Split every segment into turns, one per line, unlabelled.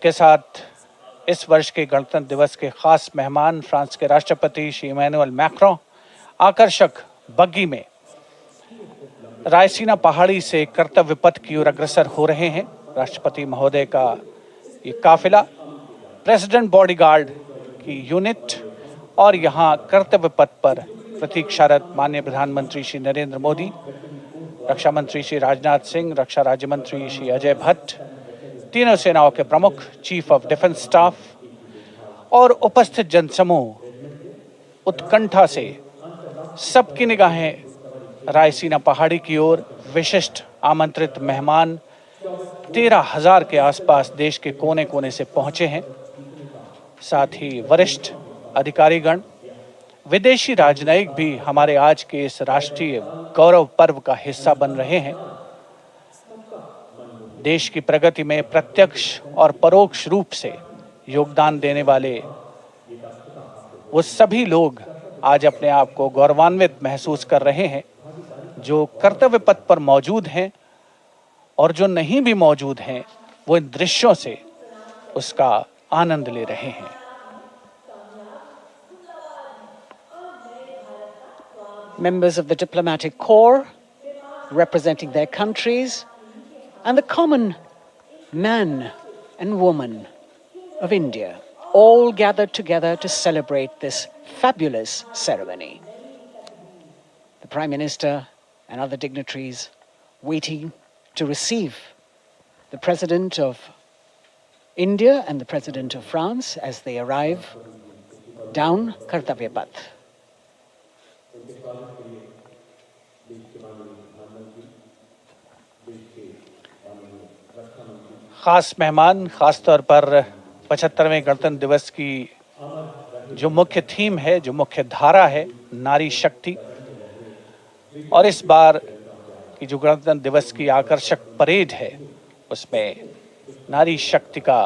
के साथ इस वर्ष के गणतंत्र दिवस के खास मेहमान फ्रांस के राष्ट्रपति श्री इमैनुअल मैक्रों आकर्षक बग्गी में रायसीना पहाड़ी से कर्तव्य पथ की ओर अग्रसर हो रहे हैं। राष्ट्रपति महोदय का ये काफिला प्रेसिडेंट बॉडीगार्ड की यूनिट और यहाँ कर्तव्य पथ पर प्रतीक्षारत माननीय प्रधानमंत्री श्री नरेंद्र मोदी, रक्षा मंत्री श्री राजनाथ सिंह, रक्षा राज्य मंत्री श्री अजय भट्ट, तीनों सेनाओं के प्रमुख, चीफ ऑफ डिफेंस स्टाफ और उपस्थित जनसमूह उत्कंठा से सबकी निगाहें रायसीना पहाड़ी की ओर। विशिष्ट आमंत्रित मेहमान 13,000 के आसपास देश के कोने कोने से पहुंचे हैं। साथ ही वरिष्ठ अधिकारीगण, विदेशी राजनयिक भी हमारे आज के इस राष्ट्रीय गौरव पर्व का हिस्सा बन रहे हैं। देश की प्रगति में प्रत्यक्ष और परोक्ष रूप से योगदान देने वाले वो सभी लोग आज अपने आप को गौरवान्वित महसूस कर रहे हैं, जो कर्तव्य पथ पर मौजूद हैं और जो नहीं भी मौजूद हैं, वो इन दृश्यों से उसका आनंद ले रहे हैं।
Members of the diplomatic corps representing their countries and the common man and woman of India all gathered together to celebrate this fabulous ceremony. The Prime Minister and other dignitaries waiting to receive the President of India and the President of France as they arrive down Kartavya Path.
खास मेहमान, खास तौर पर 75वें गणतंत्र दिवस की जो मुख्य थीम है, जो मुख्य धारा है, नारी शक्ति। और इस बार की जो गणतंत्र दिवस की आकर्षक परेड है, उसमें नारी शक्ति का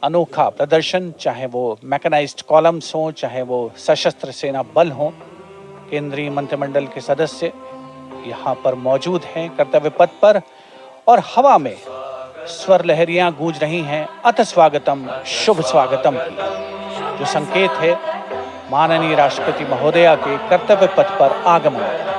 अनोखा प्रदर्शन, चाहे वो मैकेनाइज्ड कॉलम्स हों, चाहे वो सशस्त्र सेना बल हों। केंद्रीय मंत्रिमंडल के सदस्य यहाँ पर मौजूद हैं कर्तव्य पथ पर, और हवा में स्वर लहरियां गूंज रही हैं अथ स्वागतम, शुभ स्वागतम की, जो संकेत है माननीय राष्ट्रपति महोदया के कर्तव्य पथ पर आगमन का।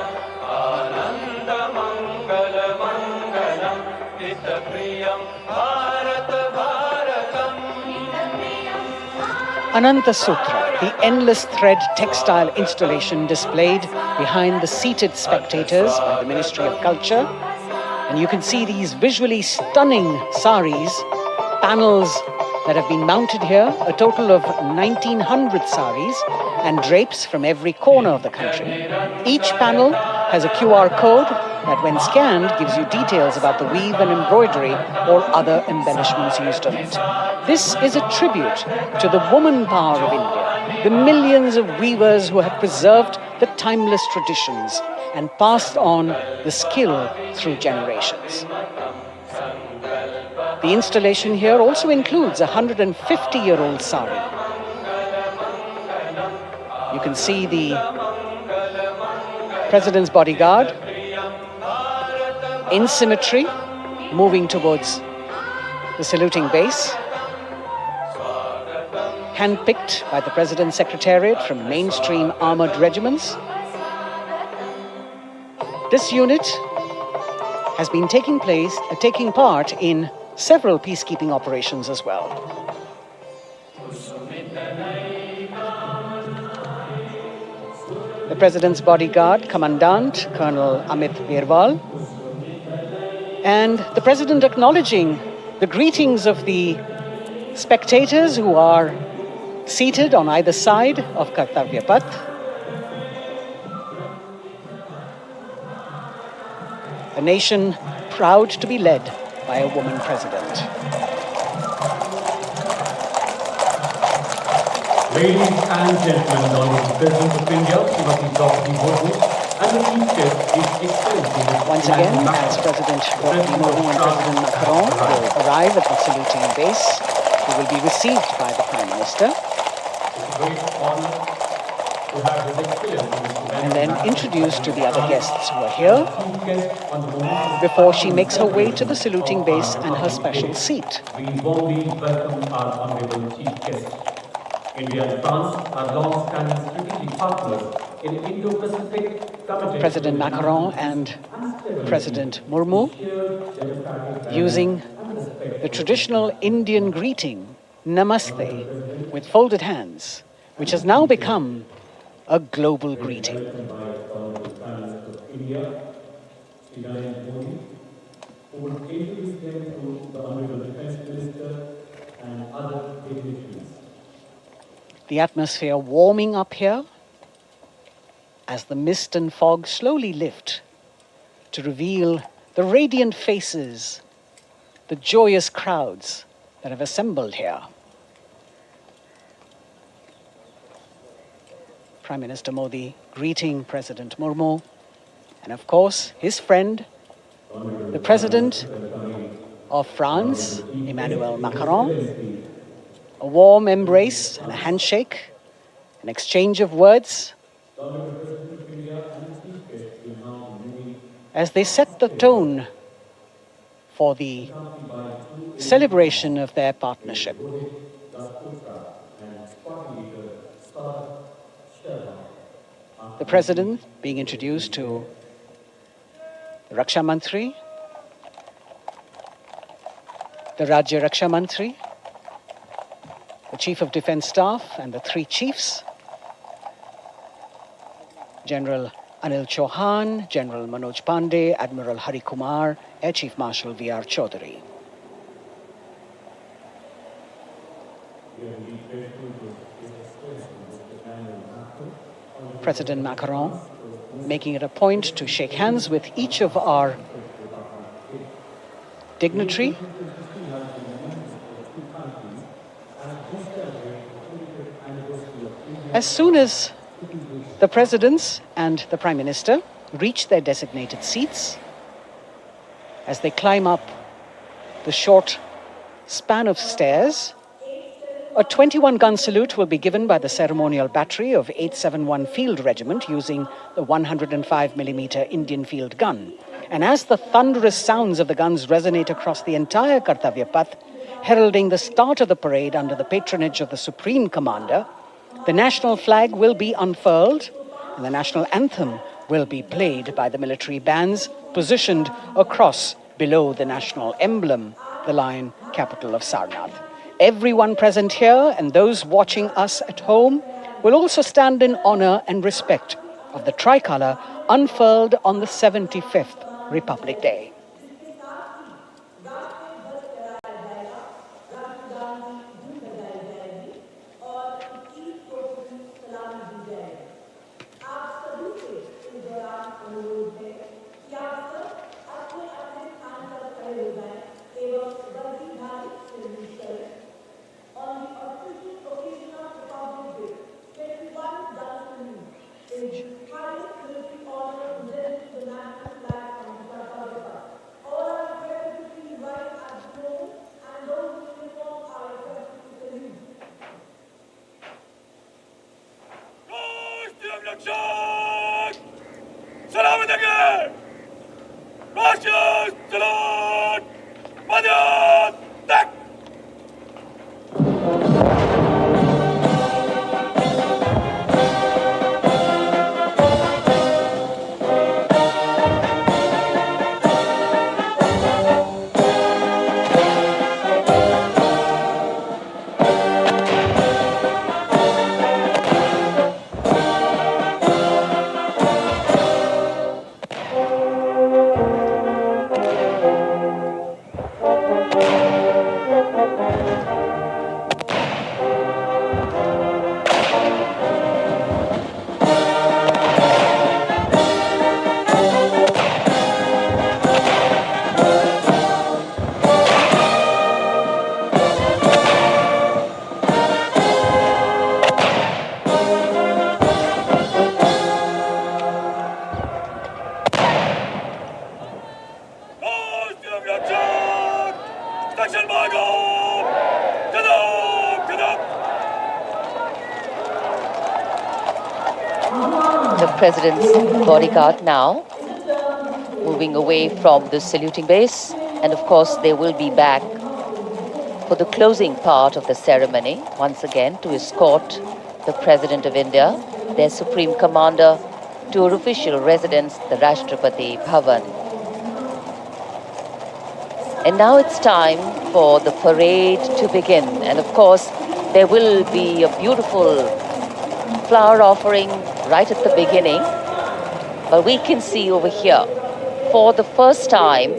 Ananta Sutra, the endless thread textile installation displayed behind the seated spectators by the Ministry of Culture. And you can see these visually stunning saris, panels that have been mounted here, a total of 1,900 saris and drapes from every corner of the country. Each panel has a QR code that when scanned gives you details about the weave and embroidery or other embellishments used on it. This is a tribute to the woman power of India, the millions of weavers who have preserved the timeless traditions and passed on the skill through generations. The installation here also includes a 150-year-old sari. You can see the President's bodyguard in symmetry moving towards the saluting base, handpicked by the President's Secretariat from mainstream armored regiments. This unit has been taking part in several peacekeeping operations as well. The President's bodyguard, Commandant Colonel Amit Birwal, and the President acknowledging the greetings of the spectators who are seated on either side of Kartavya Path. A nation proud to be led by a woman president.
Ladies and gentlemen, the Honourable President of India, Srimati Draupadi Murmu, and the Chief Guest, His Excellency.
Once again, as President Draupadi Murmu and President Macron will arrive at the saluting base, they will be received by the Prime Minister.
It's a great honor to have His Excellency
and then introduced to the other guests who are here
Chief guest on the moment.
before she makes her way to the saluting base and her special seat.
We warmly welcome our honorable chief guest. India and France are long-standing strategic partners in Indo-Pacific, committed
President
to
Macron and President Murmu using the traditional Indian greeting, Namaste, with folded hands, which has now become a global greeting. The atmosphere warming up here as the mist and fog slowly lift to reveal the radiant faces, the joyous crowds that have assembled here. Prime Minister Modi greeting President Murmu, and of course his friend, the President of France, Emmanuel Macron. A warm embrace and a handshake, an exchange of words as they set the tone for the celebration of their partnership. The President being introduced to the Raksha Mantri, the Rajya Raksha Mantri, the Chief of Defence Staff and the three chiefs, General Anil Chauhan, General Manoj Pandey, Admiral Hari Kumar, Air Chief Marshal V.R. Chaudhary. President Macron making it a point to shake hands with each of our dignitary. As soon as the presidents and the Prime Minister reach their designated seats, as they climb up the short span of stairs, a 21-gun salute will be given by the ceremonial battery of 871 Field Regiment using the 105mm Indian field gun. And as the thunderous sounds of the guns resonate across the entire Kartavya Path, heralding the start of the parade under the patronage of the Supreme Commander, the national flag will be unfurled and the national anthem will be played by the military bands positioned across below the national emblem, the lion capital of Sarnath. Everyone present here and those watching us at home will also stand in honor and respect of the tricolour unfurled on the 75th Republic Day.
of President's bodyguard now, moving away from the saluting base. And of course, they will be back for the closing part of the ceremony, once again, to escort the President of India, their Supreme Commander, to her official residence, the Rashtrapati Bhavan. And now it's time for the parade to begin. And of course, there will be a beautiful flower offering right at the beginning. But we can see over here, for the first time,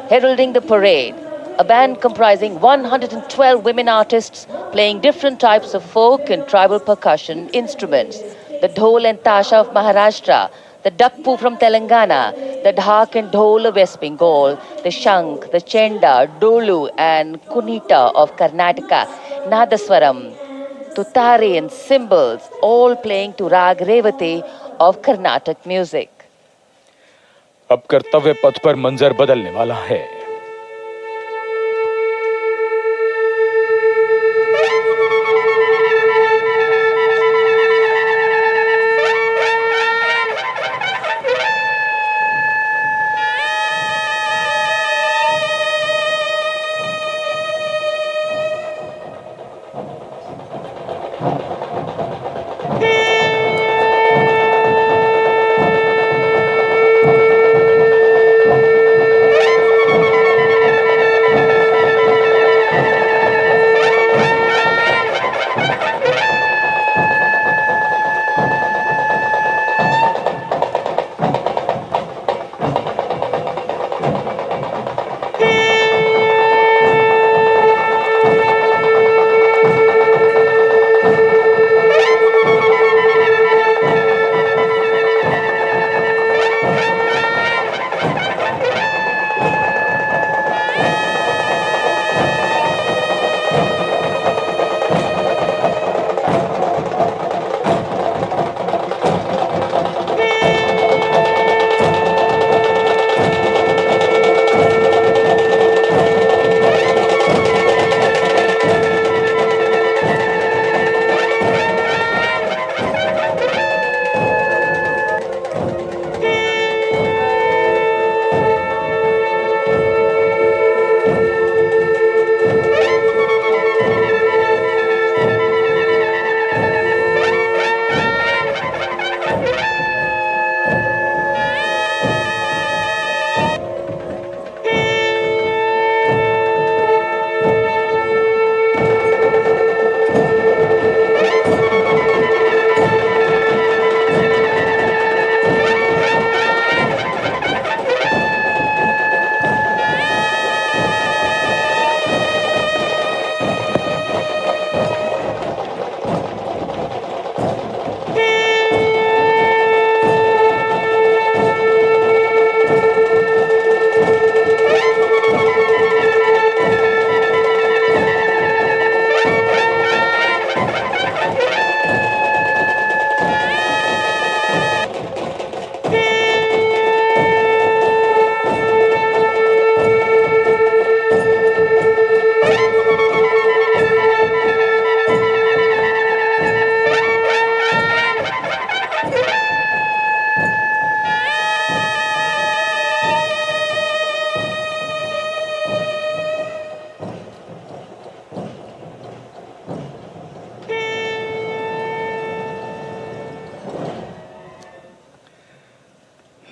heralding the parade, a band comprising 112 women artists playing different types of folk and tribal percussion instruments. The dhol and tasha of Maharashtra, the dakpu from Telangana, the dhak and dhol of West Bengal, the shank, the chenda, dolu and kunita of Karnataka, nadaswaram, tutare and cymbals, all playing to Rag Revati of Carnatic music.
अब कर्तव्य पथ पर मंजर बदलने वाला है।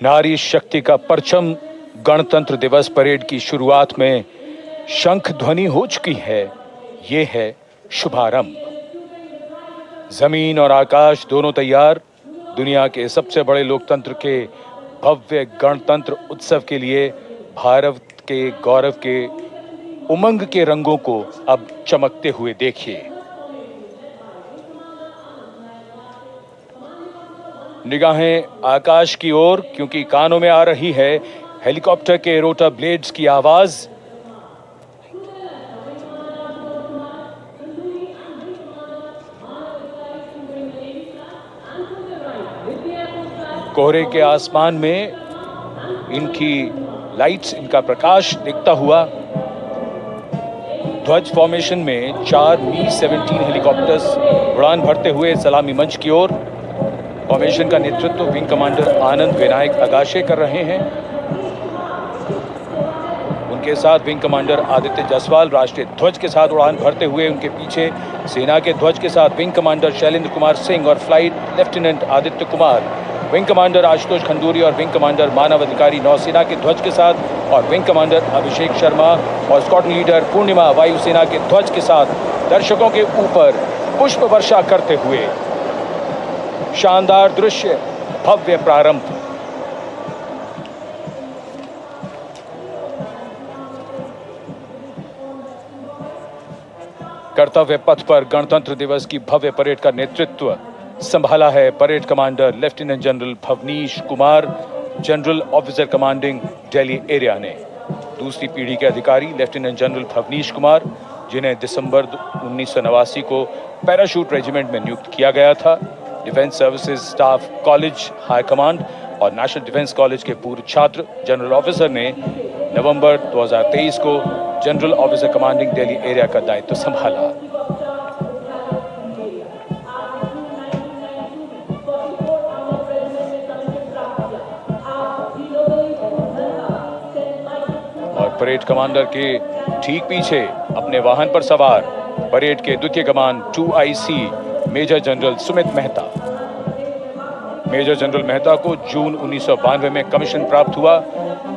नारी शक्ति का परचम गणतंत्र दिवस परेड की शुरुआत में शंख ध्वनि हो चुकी है। ये है शुभारंभ। जमीन और आकाश दोनों तैयार। दुनिया के सबसे बड़े लोकतंत्र के भव्य गणतंत्र उत्सव के लिए भारत के गौरव के उमंग के रंगों को अब चमकते हुए देखिए। निगाहें आकाश की ओर, क्योंकि कानों में आ रही है हेलीकॉप्टर के रोटर ब्लेड्स की आवाज। कोहरे के आसमान में इनकी लाइट्स, इनका प्रकाश दिखता हुआ। ध्वज फॉर्मेशन में 4 Mi-17 हेलीकॉप्टर्स उड़ान भरते हुए सलामी मंच की ओर। फॉर्मेशन का नेतृत्व विंग कमांडर आनंद विनायक अगाशे कर रहे हैं। उनके साथ विंग कमांडर आदित्य जायसवाल राष्ट्रीय ध्वज के साथ उड़ान भरते हुए, उनके पीछे सेना के ध्वज के साथ विंग कमांडर शैलेंद्र कुमार सिंह और flight lieutenant Aditya Kumar, wing commander Ashutosh Khanduri और विंग कमांडर मानव अधिकारी नौसेना के ध्वज के साथ और विंग कमांडर अभिषेक शर्मा और स्क्वाड्रन लीडर पूर्णिमा वायुसेना के ध्वज के साथ दर्शकों के ऊपर पुष्प वर्षा करते हुए। शानदार दृश्य, भव्य प्रारंभ। कर्तव्य पथ पर गणतंत्र दिवस की भव्य परेड का नेतृत्व संभाला है parade commander lieutenant general Bhavnish Kumar, general officer commanding Delhi area ने। दूसरी पीढ़ी के अधिकारी लेफ्टिनेंट जनरल भवनीश कुमार, जिन्हें दिसंबर 1989 को पैराशूट रेजिमेंट में नियुक्त किया गया था, defence services staff college high command और नेशनल डिफेंस कॉलेज के पूर्व छात्र जनरल ऑफिसर ने नवंबर 2023 को general officer commanding Delhi area का दायित्व संभाला। और परेड कमांडर के ठीक पीछे अपने वाहन पर सवार परेड के द्वितीय कमान 2IC major general Sumit Mehta. Major general Mehta को जून 1992 में कमीशन प्राप्त हुआ।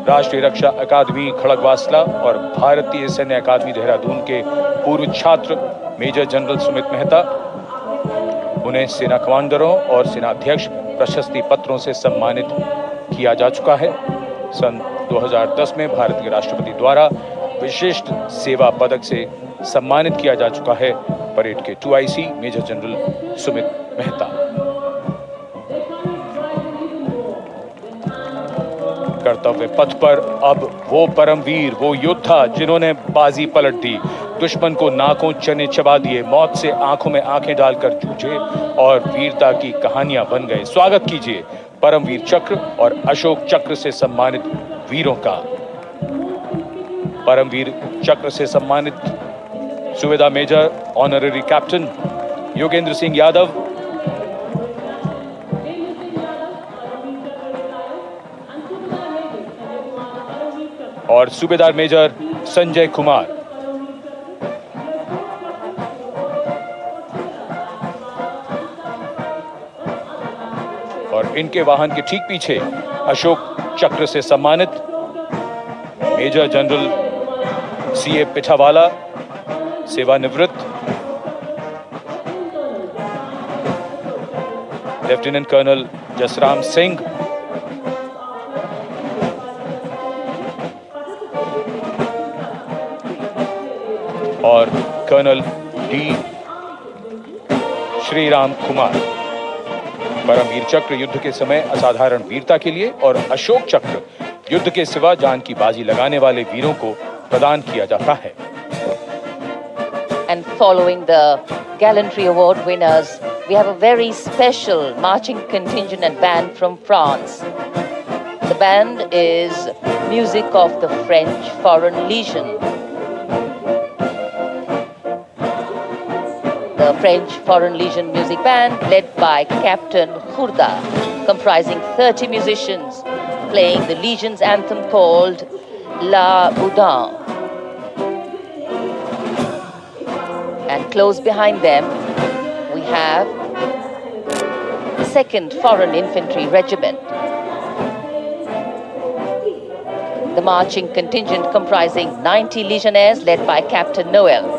राष्ट्रीय रक्षा अकादमी खड़गवासला और भारतीय सैन्य अकादमी देहरादून के पूर्व छात्र मेजर जनरल सुमित मेहता, उन्हें सेना कमांडरों और सेनाध्यक्ष प्रशस्ति पत्रों से सम्मानित किया जा चुका है। सन 2010 में भारत के राष्ट्रपति द्वारा विशिष्ट सेवा पदक से सम्मानित किया जा चुका है परेड के 2IC major general Sumit Mehta. कर्तव्य पथ पर अब वो परमवीर, वो योद्धा जिन्होंने बाजी पलट दी, दुश्मन को नाकों चने चबा दिए, मौत से आंखों में आंखें डालकर जूझे और वीरता की कहानियां बन गए। स्वागत कीजिए परमवीर चक्र और अशोक चक्र से सम्मानित वीरों का। परमवीर चक्र से सम्मानित subedar major honorary captain Yogendra Singh Yadav, और सूबेदार मेजर संजय कुमार। और इनके वाहन के ठीक पीछे अशोक चक्र से सम्मानित मेजर जनरल CA पिठावाला, सेवानिवृत्त, लेफ्टिनेंट कर्नल जसराम सिंह, और कर्नल D श्रीराम कुमार। परमवीर चक्र युद्ध के समय असाधारण वीरता के लिए और अशोक चक्र युद्ध के सिवा जान की बाजी लगाने वाले वीरों को प्रदान किया जाता है।
And following the gallantry award winners, we have a very special marching contingent and band from France. The band is music of the French Foreign Legion. The French Foreign Legion music band led by Captain Khourda, comprising 30 musicians playing the Legion's anthem called La Boudin. And close behind them, we have the 2nd Foreign Infantry Regiment. The marching contingent comprising 90 Legionnaires led by Captain Noel.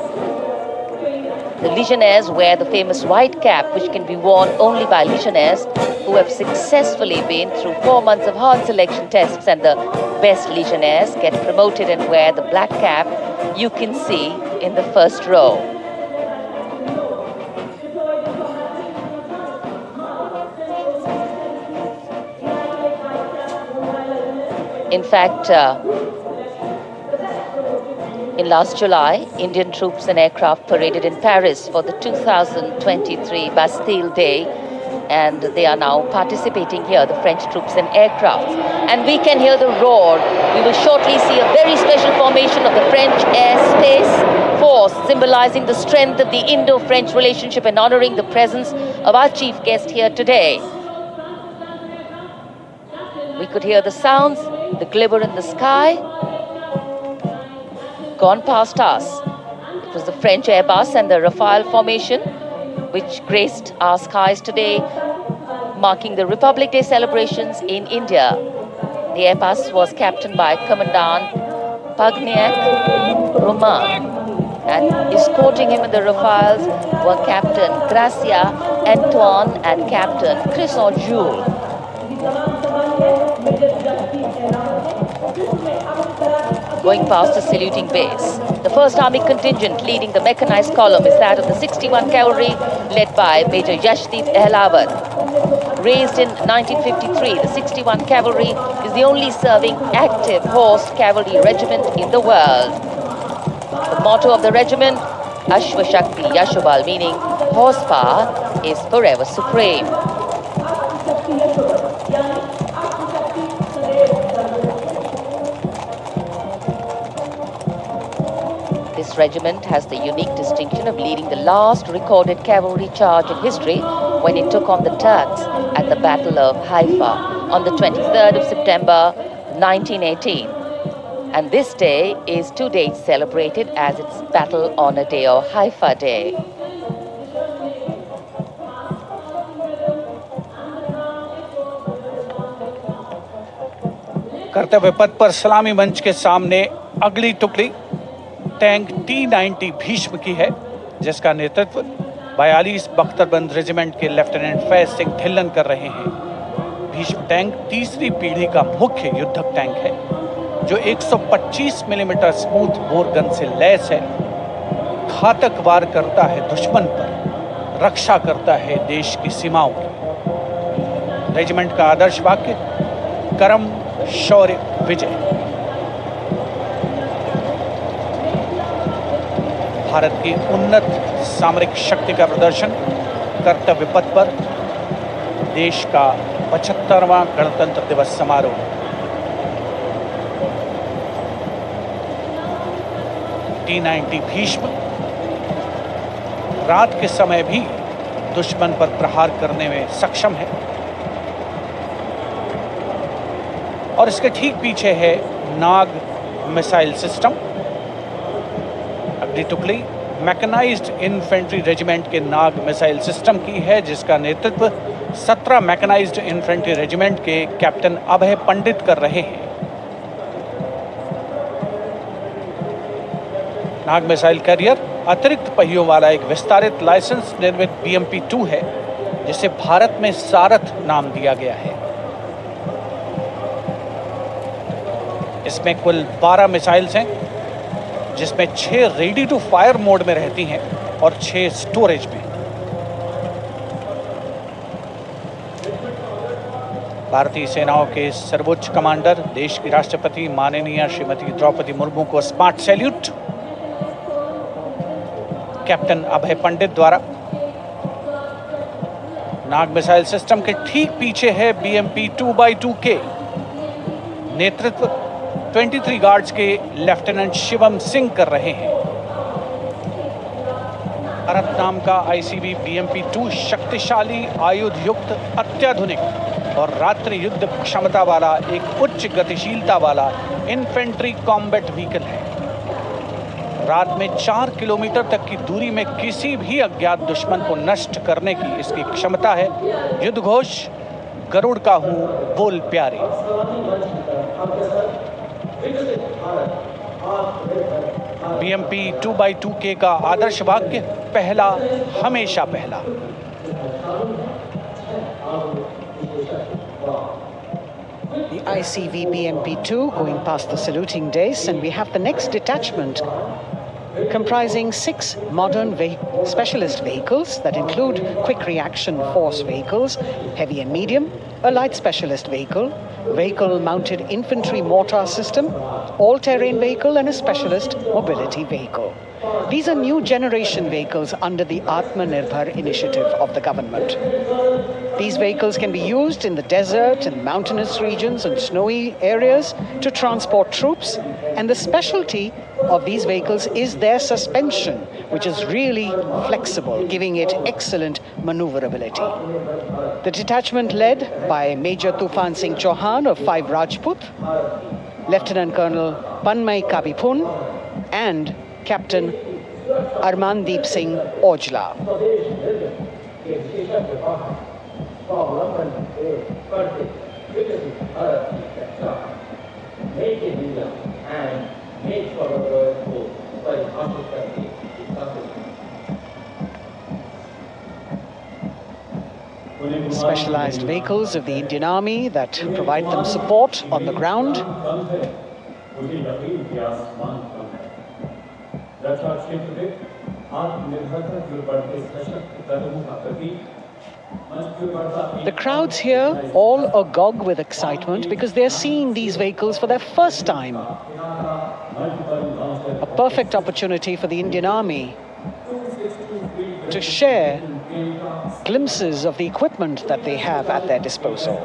The Legionnaires wear the famous white cap, which can be worn only by Legionnaires who have successfully been through 4 months of hard selection tests, and the best Legionnaires get promoted and wear the black cap you can see in the first row. In fact, in last July, Indian troops and aircraft paraded in Paris for the 2023 Bastille Day, and they are now participating here, the French troops and aircraft. And we can hear the roar. We will shortly see a very special formation of the French Air Space Force, symbolizing the strength of the Indo-French relationship and honoring the presence of our chief guest here today. We could hear the sounds, the glimmer in the sky. Gone past us. It was the French Airbus and the Rafale formation which graced our skies today, marking the Republic Day celebrations in India. The Airbus was captained by Commandant Pagniak Roman, and escorting him in the Rafales were Captain Gracia Antoine and Captain Crisson Jules. Going past the saluting base, the 1st Army contingent leading the mechanized column is that of the 61 Cavalry, led by Major Yashdeep Ehlawat. Raised in 1953, the 61 Cavalry is the only serving active horse cavalry regiment in the world. The motto of the regiment, Ashwa Shakti Yashobal, meaning horsepower is forever supreme. This regiment has the unique distinction of leading the last recorded cavalry charge in history when it took on the Turks at the Battle of Haifa on the 23rd of September 1918. And this day is to date celebrated as its Battle Honor Day or Haifa Day.
कर्तव्य पथ पर सलामी मंच के सामने अगली टुकड़ी tank T-90 Bhishma की है, जिसका नेतृत्व 42 बख्तरबंद रेजिमेंट के लेफ्टिनेंट फैज सिंह ढिल्लन कर रहे हैं। भीष्म टैंक तीसरी पीढ़ी का मुख्य युद्धक टैंक है, जो 125 मिलीमीटर स्मूथ बोर गन से लैस है। घातक वार करता है दुश्मन पर, रक्षा करता है देश की सीमाओं की। रेजिमेंट का आदर्श वाक्य कर्म शौर्य विजय। भारत की उन्नत सामरिक शक्ति का प्रदर्शन कर्तव्य पथ पर देश का 75वां गणतंत्र दिवस समारोह। T-90 भीष्म रात के समय भी दुश्मन पर प्रहार करने में सक्षम है। और इसके ठीक पीछे है नाग मिसाइल सिस्टम। अगली टुकड़ी मैकेनाइज्ड इन्फेंट्री रेजिमेंट के नाग मिसाइल सिस्टम की है, जिसका नेतृत्व 17 मैकेनाइज्ड इन्फेंट्री रेजिमेंट के कैप्टन अभय पंडित कर रहे हैं। नाग मिसाइल कैरियर अतिरिक्त पहियों वाला एक विस्तारित लाइसेंस निर्मित BMP-2 है, जिसे भारत में सारथ नाम दिया गया है। इसमें कुल 12 मिसाइल्स हैं, जिसमें 6 रेडी टू फायर मोड में रहती हैं और 6 स्टोरेज में। भारतीय सेनाओं के सर्वोच्च कमांडर देश की राष्ट्रपति माननीय श्रीमती द्रौपदी मुर्मू को स्मार्ट सैल्यूट कैप्टन अभय पंडित द्वारा। नाग मिसाइल सिस्टम के ठीक पीछे है BMP-2x2K। नेतृत्व 23 गार्ड्स के लेफ्टिनेंट शिवम सिंह कर रहे हैं। भारत नाम का ICV BMP-2 शक्तिशाली आयुध युक्त अत्याधुनिक और रात्रि युद्ध क्षमता वाला एक उच्च गतिशीलता वाला इन्फेंट्री कॉम्बैट व्हीकल है। रात में 4 किलोमीटर तक की दूरी में किसी भी अज्ञात दुश्मन को नष्ट करने की इसकी क्षमता है। युद्ध घोष गरुड़ का हूं बोल प्यारे। BMP-2x2K का आदर्श वाक्य पहला हमेशा पहला।
The ICV BMP-2 going past the saluting days, and we have the next detachment comprising 6 modern specialist vehicles that include quick reaction force vehicles, heavy and medium, a light specialist vehicle, vehicle-mounted infantry mortar system, all-terrain vehicle, and a specialist mobility vehicle. These are new generation vehicles under the Atmanirbhar initiative of the government. These vehicles can be used in the desert and mountainous regions and snowy areas to transport troops, and the specialty of these vehicles is their suspension, which is really flexible, giving it excellent maneuverability. The detachment led by Major Tufan Singh Chauhan of 5 Rajput, Lieutenant Colonel Panmay Kabipun, and Captain Armandeep Singh Ojla. Specialized vehicles of the Indian Army that provide them support on the ground. The crowds here all agog with excitement because they're seeing these vehicles for their first time. A perfect opportunity for the Indian Army to share glimpses of the equipment that they have at their disposal.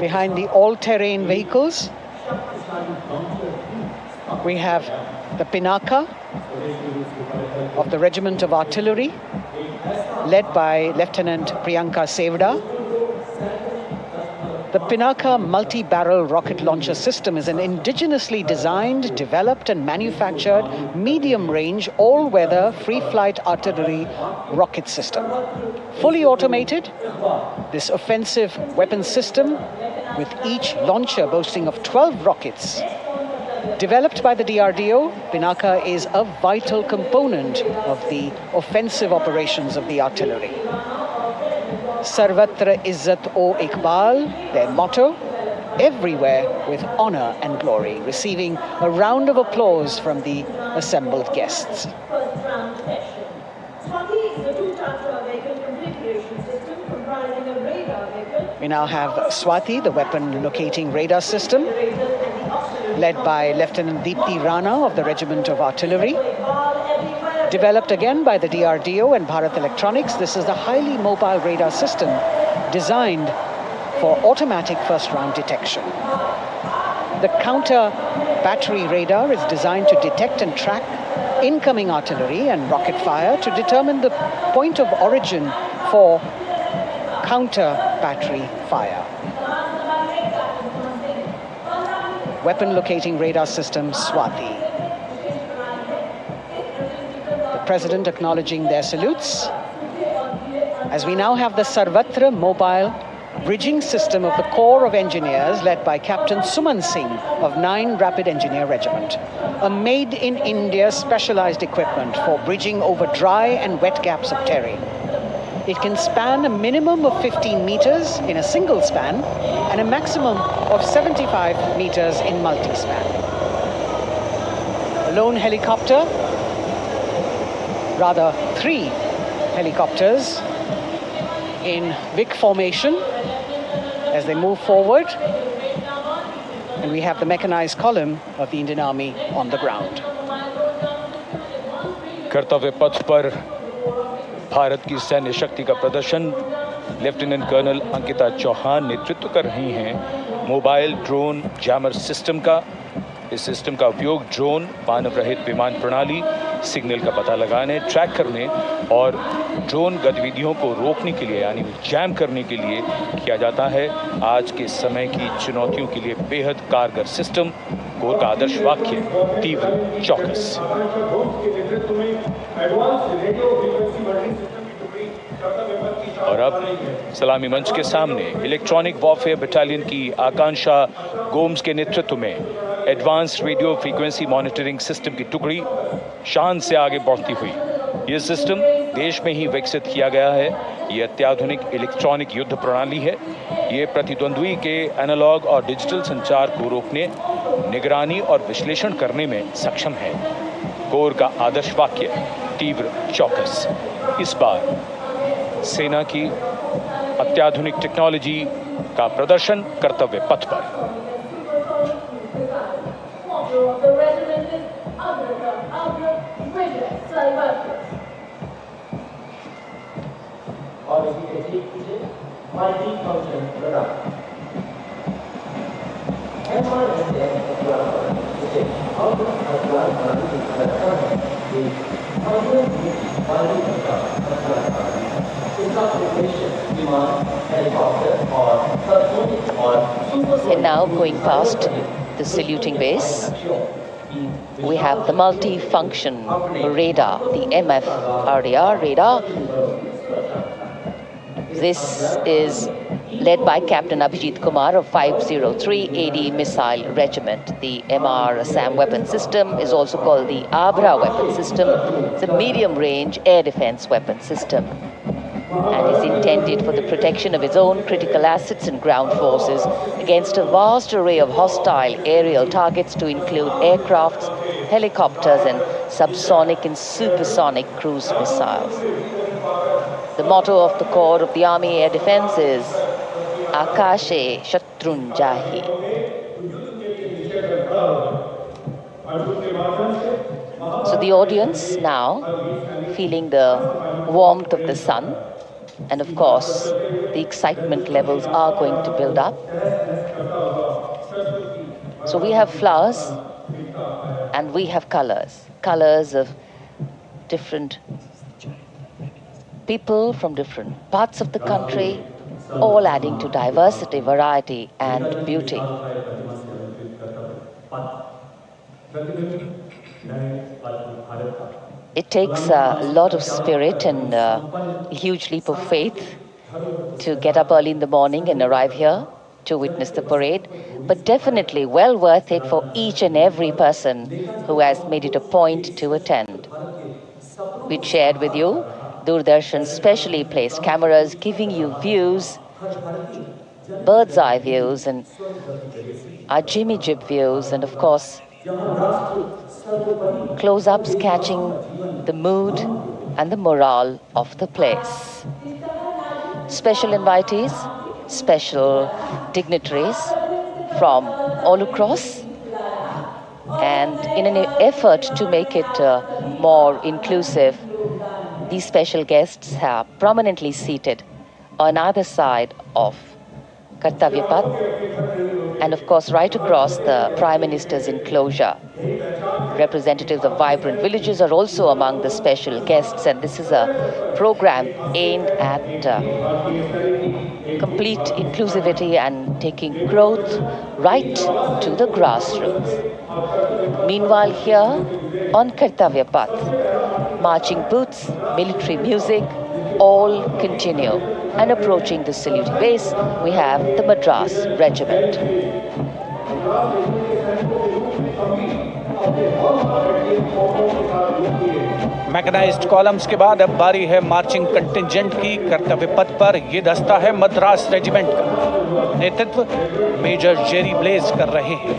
Behind the all-terrain vehicles, we have the Pinaka of the Regiment of Artillery, led by Lieutenant Priyanka Sevda. The Pinaka multi-barrel rocket launcher system is an indigenously designed, developed and manufactured medium-range, all-weather, free-flight artillery rocket system. Fully automated, this offensive weapon system, with each launcher boasting of 12 rockets, developed by the DRDO, Pinaka is a vital component of the offensive operations of the artillery. Sarvatra Izzat o Iqbal, their motto, everywhere with honor and glory, receiving a round of applause from the assembled guests. We now have Swati, the weapon locating radar system, led by Lieutenant Deepthi Rana of the Regiment of Artillery. Developed again by the DRDO and Bharat Electronics, this is the highly mobile radar system designed for automatic first-round detection. The counter battery radar is designed to detect and track incoming artillery and rocket fire to determine the point of origin for counter battery fire. Weapon locating radar system Swati. President acknowledging their salutes, as we now have the Sarvatra mobile bridging system of the Corps of Engineers led by Captain Suman Singh of 9 Rapid Engineer Regiment, a made-in-India specialized equipment for bridging over dry and wet gaps of terrain. It can span a minimum of 15 meters in a single span and a maximum of 75 meters in multi-span. A lone helicopter, rather 3 helicopters in Vic formation as they move forward, and we have the mechanized column of the Indian Army on the ground.
कर्तव्य पथ पर भारत की सैन्य शक्ति का प्रदर्शन lieutenant colonel Ankita Chauhan नेतृत्व कर रही हैं मोबाइल ड्रोन जैमर सिस्टम का। इस सिस्टम का उपयोग ड्रोन, मानव रहित विमान प्रणाली, सिग्नल का पता लगाने, ट्रैक करने और ड्रोन गतिविधियों को रोकने के लिए यानी जैम करने के लिए किया जाता है। आज के समय की चुनौतियों के लिए बेहद कारगर सिस्टम। कोर का आदर्श वाक्य तीव्र चौकस। और अब सलामी मंच के सामने इलेक्ट्रॉनिक वॉरफेयर बटालियन की आकांक्षा गोम्स के नेतृत्व में advance radio frequency monitoring system की टुकड़ी शान से आगे बढ़ती हुई। यह सिस्टम देश में ही विकसित किया गया है। यह अत्याधुनिक इलेक्ट्रॉनिक युद्ध प्रणाली है। ये प्रतिद्वंद्वी के एनालॉग और डिजिटल संचार को रोकने, निगरानी और विश्लेषण करने में सक्षम है। कोर का आदर्श वाक्य तीव्र चौकस। इस बार सेना की अत्याधुनिक टेक्नोलॉजी का प्रदर्शन कर्तव्य पथ पर।
और इसी के ठीक पीछे मल्टी फंक्शन रडार हथियार प्रणाली की
And now going past the saluting base, we have the multi-function radar, the MFRDR radar. This is led by Captain Abhijit Kumar of 503 AD Missile Regiment. The MR Assam weapon system is also called the Abra weapon system. It's a medium-range air defense weapon system and is intended for the protection of its own critical assets and ground forces against a vast array of hostile aerial targets to include aircrafts, helicopters, and subsonic and supersonic cruise missiles. The motto of the Corps of the Army Air Defense is Akashe Shatrun Jahi. So the audience now feeling the warmth of the sun, and of course the excitement levels are going to build up. So we have flowers and we have colors of different people from different parts of the country, all adding to diversity, variety, and beauty. It takes a lot of spirit and a huge leap of faith to get up early in the morning and arrive here to witness the parade, but definitely well worth it for each and every person who has made it a point to attend. We shared with you Doordarshan's specially placed cameras giving you views, bird's eye views, and our Jimmy Jib views, and of course close-ups catching the mood and the morale of the place. Special invitees, special dignitaries from all across, and in an effort to make it more inclusive, these special guests are prominently seated on either side of Kartavya Path, and of course right across the Prime Minister's enclosure. Representatives of vibrant villages are also among the special guests, and this is a program aimed at complete inclusivity and taking growth right to the grassroots. Meanwhile, here on Kartavya Path, marching boots, military music, all continue. And approaching the saluting base, we have the Madras Regiment.
Mechanised columns के बाद अब बारी है marching contingent की। कर्तव्य पथ पर ये दस्ता है मद्रास रेजिमेंट का। नेतृत्व मेजर जेरी ब्लेज कर रहे हैं।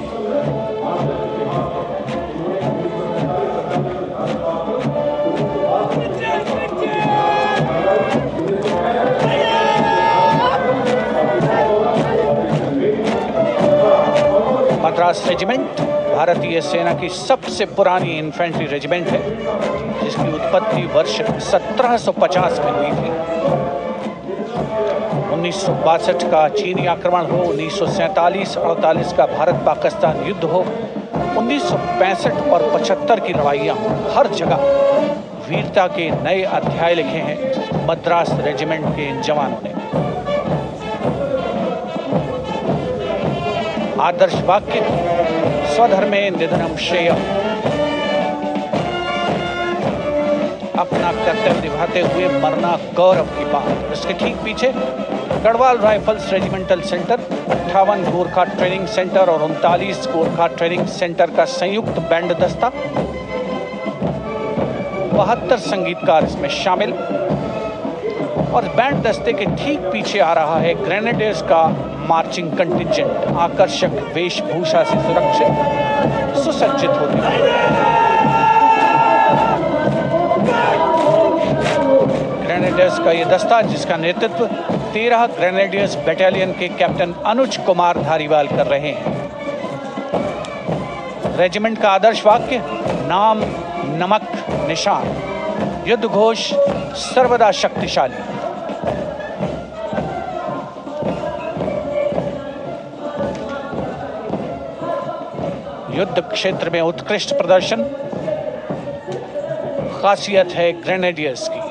मद्रास रेजिमेंट भारतीय सेना की सबसे पुरानी इन्फेंट्री रेजिमेंट है, जिसकी उत्पत्ति वर्ष 1750 में हुई थी। 1962 का चीनी आक्रमण हो, 1947-48 का भारत पाकिस्तान युद्ध हो, 1965 और 75 की लड़ाइयाँ, हर जगह वीरता के नए अध्याय लिखे हैं मद्रास रेजिमेंट के इन जवानों ने। आदर्श वाक्य स्वधर्मे निधनम श्रेय। अपना कर्तव्य निभाते हुए मरना गौरव की बात। इसके ठीक पीछे Garhwal rifles regimental centre, 58 Gorkha training centre और 39 गोरखा ट्रेनिंग सेंटर का संयुक्त बैंड दस्ता। 72 संगीतकार इसमें शामिल। और बैंड दस्ते के ठीक पीछे आ रहा है ग्रेनेडियर्स का मार्चिंग कंटिंजेंट, आकर्षक वेशभूषा से सुरक्षित सुसज्जित होते हैं। ग्रेनेडियर्स का ये दस्ता, जिसका नेतृत्व 13 ग्रेनेडियर्स बटालियन के कैप्टन अनुज कुमार धारीवाल कर रहे हैं। रेजिमेंट का आदर्श वाक्य नाम नमक निशान, युद्ध घोष सर्वदा शक्तिशाली। युद्ध क्षेत्र में उत्कृष्ट प्रदर्शन, खासियत है ग्रेनेडियर्स की।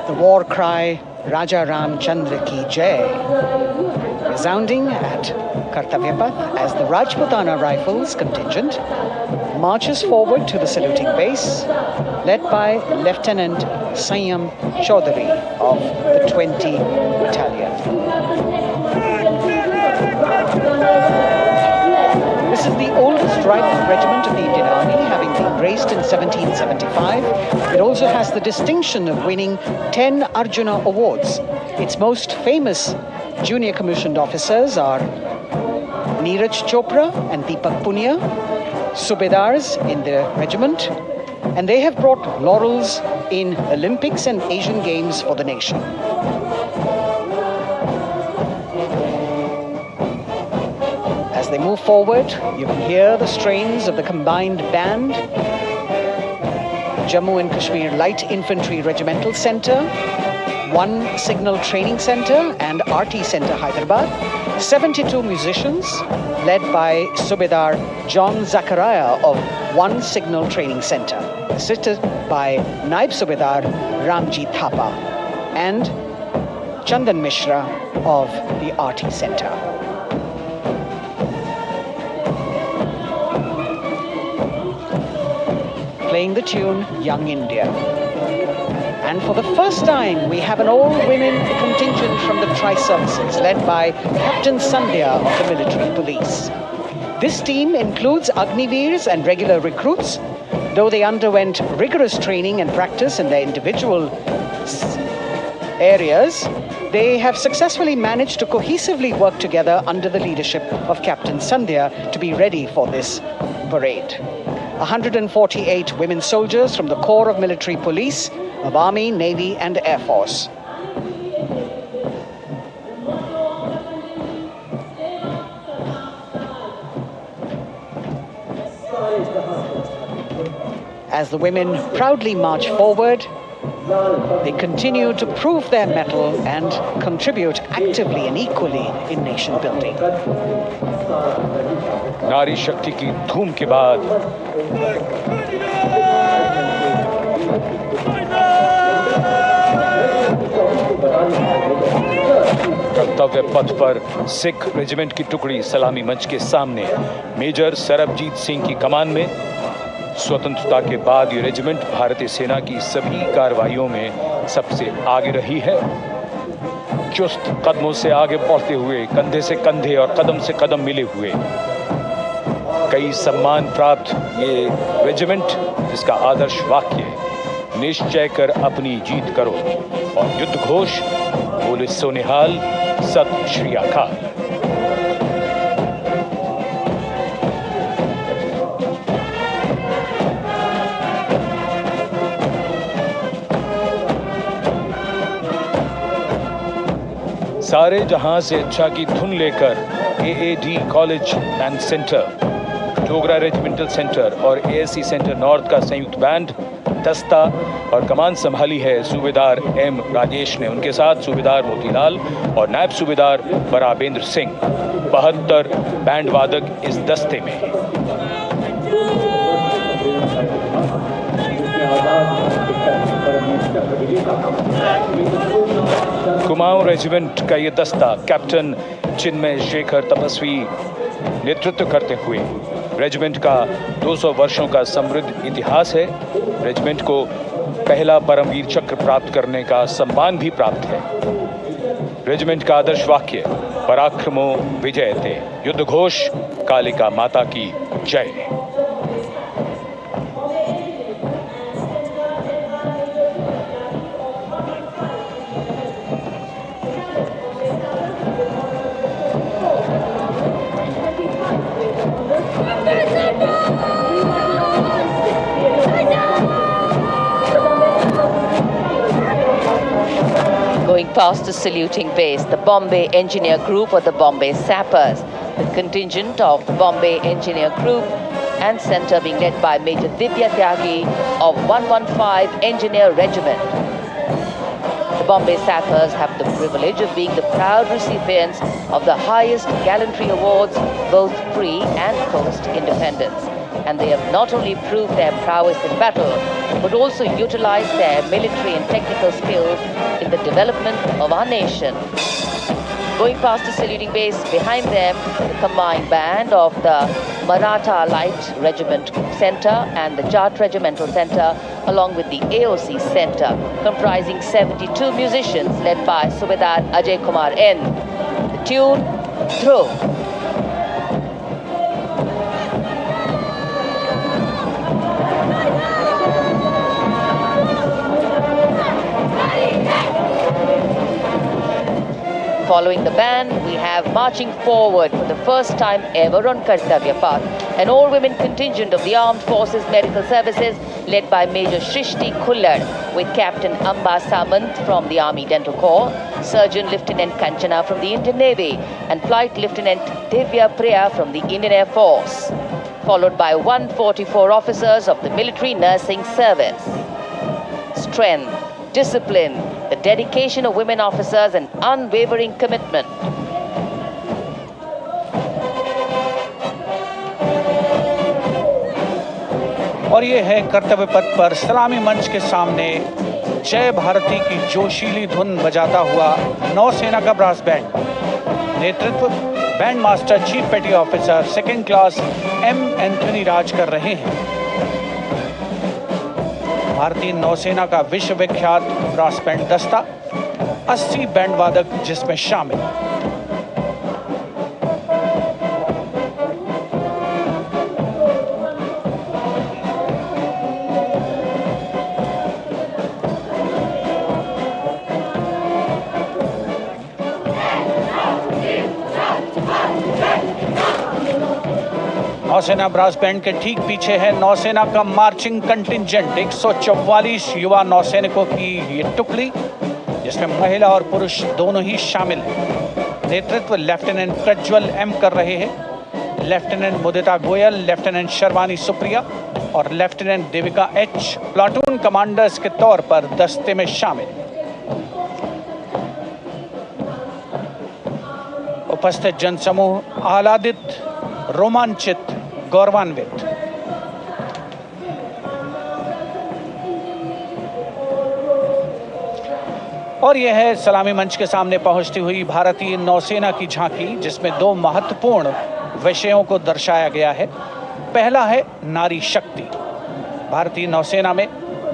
The war cry, Raja Ramchandra Ki Jai, resounding at Kartavya Path as the Rajputana Rifles contingent marches forward to the saluting base, led by Lieutenant Sanyam Chaudhary of the 20 Battalion. This is the oldest rifle regiment of the Indian Army, having been raised in 1775. It also has the distinction of winning 10 Arjuna Awards. Its most famous junior commissioned officers are Neeraj Chopra and Deepak Punia, Subedars in the regiment, and they have brought laurels in Olympics and Asian Games for the nation. As they move forward, you can hear the strains of the combined band, Jammu and Kashmir Light Infantry Regimental Centre, 1 Signal Training Centre and RT Centre Hyderabad, 72 musicians led by Subedar John Zachariah of 1 Signal Training Centre, assisted by Naib Subedar Ramji Thapa and Chandan Mishra of the RT Centre. Playing the tune Young India. And for the first time, we have an all-women contingent from the Tri-Services, led by Captain Sandhya of the military police. This team includes Agniveers and regular recruits. Though they underwent rigorous training and practice in their individual areas, they have successfully managed to cohesively work together under the leadership of Captain Sandhya to be ready for this parade. 148 women soldiers from the Corps of Military Police of Army, Navy and Air Force. As the women proudly march forward, they continue to prove their mettle and contribute actively and equally in nation building.
नारी शक्ति की धूम के बाद कर्तव्य पथ पर Sikh regiment की टुकड़ी सलामी मंच के सामने मेजर सरबजीत सिंह की कमान में। स्वतंत्रता के बाद ये रेजिमेंट भारतीय सेना की सभी कार्रवाइयों में सबसे आगे रही है। चुस्त कदमों से आगे बढ़ते हुए, कंधे से कंधे और कदम से कदम मिले हुए, कई सम्मान प्राप्त ये रेजिमेंट, जिसका आदर्श वाक्य निश्चय कर अपनी जीत करो और युद्ध घोष बोले सोनिहाल सत श्री अकाल। सारे जहां से अच्छा की धुन लेकर AAD college and centre, Dogra regimental centre और ASC सेंटर नॉर्थ का संयुक्त बैंड, दस्ता और कमान संभाली है सूबेदार M राजेश ने। उनके साथ सूबेदार मोतीलाल और नायब सूबेदार बराबेंद्र सिंह। 72 बैंड वादक इस दस्ते में हैं। कुमाऊं रेजिमेंट का ये दस्ता कैप्टन चिन्मय शेखर तपस्वी नेतृत्व करते हुए, रेजिमेंट का 200 वर्षों का समृद्ध इतिहास है। रेजिमेंट को पहला परमवीर चक्र प्राप्त करने का सम्मान भी प्राप्त है। रेजिमेंट का आदर्श वाक्य पराक्रमो विजयते, युद्ध घोष कालिका माता की जय।
Going past the saluting base, the Bombay Engineer Group or the Bombay Sappers, the contingent of the Bombay Engineer Group and Centre being led by Major Divya Tyagi of 115 Engineer Regiment. The Bombay Sappers have the privilege of being the proud recipients of the highest gallantry awards, both pre and post-independence. And they have not only proved their prowess in battle, but also utilized their military and technical skills in the development of our nation. Going past the saluting base, behind them, the combined band of the Maratha Light Regiment Center and the Jat Regimental Center, along with the AOC Center, comprising 72 musicians led by Subedar Ajay Kumar N. The tune, Dhruv. Following the band, we have marching forward for the first time ever on Kartavya Path, an all-women contingent of the Armed Forces Medical Services led by Major Shrishti Khullad, with Captain Amba Samant from the Army Dental Corps, Surgeon Lieutenant Kanchana from the Indian Navy, and Flight Lieutenant Divya Priya from the Indian Air Force, followed by 144 officers of the Military Nursing Service. Strength, discipline, the dedication of women officers and unwavering commitment.
और ये है कर्तव्य पथ पर सलामी मंच के सामने जय भारती की जोशीली धुन बजाता हुआ नौसेना का ब्रास बैंड। नेतृत्व band master chief petty officer second class M Anthony Raj कर रहे हैं। भारतीय नौसेना का विश्व विख्यात ब्रास बैंड दस्ता 80 बैंड वादक जिसमें शामिल। नौसेना ब्रास बैंड के ठीक पीछे है नौसेना का मार्चिंग कंटिंजेंट 144 युवा नौसैनिकों की ये टुकड़ी, जिसमें महिला और पुरुष दोनों ही शामिल हैं। नेतृत्व लेफ्टिनेंट प्रज्वल एम कर रहे हैं। लेफ्टिनेंट मुदिता गोयल, लेफ्टिनेंट शर्वानी सुप्रिया और lieutenant Devika H platoon commanders के तौर पर दस्ते में शामिल। उपस्थित जनसमूह आह्लादित, रोमांचित, गौरवान्वित। और यह है सलामी मंच के सामने पहुंचती हुई भारतीय नौसेना की झांकी, जिसमें दो महत्वपूर्ण विषयों को दर्शाया गया है। पहला है नारी शक्ति। भारतीय नौसेना में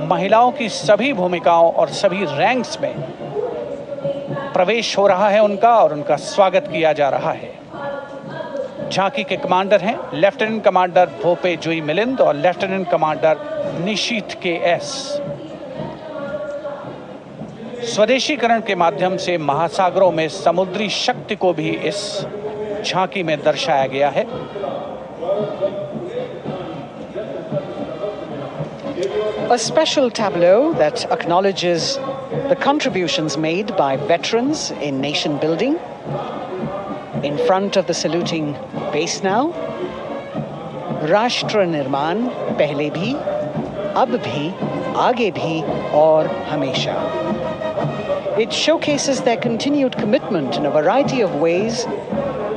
महिलाओं की सभी भूमिकाओं और सभी रैंक्स में प्रवेश हो रहा है उनका, और उनका स्वागत किया जा रहा है। झांकी के कमांडर हैं लेफ्टिनेंट कमांडर भोपे जुई मिलिंद और लेफ्टिनेंट कमांडर निशीथ के एस। स्वदेशीकरण के माध्यम से महासागरों में समुद्री शक्ति को भी इस झांकी में दर्शाया गया है।
A special tableau that acknowledges the contributions made by veterans in nation building. In front of the saluting base now, Rashtra Nirman pehle bhi, ab bhi, aage bhi aur hamesha. It showcases their continued commitment in a variety of ways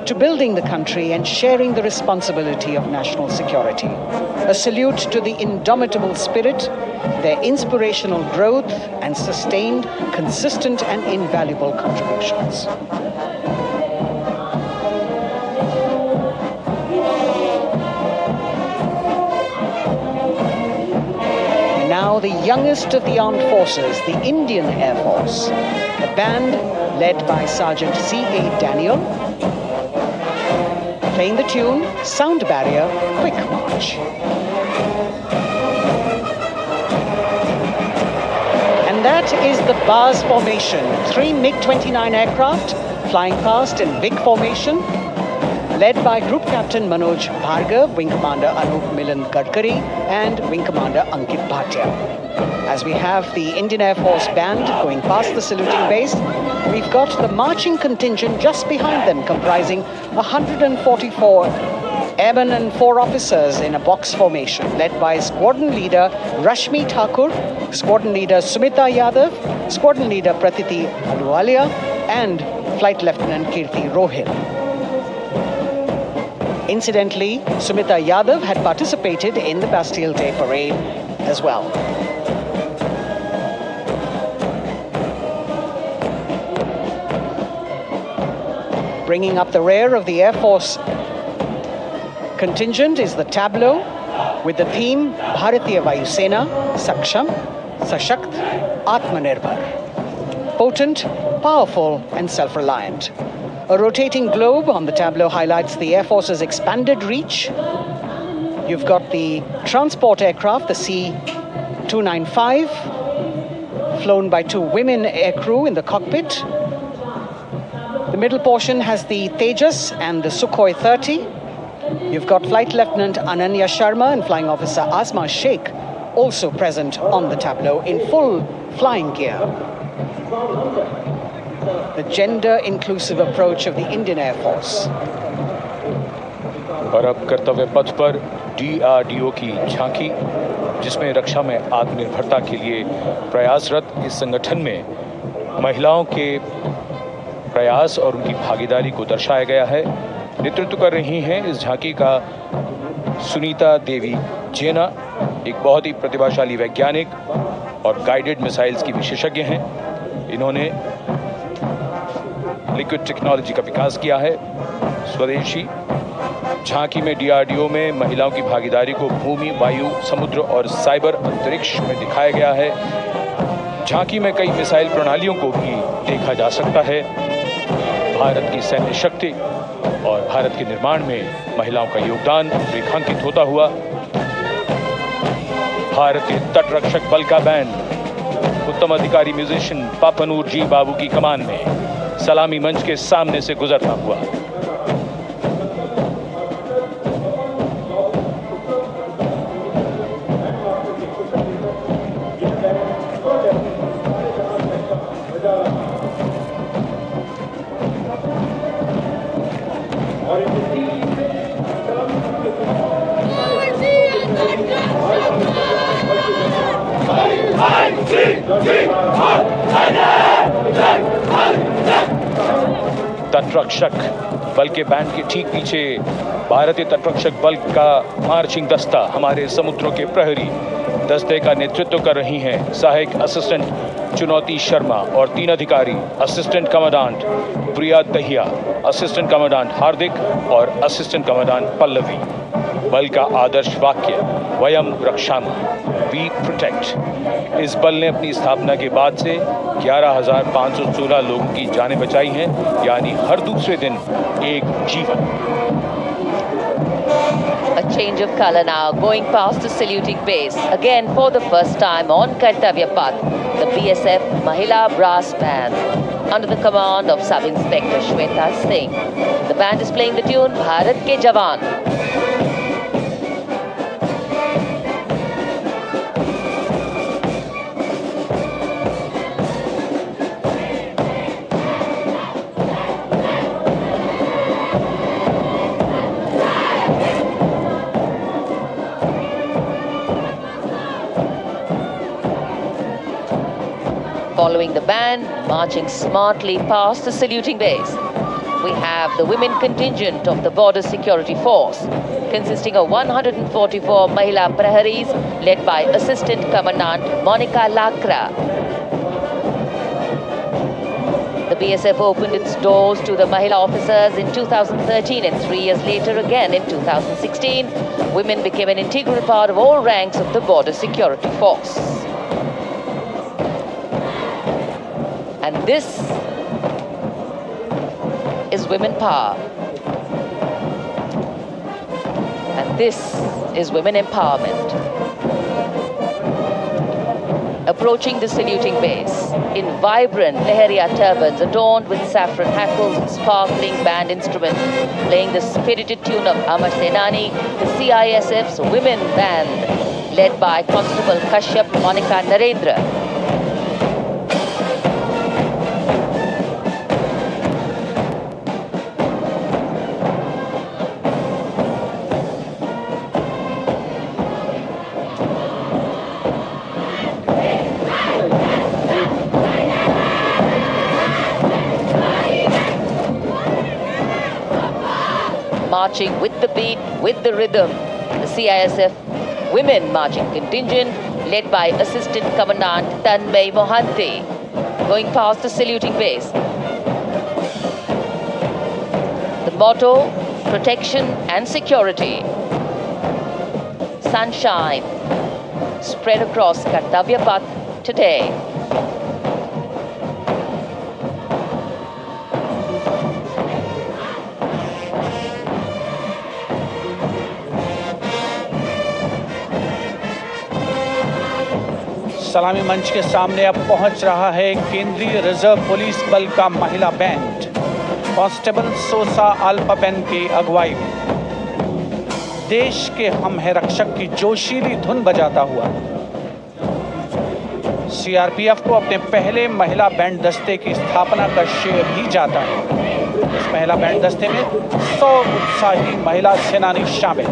to building the country and sharing the responsibility of national security. A salute to the indomitable spirit, their inspirational growth and sustained, consistent and invaluable contributions. Now the youngest of the armed forces, the Indian Air Force, a band led by Sergeant C.A. Daniel, playing the tune Sound Barrier Quick March. And that is the Bars formation, 3 MiG-29 aircraft flying past in big formation, led by Group Captain Manoj Bhargav, Wing Commander Anup Milan Gadkari, and Wing Commander Ankit Bhatia. As we have the Indian Air Force band going past the saluting base, we've got the marching contingent just behind them, comprising 144 airmen and 4 officers in a box formation, led by Squadron Leader Rashmi Thakur, Squadron Leader Sumita Yadav, Squadron Leader Pratiti Ahluwalia and Flight Lieutenant Kirti Rohil. Incidentally, Sumita Yadav had participated in the Bastille Day parade as well. Bringing up the rear of the Air Force contingent is the tableau with the theme Bharatiya Vayu Sena, Saksham, Sashakt, Atmanirbhar. Potent, powerful and self-reliant. A rotating globe on the tableau highlights the Air Force's expanded reach. You've got the transport aircraft, the C-295, flown by 2 women aircrew in the cockpit. The middle portion has the Tejas and the Sukhoi 30. You've got Flight Lieutenant Ananya Sharma and Flying Officer Asma Sheikh also present on the tableau in full flying gear. The gender-inclusive approach of the Indian Air Force.
और अब कर्तव्य पथ पर DRDO की झांकी, जिसमें रक्षा में आत्मनिर्भरता के लिए प्रयासरत इस संगठन में महिलाओं के प्रयास और उनकी भागीदारी को दर्शाया गया है। नेतृत्व कर रही हैं इस झांकी का सुनीता देवी जेना, एक बहुत ही प्रतिभाशाली वैज्ञानिक और गाइडेड मिसाइल्स की विशेषज्ञ हैं। इन्होंने लिक्विड टेक्नोलॉजी का विकास किया है। स्वदेशी झांकी में DRDO में महिलाओं की भागीदारी को भूमि, वायु, समुद्र और साइबर अंतरिक्ष में दिखाया गया है। झांकी में कई मिसाइल प्रणालियों को भी देखा जा सकता है। भारत की सैन्य शक्ति और भारत के निर्माण में महिलाओं का योगदान रेखांकित होता हुआ भारतीय तटरक्षक बल का बैंड उत्तम अधिकारी म्यूजिशियन पापनूर जी बाबू की कमान में सलामी मंच के सामने से गुजरता हुआ। तटरक्षक बल के बैंड के ठीक पीछे भारतीय तटरक्षक बल का मार्चिंग दस्ता हमारे समुद्रों के प्रहरी दस्ते का नेतृत्व कर रही हैं सहायक असिस्टेंट चुनौती शर्मा और 3 अधिकारी असिस्टेंट कमांडेंट प्रिया दहिया, असिस्टेंट कमांडेंट हार्दिक और असिस्टेंट कमांडेंट पल्लवी। बल का आदर्श वाक्य वयम रक्षामः, वी प्रोटेक्ट। इस बल ने अपनी स्थापना के बाद से 11,516 लोगों की जानें बचाई हैं, यानी हर दूसरे दिन एक जीवन।
A change of color now, going past the saluting base. Again, for the first time on Kartavya Path, the BSF Mahila Brass Band, under the command of Sub-Inspector Shweta Singh. The band is playing the tune Bharat Ke Jawan. Following the band, marching smartly past the saluting base, we have the women contingent of the Border Security Force, consisting of 144 Mahila Praharis, led by Assistant Commandant Monica Lakra. The BSF opened its doors to the Mahila officers in 2013 and 3 years later again in 2016. Women became an integral part of all ranks of the Border Security Force. And this is women power. And this is women empowerment. Approaching the saluting base in vibrant Lehariya turbans adorned with saffron hackles and sparkling band instruments, playing the spirited tune of Amar Senani, the CISF's women band, led by Constable Kashyap Monica Narendra. marching with the beat, with the rhythm. The CISF women marching contingent led by Assistant Commandant Tanmay Mohanty, going past the saluting base. The motto, protection and security. Sunshine spread across Kartavya Path today.
सलामी मंच के सामने अब पहुंच रहा है केंद्रीय reserve police बल का महिला बैंड कांस्टेबल सोसा अल्पाबेन की अगुवाई में देश के हम है रक्षक की जोशीली धुन बजाता हुआ सीआरपीएफ को अपने पहले महिला बैंड दस्ते की स्थापना का श्रेय भी जाता है। इस महिला बैंड दस्ते में 100 उत्साही महिला सेनानी शामिल।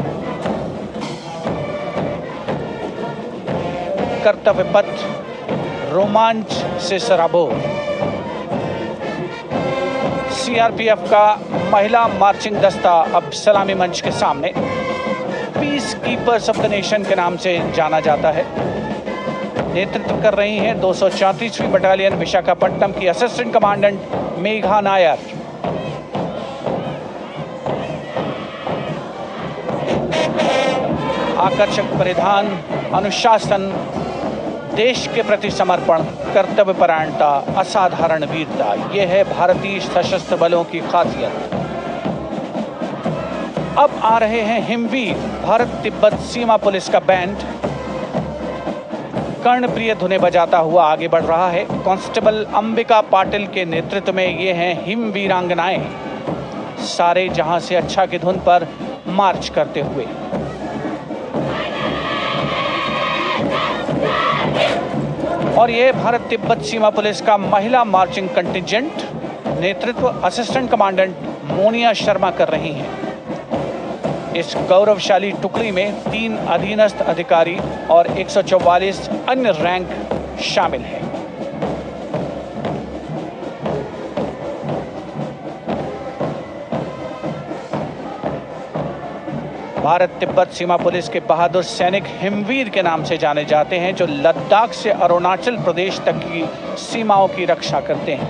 कर्तव्य पथ रोमांच से सराबोर। सीआरपीएफ का महिला मार्चिंग दस्ता अब सलामी मंच के सामने peace keepers of the nation के नाम से जाना जाता है। नेतृत्व कर रही हैं 234वीं बटालियन विशाखापट्टनम की असिस्टेंट कमांडेंट मेघा नायर। आकर्षक परिधान, अनुशासन, देश के प्रति समर्पण, कर्तव्य परायणता, असाधारण वीरता, यह है भारतीय सशस्त्र बलों की खासियत। अब आ रहे हैं हिमवीर भारत तिब्बत सीमा पुलिस का बैंड कर्णप्रिय धुनें बजाता हुआ आगे बढ़ रहा है। कांस्टेबल अंबिका पाटिल के नेतृत्व में ये हैं हिमवीरांगनाएं, सारे जहां से अच्छा की धुन पर मार्च करते हुए। और ये भारत तिब्बत सीमा पुलिस का महिला मार्चिंग कंटिजेंट, नेतृत्व असिस्टेंट कमांडेंट मोनिया शर्मा कर रही हैं। इस गौरवशाली टुकड़ी में 3 अधीनस्थ अधिकारी और 144 अन्य रैंक शामिल हैं। भारत तिब्बत सीमा पुलिस के बहादुर सैनिक हिमवीर के नाम से जाने जाते हैं, जो लद्दाख से अरुणाचल प्रदेश तक की सीमाओं की रक्षा करते हैं।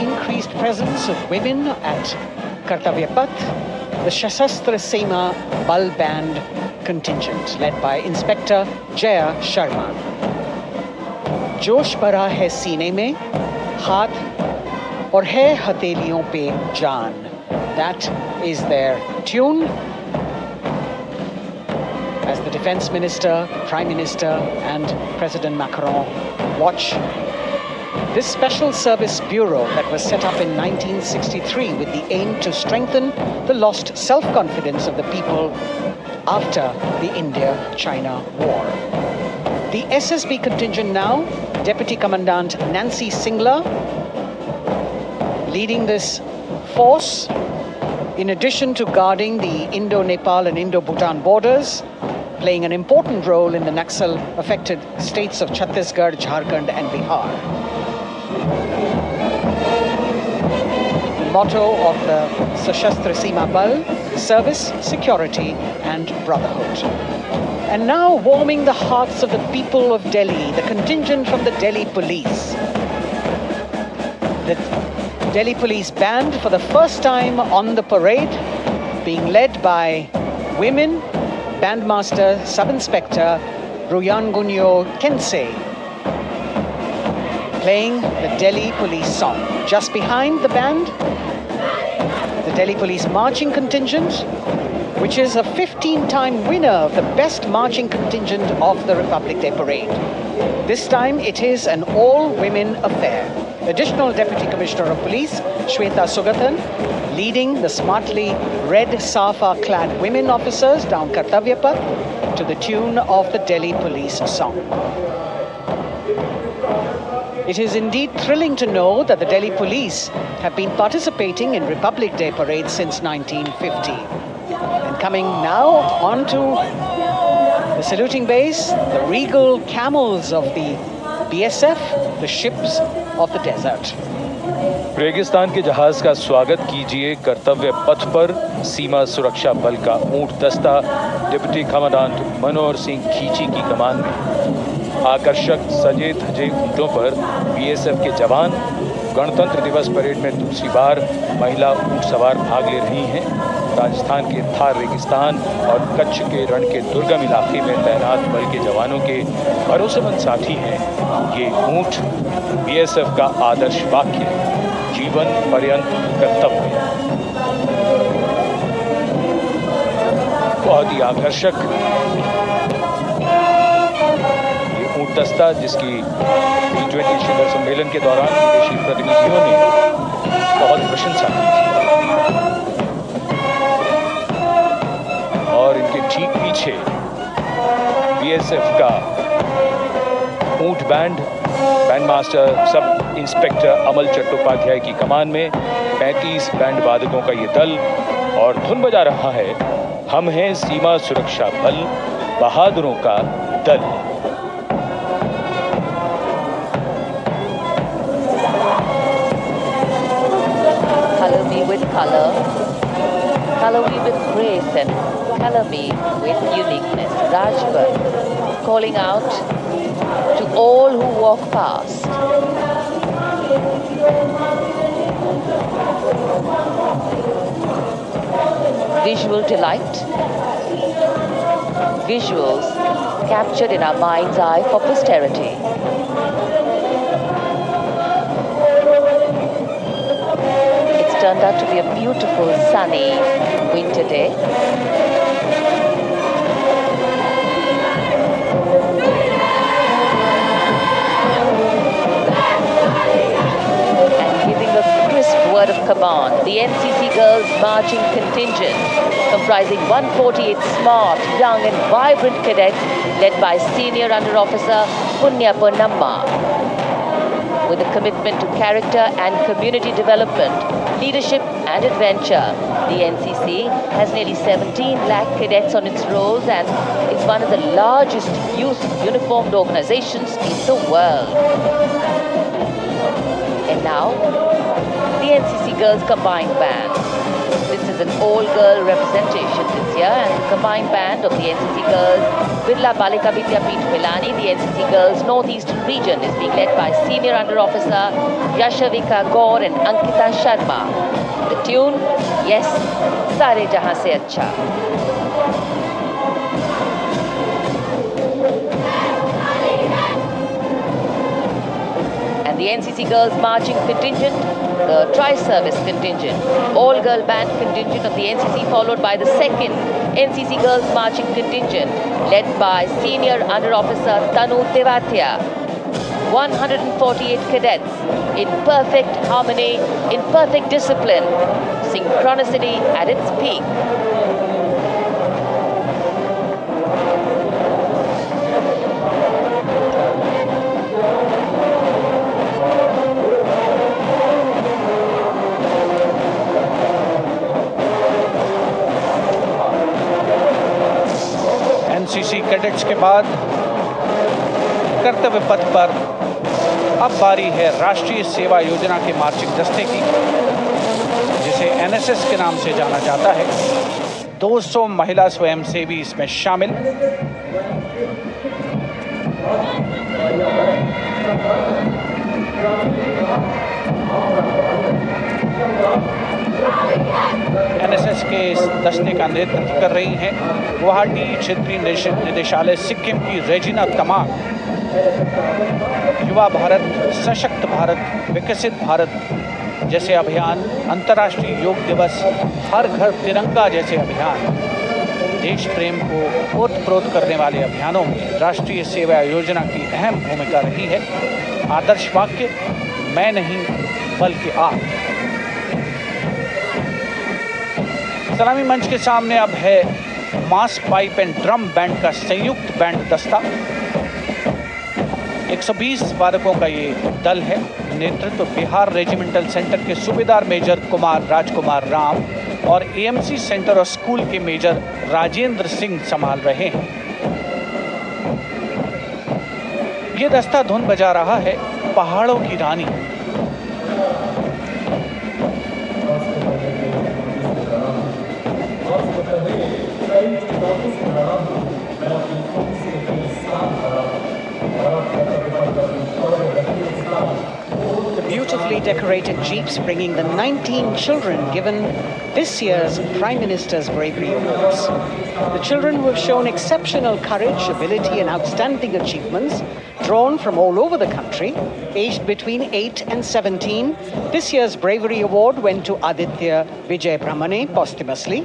Increased presence of women at Kartavya Path, the Shasastra Seema Bal Band contingent led by Inspector Jaya Sharma. जोश भरा है सीने में, हाथ और है हथेलियों पे जान. That is their tune. As the Defense Minister, Prime Minister and President Macron watch this Special Service Bureau that was set up in 1963 with the aim to strengthen the lost self-confidence of the people after the India-China War. The SSB contingent now, Deputy Commandant Nancy Singla, leading this force, in addition to guarding the Indo-Nepal and Indo-Bhutan borders, playing an important role in the Naxal-affected states of Chhattisgarh, Jharkhand and Bihar. The motto of the Sashastra Seema Bal, service, security and brotherhood. And now warming the hearts of the people of Delhi, the contingent from the Delhi Police. The Delhi Police Band for the first time on the parade, being led by women, Bandmaster Sub-Inspector Ruyangunyo Kensei, playing the Delhi Police song. Just behind the band, the Delhi Police Marching Contingent, which is a 15-time winner of the best marching contingent of the Republic Day Parade. This time it is an all-women affair. Additional Deputy Commissioner of Police, Shweta Sugathan, leading the smartly red safa-clad women officers down Kartavya Path to the tune of the Delhi Police song. It is indeed thrilling to know that the Delhi Police have been participating in Republic Day Parade since 1950. And coming now onto the saluting base, the regal camels of the BSF, the ships of the desert.
रेगिस्तान के जहाज का स्वागत कीजिए कर्तव्य पथ पर सीमा सुरक्षा बल का ऊंट दस्ता डिप्टी कमांडेंट मनोहर सिंह खींची की कमान में। आकर्षक सजे धजे ऊंटों पर बीएसएफ के जवान। गणतंत्र दिवस परेड में दूसरी बार महिला ऊंट सवार भाग ले रही हैं। राजस्थान के थार रेगिस्तान और कच्छ के रण के दुर्गम इलाके में तैनात बल के जवानों के भरोसेमंद साथी हैं ये ऊंट। बीएसएफ का आदर्श वाक्य, जीवन पर्यंत कर्तव्य। बहुत ही आकर्षक ये ऊंट दस्ता जिसकी G20 शिखर सम्मेलन के दौरान विदेशी प्रतिनिधियों ने बहुत प्रशंसा की थी। और इनके ठीक पीछे बीएसएफ का ऊंट बैंड मास्टर सब इंस्पेक्टर अमल चट्टोपाध्याय की कमान में 35 बैंड वादकों का ये दल और धुन बजा रहा है, हम हैं सीमा सुरक्षा बल, बहादुरों का दल।
Color me with color, color me with grace, and color me with uniqueness. Rajput calling out to all who walk past. Visual delight, visuals captured in our mind's eye for posterity. It's turned out to be a beautiful sunny winter day. Word of command, the NCC Girls Marching Contingent, comprising 148 smart, young and vibrant cadets led by Senior Under Officer Punya Ponnamma. With a commitment to character and community development, leadership and adventure, the NCC has nearly 17 lakh cadets on its rolls and is one of the largest youth uniformed organizations in the world. And now, the NCC Girls Combined Band. This is an all-girl representation this year, and the combined band of the NCC Girls Birla Balika Vidyapeeth Pilani, the NCC Girls Northeastern region, is being led by Senior Under Officer Yashavika Gaur and Ankita Sharma. The tune, yes, Sare Jahan Se Acha. The NCC Girls Marching Contingent, the Tri-Service Contingent, all-girl band contingent of the NCC, followed by the second NCC Girls Marching Contingent, led by Senior Under Officer Tanu Tewatia. 148 cadets in perfect harmony, in perfect discipline, synchronicity at its peak.
NCC cadets के बाद कर्तव्य पथ पर अब बारी है राष्ट्रीय सेवा योजना के मार्चिंग दस्ते की, जिसे एनएसएस के नाम से जाना जाता है। 200 महिला स्वयंसेवी इसमें शामिल। एनएसएस के इस दस्ते का नेतृत्व कर रही हैं गुवाहाटी क्षेत्रीय निदेशालय सिक्किम की रेजिना तमांग। युवा भारत, सशक्त भारत, विकसित भारत जैसे अभियान, अंतर्राष्ट्रीय योग दिवस, हर घर तिरंगा जैसे अभियान, देश प्रेम को ओतप्रोत करने वाले अभियानों में राष्ट्रीय सेवा योजना की अहम भूमिका रही है। आदर्श वाक्य, मैं नहीं बल्कि आप। सलामी मंच के सामने अब है मास पाइप एंड ड्रम बैंड का संयुक्त बैंड दस्ता। 120 वादकों का ये दल है। नेतृत्व बिहार रेजिमेंटल सेंटर के सूबेदार मेजर कुमार राजकुमार राम और एएमसी सेंटर और स्कूल के मेजर राजेंद्र सिंह संभाल रहे हैं। ये दस्ता धुन बजा रहा है पहाड़ों की रानी।
The beautifully decorated jeeps bringing the 19 children given this year's Prime Minister's Bravery Awards. The children who have shown exceptional courage, ability and outstanding achievements, drawn from all over the country, aged between 8 and 17. This year's Bravery Award went to Aditya Vijay Brahmane posthumously.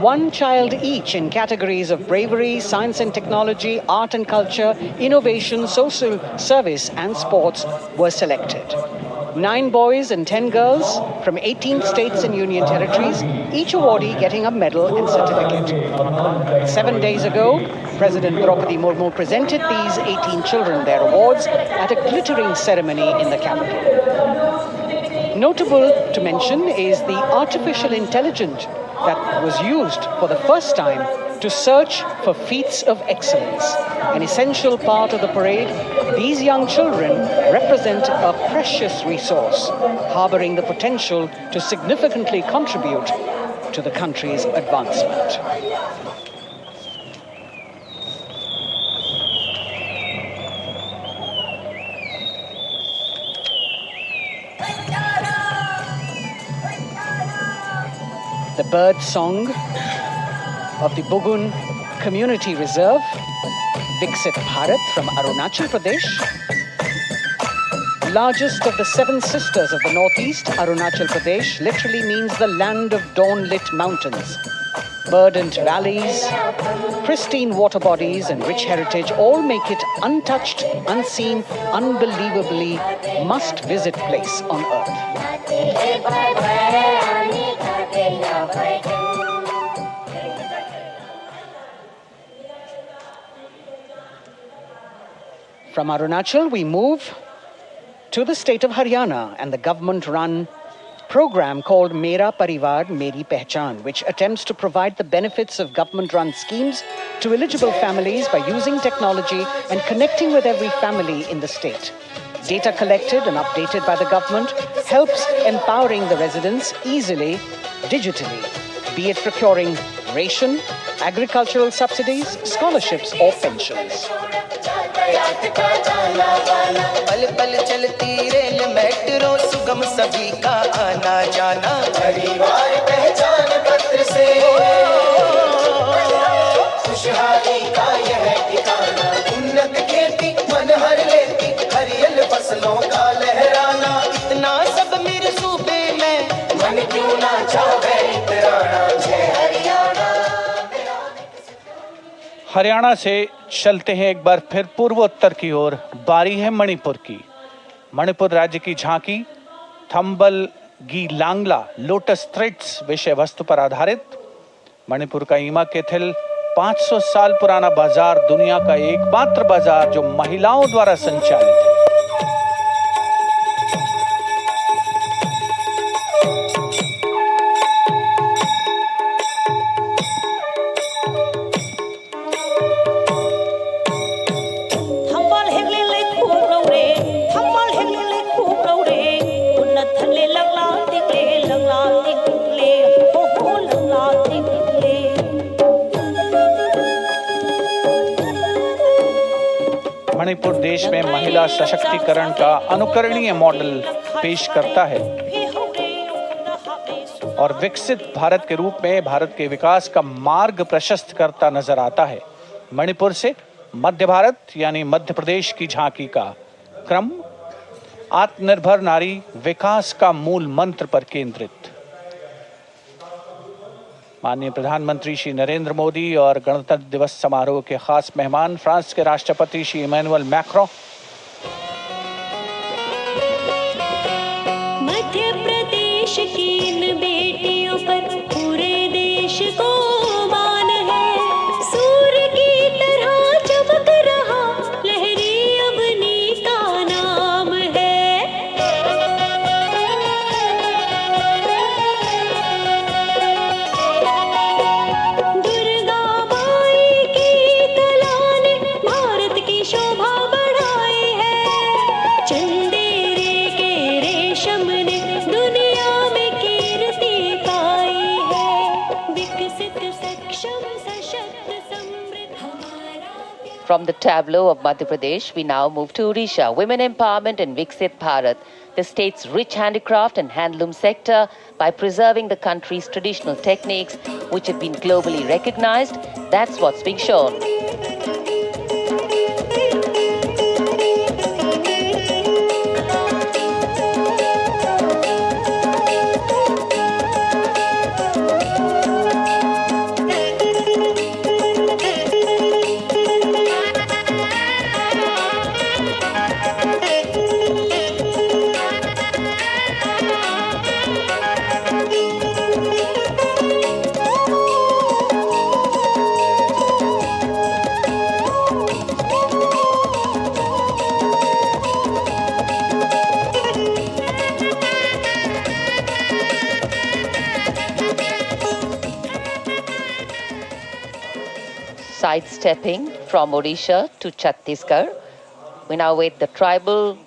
One child each in categories of bravery, science and technology, art and culture, innovation, social service and sports were selected. 9 boys and 10 girls from 18 states and union territories, each awardee getting a medal and certificate. 7 days ago, President Draupadi Murmu presented these 18 children their awards at a glittering ceremony in the capital. Notable to mention is the artificial intelligence that was used for the first time to search for feats of excellence. An essential part of the parade, these young children represent a precious resource, harboring the potential to significantly contribute to the country's advancement. The bird song of the Bugun Community Reserve, Viksit Bharat from Arunachal Pradesh. Largest of the 7 sisters of the Northeast, Arunachal Pradesh literally means the land of dawn-lit mountains. Verdant valleys, pristine water bodies and rich heritage all make it untouched, unseen, unbelievably must-visit place on earth. From Arunachal, we move to the state of Haryana and the government-run program called Mera Parivar Meri Pehchan, which attempts to provide the benefits of government-run schemes to eligible families by using technology and connecting with every family in the state. Data collected and updated by the government helps empowering the residents easily, digitally, be it procuring ration, agricultural subsidies, scholarships or pensions.
पल पल चलती rail metro सुगम सभी का आना जाना परिवार पहचान पत्र से खुशहाली का यह ठिकाना उन्नत खेती मन हर लेती हरियल फसलों का लहराना इतना सब मेरे सूबे में मन क्यों ना चाहे इतराना जय हरियाणा।
हरियाणा से चलते हैं एक बार फिर पूर्वोत्तर की ओर। बारी है मणिपुर की। मणिपुर राज्य की झांकी थंबल गी लांगला लोटस थ्रेड्स विषय वस्तु पर आधारित। मणिपुर का ईमा केथिल 500 साल पुराना बाजार, दुनिया का एकमात्र बाजार जो महिलाओं द्वारा संचालित है। मणिपुर देश में महिला सशक्तिकरण का अनुकरणीय मॉडल पेश करता है और विकसित भारत के रूप में भारत के विकास का मार्ग प्रशस्त करता नजर आता है। मणिपुर से मध्य भारत यानी मध्य प्रदेश की झांकी का क्रम आत्मनिर्भर नारी विकास का मूल मंत्र पर केंद्रित। माननीय प्रधानमंत्री श्री नरेंद्र मोदी और गणतंत्र दिवस समारोह के खास मेहमान फ्रांस के राष्ट्रपति श्री इमैनुअल मैक्रों।
मध्य प्रदेश की इन बेटियों पर पूरे देश को मान है। सूर्य की तरह चमक रहा लहरी अवनी का नाम है। दुर्गा माई की कला ने भारत की शोभा बढ़ाई।
From the tableau of Madhya Pradesh, we now move to Odisha. Women empowerment and Viksit Bharat, the state's rich handicraft and handloom sector, by preserving the country's traditional techniques, which have been globally recognized. That's what's being shown. Sidestepping from Odisha to Chhattisgarh, we now wait the tribal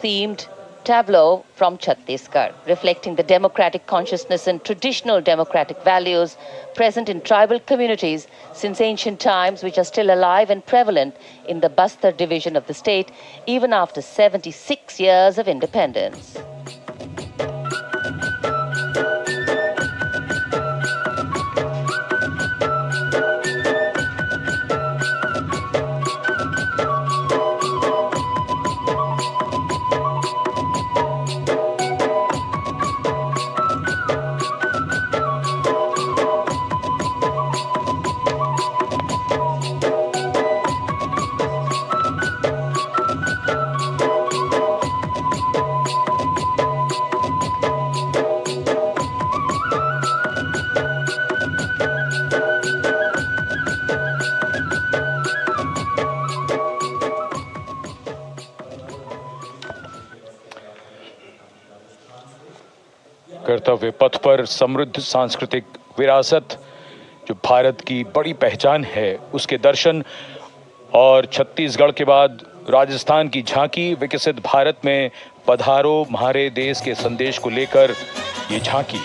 themed tableau from Chhattisgarh, reflecting the democratic consciousness and traditional democratic values present in tribal communities since ancient times, which are still alive and prevalent in the Bastar division of the state, even after 76 years of independence.
कर्तव्य पथ पर समृद्ध सांस्कृतिक विरासत जो भारत की बड़ी पहचान है, उसके दर्शन, और छत्तीसगढ़ के बाद राजस्थान की झांकी विकसित भारत में पधारो म्हारे देश के संदेश को लेकर ये झांकी।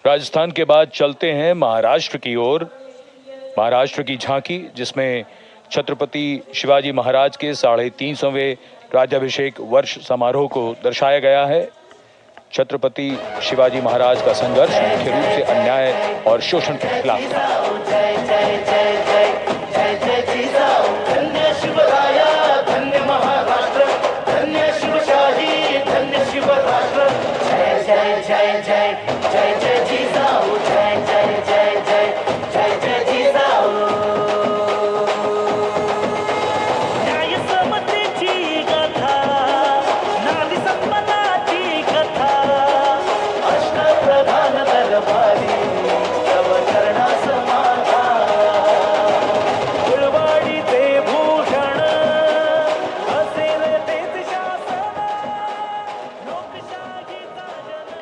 राजस्थान के बाद चलते हैं महाराष्ट्र की ओर। महाराष्ट्र की झांकी, जिसमें छत्रपति शिवाजी महाराज के 350वें राज्याभिषेक वर्ष समारोह को दर्शाया गया है। छत्रपति शिवाजी महाराज का संघर्ष मुख्य रूप से अन्याय और शोषण के खिलाफ था।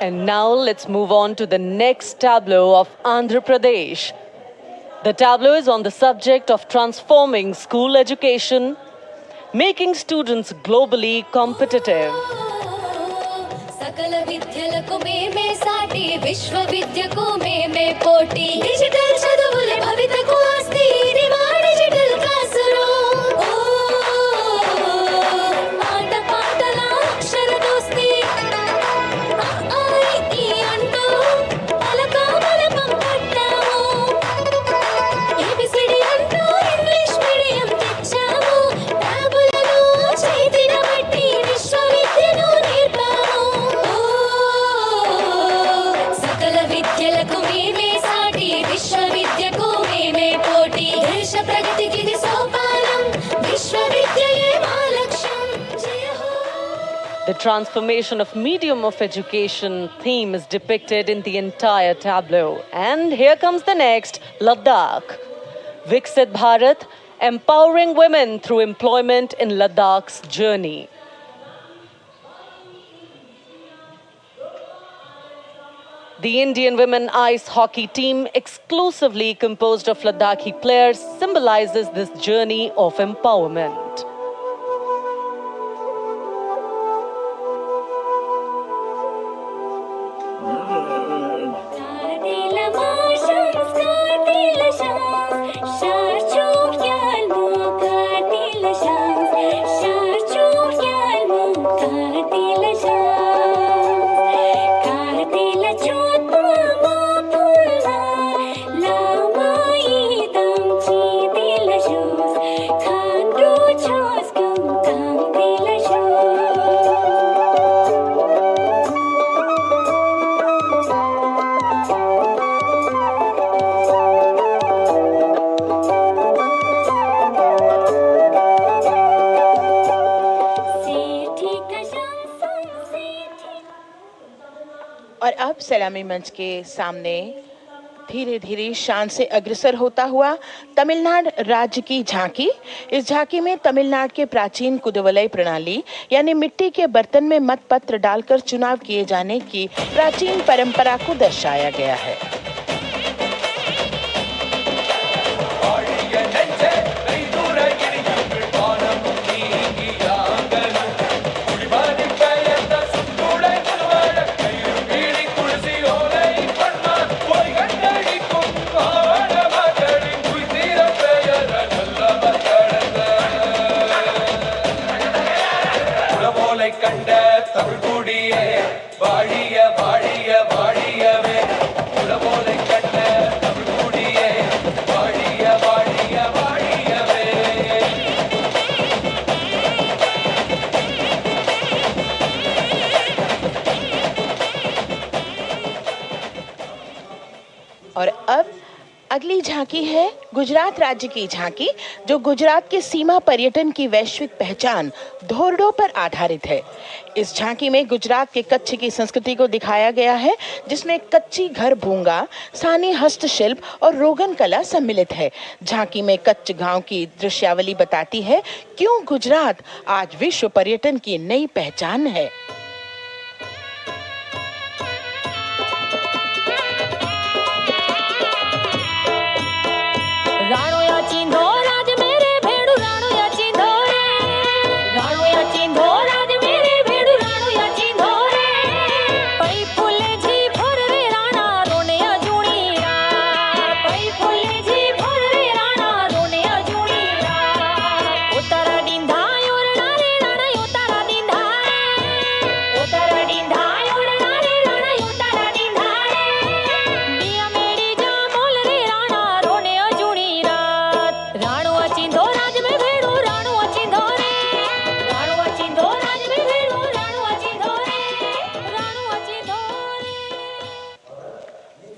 And now let's move on to the next tableau of Andhra Pradesh. The tableau is on the subject of transforming school education, making students globally competitive.
सकल विद्यలకు మేమే సాటి విశ్వ విద్యకు మేమే పోటీ డిజిటల్ చదువుల భవితకు ఆస్తి ఇది మా డిజిటల్ క్లాస్ రూమ్ ఆట పాటల అక్షర దోస్తి ఈ అంటూ పలక బలపం పట్టాము ఏబిసిడి అంటూ ఇంగ్లీష్ మీడియం తెచ్చాము ట్యాబులను చేతిన బట్టి విశ్వవిద్యను నేర్పాము సకల విద్యలకు మేమే సాటి విశ్వవిద్యకు మేమే పోటీ దేశ
The transformation of medium of education theme is depicted in the entire tableau. And here comes the next, Ladakh. Viksit Bharat, empowering women through employment in Ladakh's journey. The Indian women ice hockey team, exclusively composed of Ladakhi players, symbolizes this journey of empowerment.
और अब सलामी मंच के सामने धीरे धीरे शान से अग्रसर होता हुआ तमिलनाडु राज्य की झांकी। इस झांकी में तमिलनाडु के प्राचीन कुदवलई प्रणाली यानी मिट्टी के बर्तन में मतपत्र डालकर चुनाव किए जाने की प्राचीन परंपरा को दर्शाया गया है। और अब अगली झांकी है गुजरात राज्य की झांकी, जो गुजरात के सीमा पर्यटन की वैश्विक पहचान धोरडो पर आधारित है। इस झांकी में गुजरात के कच्छ की संस्कृति को दिखाया गया है, जिसमें कच्ची घर भूंगा, स्थानीय हस्तशिल्प और रोगन कला सम्मिलित है। झांकी में कच्छ गांव की दृश्यावली बताती है क्यों गुजरात आज विश्व पर्यटन की नई पहचान है।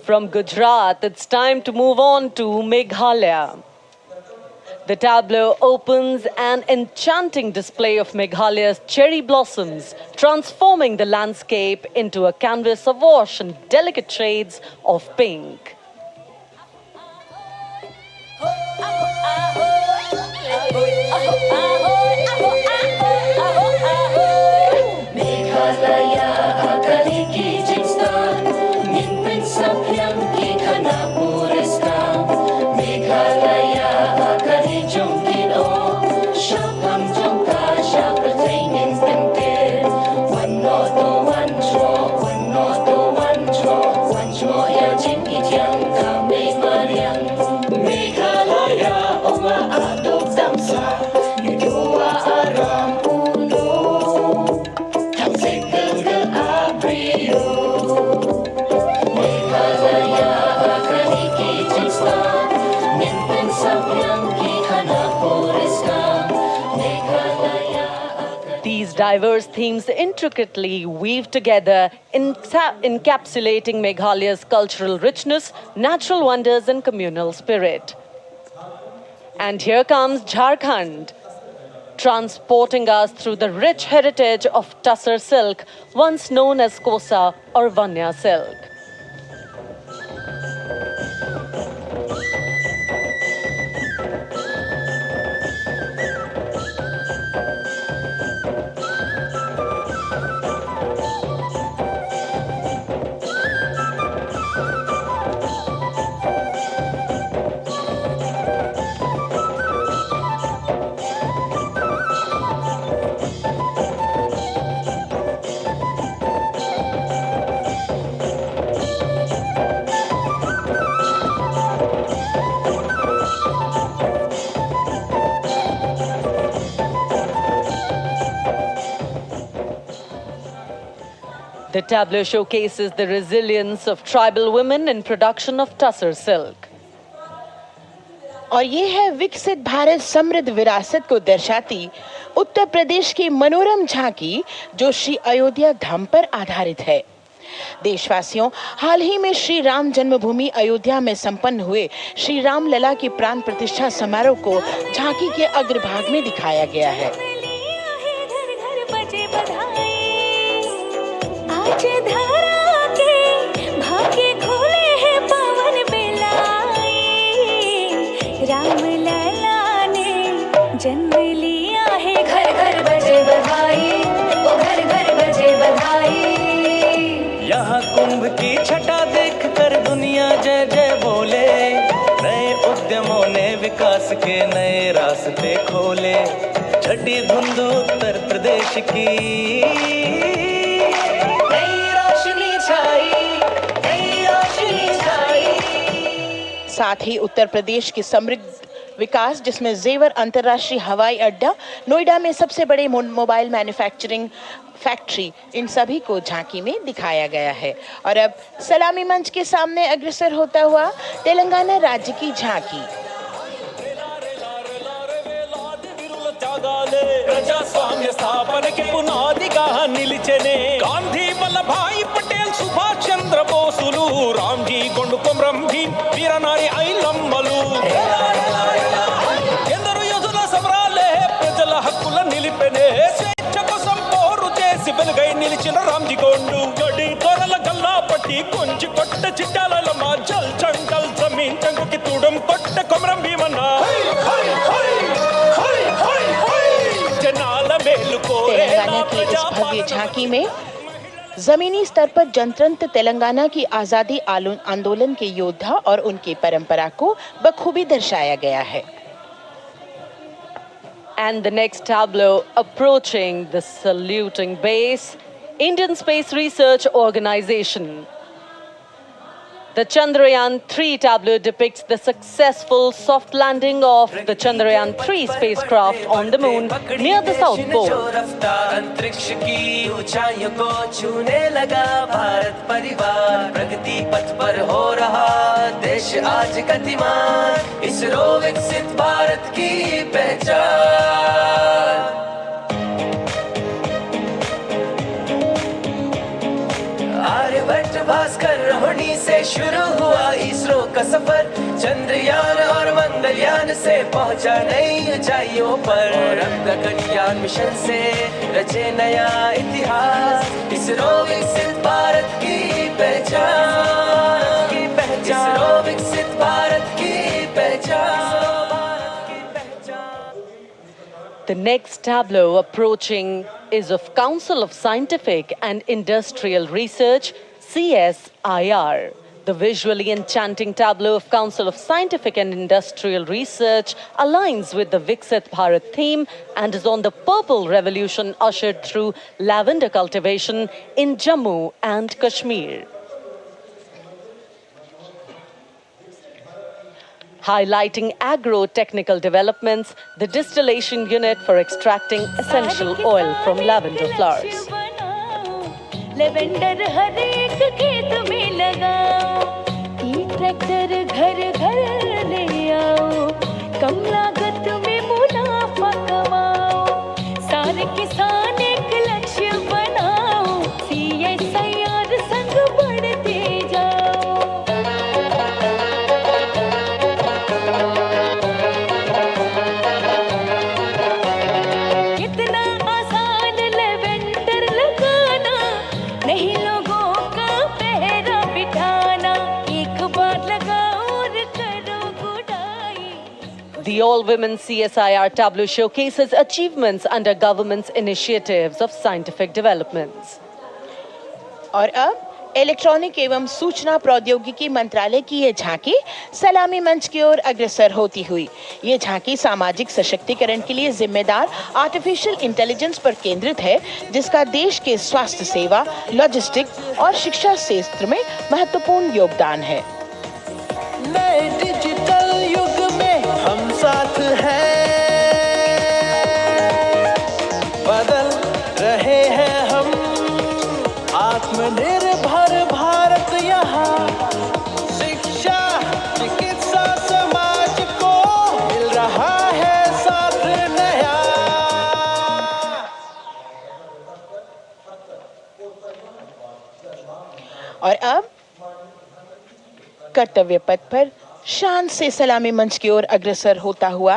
From Gujarat, it's time to move on to Meghalaya. The tableau opens an enchanting display of Meghalaya's cherry blossoms, transforming the landscape into a canvas awash in delicate shades of pink. These diverse themes intricately weave together, encapsulating Meghalaya's cultural richness, natural wonders, and communal spirit. And here comes Jharkhand, transporting us through the rich heritage of Tussar silk, once known as Kosa or Vanya silk. The tableau showcases the resilience of tribal women in production of Tussar silk.
और ये है विकसित भारत समृद्ध विरासत को दर्शाती उत्तर प्रदेश की मनोरम झांकी, जो श्री अयोध्या धाम पर आधारित है। देशवासियों, हाल ही में श्री राम जन्मभूमि अयोध्या में संपन्न हुए श्री राम लला की प्राण प्रतिष्ठा समारोह को झांकी के अग्रभाग में दिखाया गया है।
आज धरा के भाग्य खोले हैं पवन बेलाए, राम लला ने जन्म लिया है, घर घर बजे बधाई, ओ घर घर बजे बधाई।
यहाँ कुंभ की छटा देख कर दुनिया जय जय बोले, नए उद्यमों ने विकास के नए रास्ते खोले। छठी धुंध उत्तर प्रदेश की
साथ ही उत्तर प्रदेश की समृद्ध विकास, जिसमें जेवर अंतर्राष्ट्रीय हवाई अड्डा, नोएडा में सबसे बड़े मोबाइल मैन्युफैक्चरिंग फैक्ट्री, इन सभी को झांकी में दिखाया गया है। और अब सलामी मंच के सामने अग्रसर होता हुआ तेलंगाना राज्य की झांकी।
ప్రజాస్వామ్య స్థాపనకి పునాదిగా నిలిచెనే గాంధీ వల్లభాయ్ పటేల్ సుభాష్ చంద్ర బోసులు రామ్జీ గొండు కొమరం భీం వీరనారి ఐలమ్మలు ఎందరో యోధుల సమరాలే ప్రజల హక్కుల నిలిపెనే స్వేచ్ఛ కోసం పోరు చేసి వెలుగై నిలిచిన రామ్జీ గొండు గడి తొరల గల్లా పట్టి కొంచి కొట్ట చిట్టాలమ్మ జల్ చంకల్ జమీన్ చంకుకి తుడం కొట్ట కొమరం భీమన్న
तेलंगाना की इस भव्य झांकी में जमीनी स्तर पर जनतंत्र तेलंगाना की आजादी आंदोलन के योद्धा और उनकी परंपरा को बखूबी दर्शाया गया है।
And the next tableau approaching the saluting base, Indian Space Research Organization. The Chandrayaan-3 tableau depicts the successful soft landing of the Chandrayaan-3 spacecraft on the moon near the South Pole.
अंतरिक्ष की ऊंचाइयों को छूने लगा भारत परिवार, प्रगति पथ पर हो रहा देश आज गतिमान, इसरो विकसित भारत की पहचान। आर्यभट्ट भास्कर रोहिणी से शुरू हुआ इसरो का सफर, चंद्रयान और मंगलयान से पहुंचा नई ऊंचाइयों पर, और अब गगनयान मिशन से रचे नया इतिहास, इसरो विकसित भारत की पहचान, इसरो विकसित भारत की पहचान।
The next tableau approaching is of Council of Scientific and Industrial Research, CSIR. The visually enchanting tableau of Council of Scientific and Industrial Research aligns with the Viksit Bharat theme and is on the purple revolution ushered through lavender cultivation in Jammu and Kashmir. Highlighting agro-technical developments, the distillation unit for extracting essential oil from lavender flowers.
Lavender हर एक खेत में लगाओ, ई tractor घर घर ले आओ, कम लागत में मुनाफा कमाओ, सारे किसान एक लक्ष्य बनाओ, CSIR संग बढ़ते जाओ।
The all-women CSIR tableau showcases achievements under government's initiatives of scientific developments.
और अब इलेक्ट्रॉनिक एवं सूचना प्रौद्योगिकी मंत्रालय की ये झांकी सलामी मंच की ओर अग्रसर होती हुई। ये झांकी सामाजिक सशक्तिकरण के लिए जिम्मेदार आर्टिफिशियल इंटेलिजेंस पर केंद्रित है, जिसका देश के स्वास्थ्य सेवा, लॉजिस्टिक और शिक्षा क्षेत्र में महत्वपूर्ण योगदान है।
नए डिजिटल युग में हम साथ हैं, बदल रहे हैं हम, आत्मनिर्भर भारत यहाँ, शिक्षा चिकित्सा समाज को मिल रहा है साथ नया।
और अब कर्तव्य पथ पर शान से सलामी मंच की ओर अग्रसर होता हुआ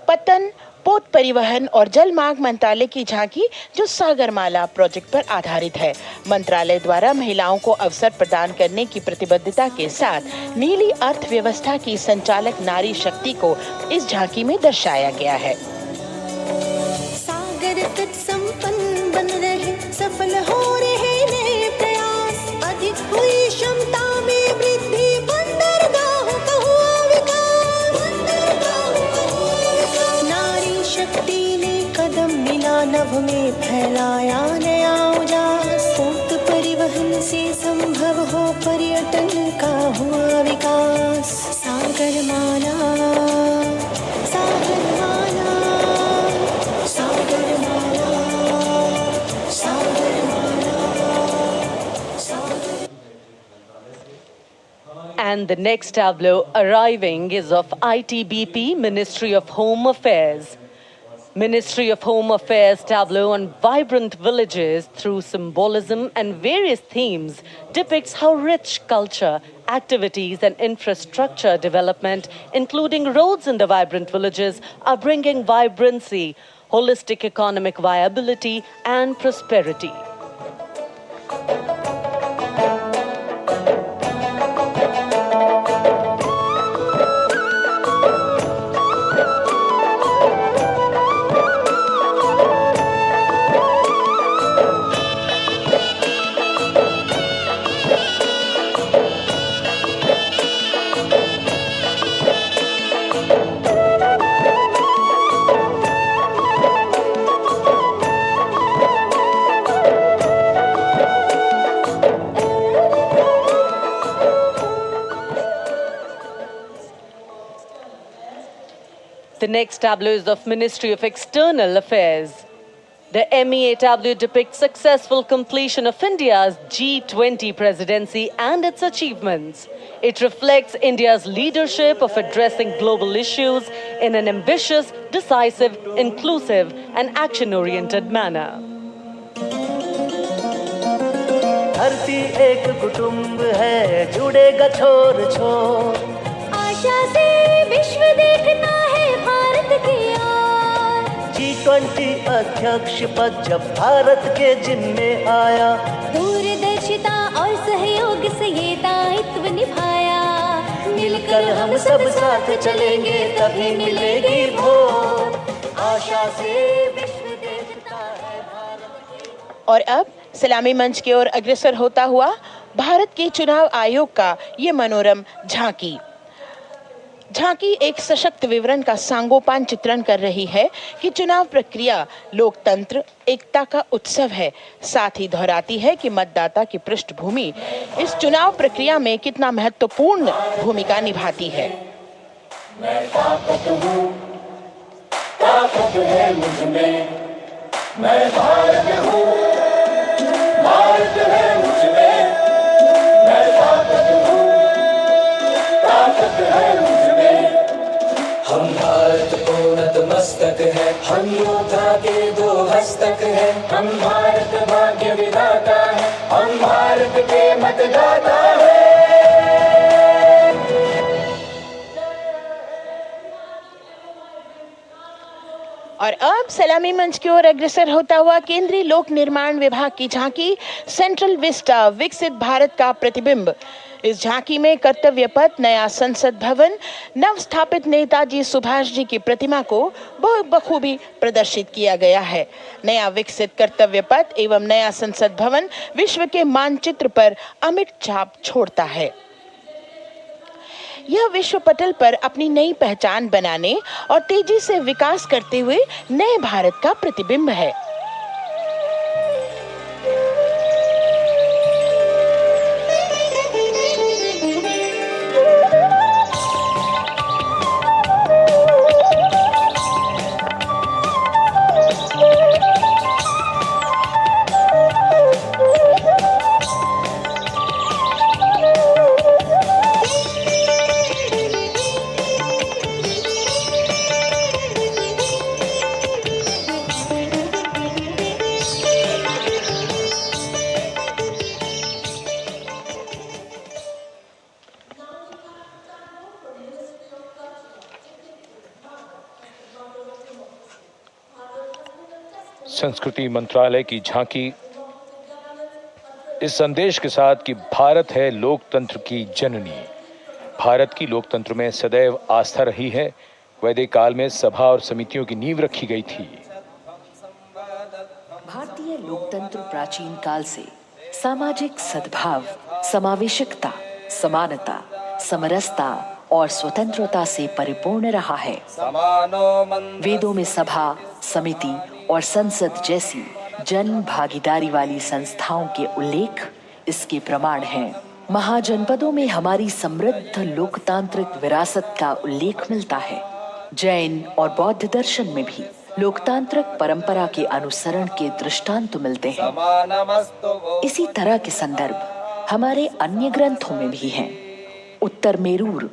पतन, पोत परिवहन और जल मार्ग मंत्रालय की झांकी, जो सागरमाला प्रोजेक्ट पर आधारित है। मंत्रालय द्वारा महिलाओं को अवसर प्रदान करने की प्रतिबद्धता के साथ नीली अर्थव्यवस्था की संचालक नारी शक्ति को इस झांकी में दर्शाया गया है।
सागर तट संपन्न बन रहे, सफल हो रहे नए प्रयास, अधिक हुई क्षमता में वृद्धि, बंदरगाहों का हुआ विकास, बंदरगाहों का हुआ विकास। नारी शक्ति ने कदम मिला नभ में, फैलाया नया उजास, पोत परिवहन से संभव हो पर्यटन का हुआ विकास। सागरमाला, सागरमाला, सागरमाला, सागरमाला, सागर।
And the next tableau arriving is of ITBP, Ministry of Home Affairs. Ministry of Home Affairs tableau on vibrant villages through symbolism and various themes depicts how rich culture, activities and infrastructure development, including roads in the vibrant villages, are bringing vibrancy, holistic economic viability and prosperity. The next tableau is of Ministry of External Affairs. The MEA tableau depicts successful completion of India's G20 presidency and its achievements. It reflects India's leadership of addressing global issues in an ambitious, decisive, inclusive and action-oriented manner.
धरती एक कुटुंब है, जुड़ेगा छोर छोर,
आशा से विश्व देखता है भारत की ओर।
G20 अध्यक्ष पद जब भारत के जिम्मे आया,
दूरदर्शिता और सहयोग से ये दायित्व निभाया।
मिलकर हम सब साथ चलेंगे तभी मिलेगी भोर, आशा से विश्व देखता है भारत।
और अब सलामी मंच की ओर अग्रसर होता हुआ भारत के चुनाव आयोग का ये मनोरम झांकी एक सशक्त विवरण का सांगोपान चित्रण कर रही है कि चुनाव प्रक्रिया लोकतंत्र, एकता का उत्सव है। साथ ही दोहराती है कि मतदाता की पृष्ठभूमि इस चुनाव प्रक्रिया में कितना महत्वपूर्ण भूमिका निभाती है।
मैं ताकत हूँ, ताकत है मुझ में, मैं भारत हूँ, भारत है मुझ में, मैं ताकत हूँ, ताकत है मुझ में। हम भारत को नतमस्तक है, हम योद्धा के दो हस्तक है, हम भारत भाग्य विधाता है, हम भारत के मतदाता है।
और अब सलामी मंच की ओर अग्रसर होता हुआ केंद्रीय लोक निर्माण विभाग की झांकी सेंट्रल विस्टा विकसित भारत का प्रतिबिंब। इस झांकी में कर्तव्य पथ, नया संसद भवन, नव स्थापित नेताजी सुभाष जी की प्रतिमा को बहुत बखूबी प्रदर्शित किया गया है। नया विकसित कर्तव्य पथ एवं नया संसद भवन विश्व के मानचित्र पर अमिट छाप छोड़ता है। यह विश्व पटल पर अपनी नई पहचान बनाने और तेजी से विकास करते हुए नए भारत का प्रतिबिंब है।
संस्कृति मंत्रालय की झांकी इस संदेश के साथ कि भारत है लोकतंत्र की जननी। भारत की लोकतंत्र में सदैव आस्था रही है। वैदिक काल में सभा और समितियों की नींव रखी गई थी।
भारतीय लोकतंत्र प्राचीन काल से सामाजिक सद्भाव, समावेशकता, समानता, समरसता और स्वतंत्रता से परिपूर्ण रहा है। वेदों में सभा, समिति और संसद जैसी जन भागीदारी वाली संस्थाओं के उल्लेख इसके प्रमाण हैं। महाजनपदों में हमारी समृद्ध लोकतांत्रिक विरासत का उल्लेख मिलता है। जैन और बौद्ध दर्शन में भी लोकतांत्रिक परंपरा के अनुसरण के दृष्टांत मिलते हैं। इसी तरह के संदर्भ हमारे अन्य ग्रंथों में भी हैं। उत्तर मेरूर,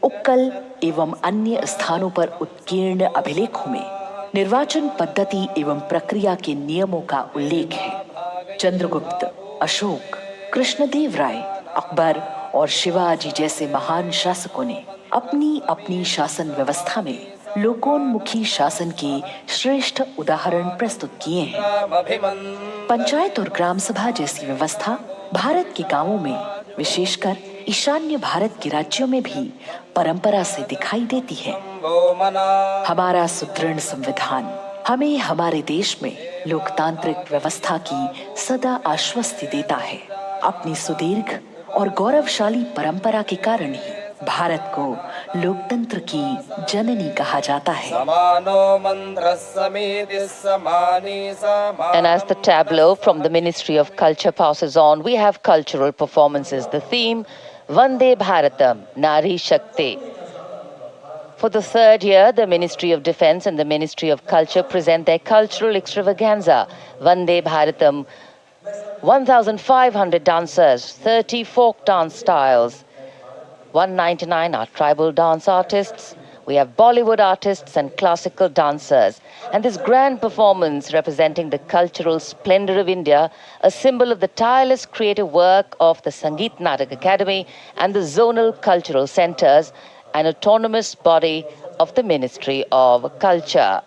उक्कल एवं अन्य स्थानों पर उत्कीर्ण अभिलेखों में निर्वाचन पद्धति एवं प्रक्रिया के नियमों का उल्लेख है। चंद्रगुप्त, अशोक, कृष्णदेव राय, अकबर और शिवाजी जैसे महान शासकों ने अपनी अपनी शासन व्यवस्था में लोकोन्मुखी शासन के श्रेष्ठ उदाहरण प्रस्तुत किए हैं। पंचायत और ग्राम सभा जैसी व्यवस्था भारत के गांवों में, विशेषकर ईशान्य भारत के राज्यों में भी परंपरा से दिखाई देती है। हमारा सुदृढ़ संविधान हमें हमारे देश में लोकतांत्रिक व्यवस्था की सदा आश्वस्ति देता है। अपनी सुदीर्घ और गौरवशाली परंपरा के कारण ही भारत को लोकतंत्र की जननी कहा जाता है।
And as the tableau from the Ministry of Culture passes on, we have cultural performances. The theme, Vande Bharatam, Nari Shakti. For the third year, the Ministry of Defence and the Ministry of Culture present their cultural extravaganza, Vande Bharatam. 1,500 dancers, 30 folk dance styles, 199 are tribal dance artists. We have Bollywood artists and classical dancers. And this grand performance representing the cultural splendor of India, a symbol of the tireless creative work of the Sangeet Natak Academy and the zonal cultural centers, an autonomous body of the Ministry of Culture.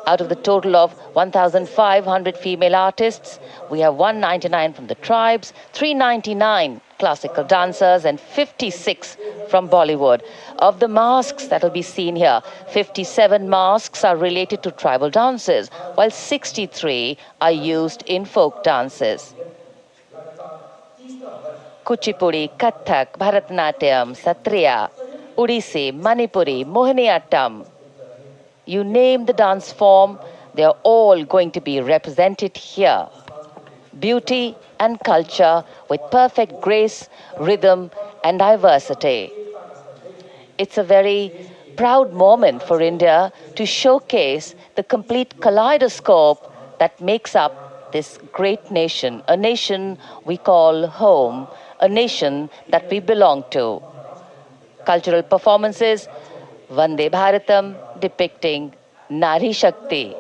Out of the total of 1,500 female artists, we have 199 from the tribes, 399 classical dancers and 56 from Bollywood. Of the masks that will be seen here, 57 masks are related to tribal dances, while 63 are used in folk dances. Kuchipudi, Kathak, Bharatanatyam, Satriya, Odissi, Manipuri, Mohiniyattam. You name the dance form, they are all going to be represented here. Beauty and culture with perfect grace, rhythm and diversity. It's a very proud moment for India to showcase the complete kaleidoscope that makes up this great nation, a nation we call home, a nation that we belong to. Cultural performances, Vande Bharatam, depicting Nari Shakti,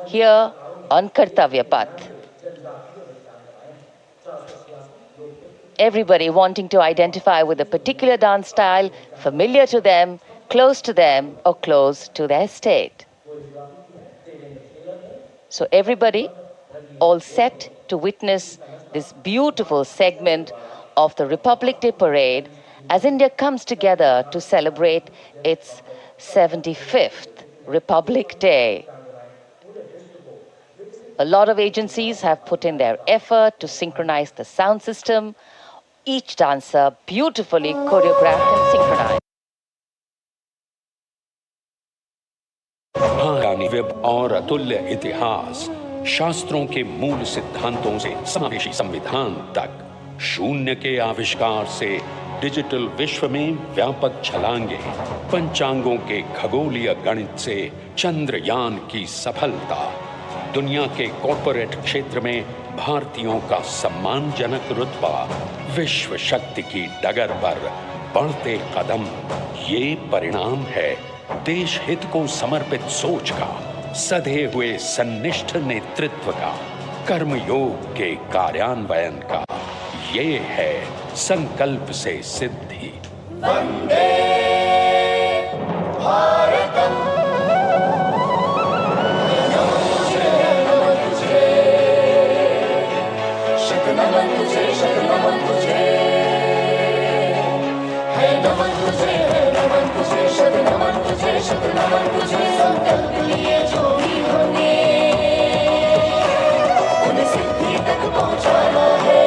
here on Kartavya Path. Everybody wanting to identify with a particular dance style, familiar to them, close to them, or close to their state. So everybody all set to witness this beautiful segment of the Republic Day Parade as India comes together to celebrate its 75th Republic Day. A lot of agencies have put in their effort to synchronize the sound system. Each dancer beautifully choreographed and synchronized.
और अतुल्य इतिहास, शास्त्रों के मूल सिद्धांतों से समावेशी संविधान तक, शून्य के आविष्कार से डिजिटल विश्व में व्यापक छलांगे, पंचांगों के खगोलीय गणित से चंद्रयान की सफलता, दुनिया के कॉर्पोरेट क्षेत्र में भारतीयों का सम्मानजनक रुतबा, विश्व शक्ति की डगर पर बढ़ते कदम, ये परिणाम है देश हित को समर्पित सोच का, सधे हुए सन्निष्ठ नेतृत्व का, कर्मयोग के कार्यान्वयन का। ये है संकल्प से सिद्धि।
वंदे भारतम, नमन तुझे, शत नमन तुझे, शत नमन तुझे, है नमन तुझे, है नमन तुझे, शत नमन तुझे, शत नमन तुझे। संकल्प लिए जो भी होंगे उन्हें सिद्धि तक पहुंचाना है।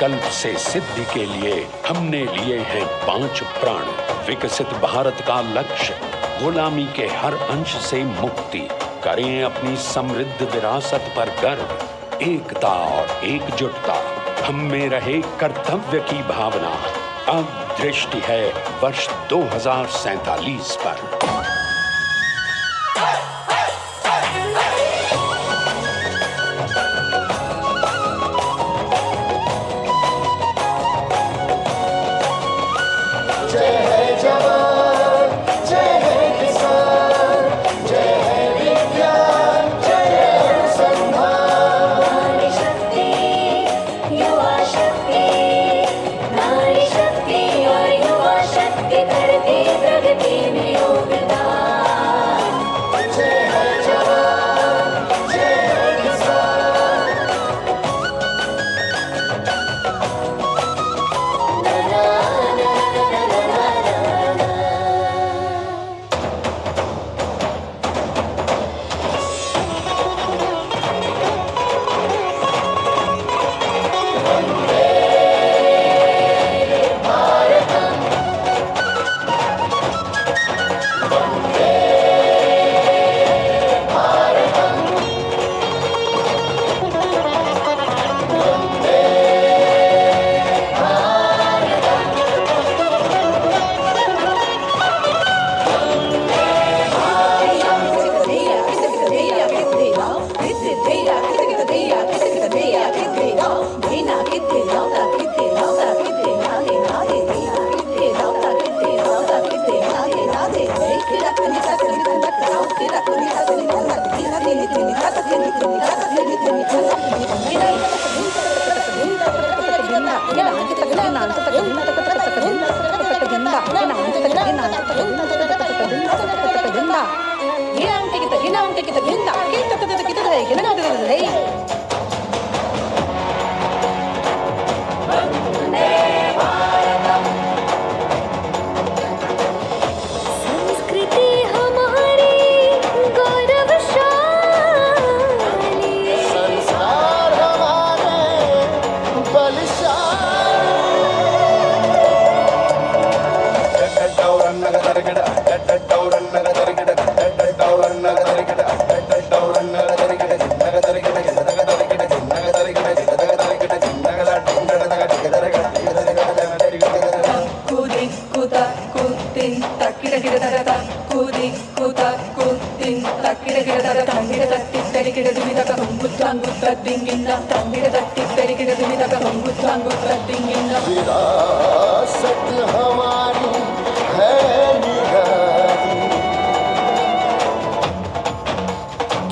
संकल्प से सिद्धि के लिए हमने लिए हैं 5 प्राण। विकसित भारत का लक्ष्य, गुलामी के हर अंश से मुक्ति। करें अपनी समृद्ध विरासत पर गर्व। एकता और एकजुटता, हम में रहे कर्तव्य की भावना। अब दृष्टि है वर्ष 2047 पर।
विरासत हमारी है निराली,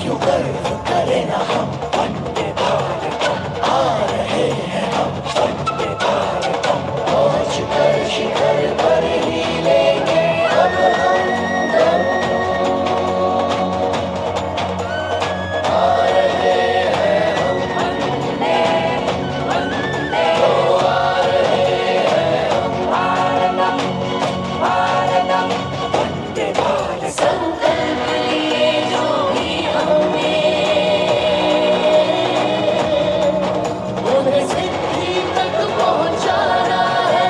क्यों गर्व करें ना हम वंदे भारतम, आ रहे हैं हम वंदे भारतम, पहुंच कर शिखर पर ही लेंगे अब हम दम। आ रहे हैं हम वंदे वंदे, ओ आ रहे हैं हम भारतम भारतम वंदे भारतम। संकल्प लिए जो भी हमने, उन्हें सिद्धि तक पहुंचाना है।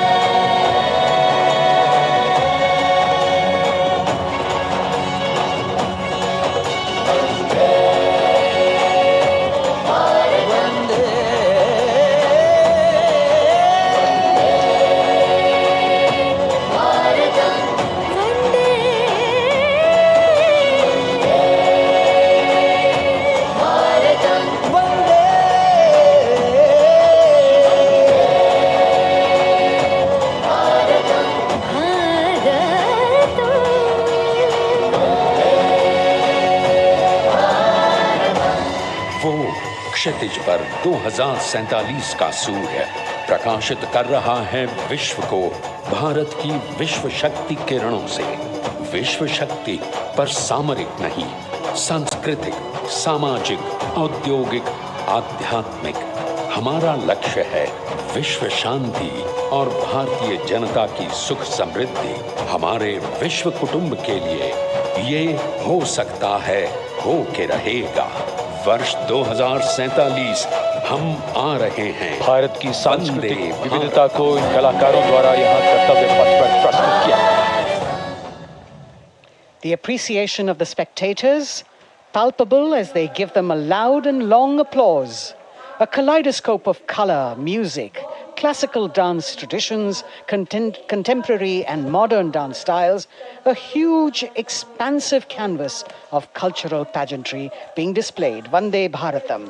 वंदे भारत वंदे भारतम वंदे भारतम वंदे भारतम
वो क्षितिज पर 2047 का सूर्य प्रकाशित कर रहा है विश्व को भारत की विश्व शक्ति किरणों से। विश्व शक्ति पर सामरिक नहीं, सांस्कृतिक, सामाजिक, औद्योगिक, आध्यात्मिक। हमारा लक्ष्य है विश्व शांति और भारतीय जनता की सुख समृद्धि। हमारे विश्व कुटुंब के लिए ये हो सकता है, हो के रहेगा। वर्ष 2047 हम आ रहे हैं।
भारत की सांस्कृतिक विविधता को इन कलाकारों द्वारा यहाँ कर्तव्य पथ पर प्रस्तुत किया गया है।
The appreciation of the spectators, palpable as they give them a loud and long applause. A kaleidoscope of color, music, classical dance traditions, contemporary and modern dance styles, a huge, expansive canvas of cultural pageantry being displayed, Vande Bharatam.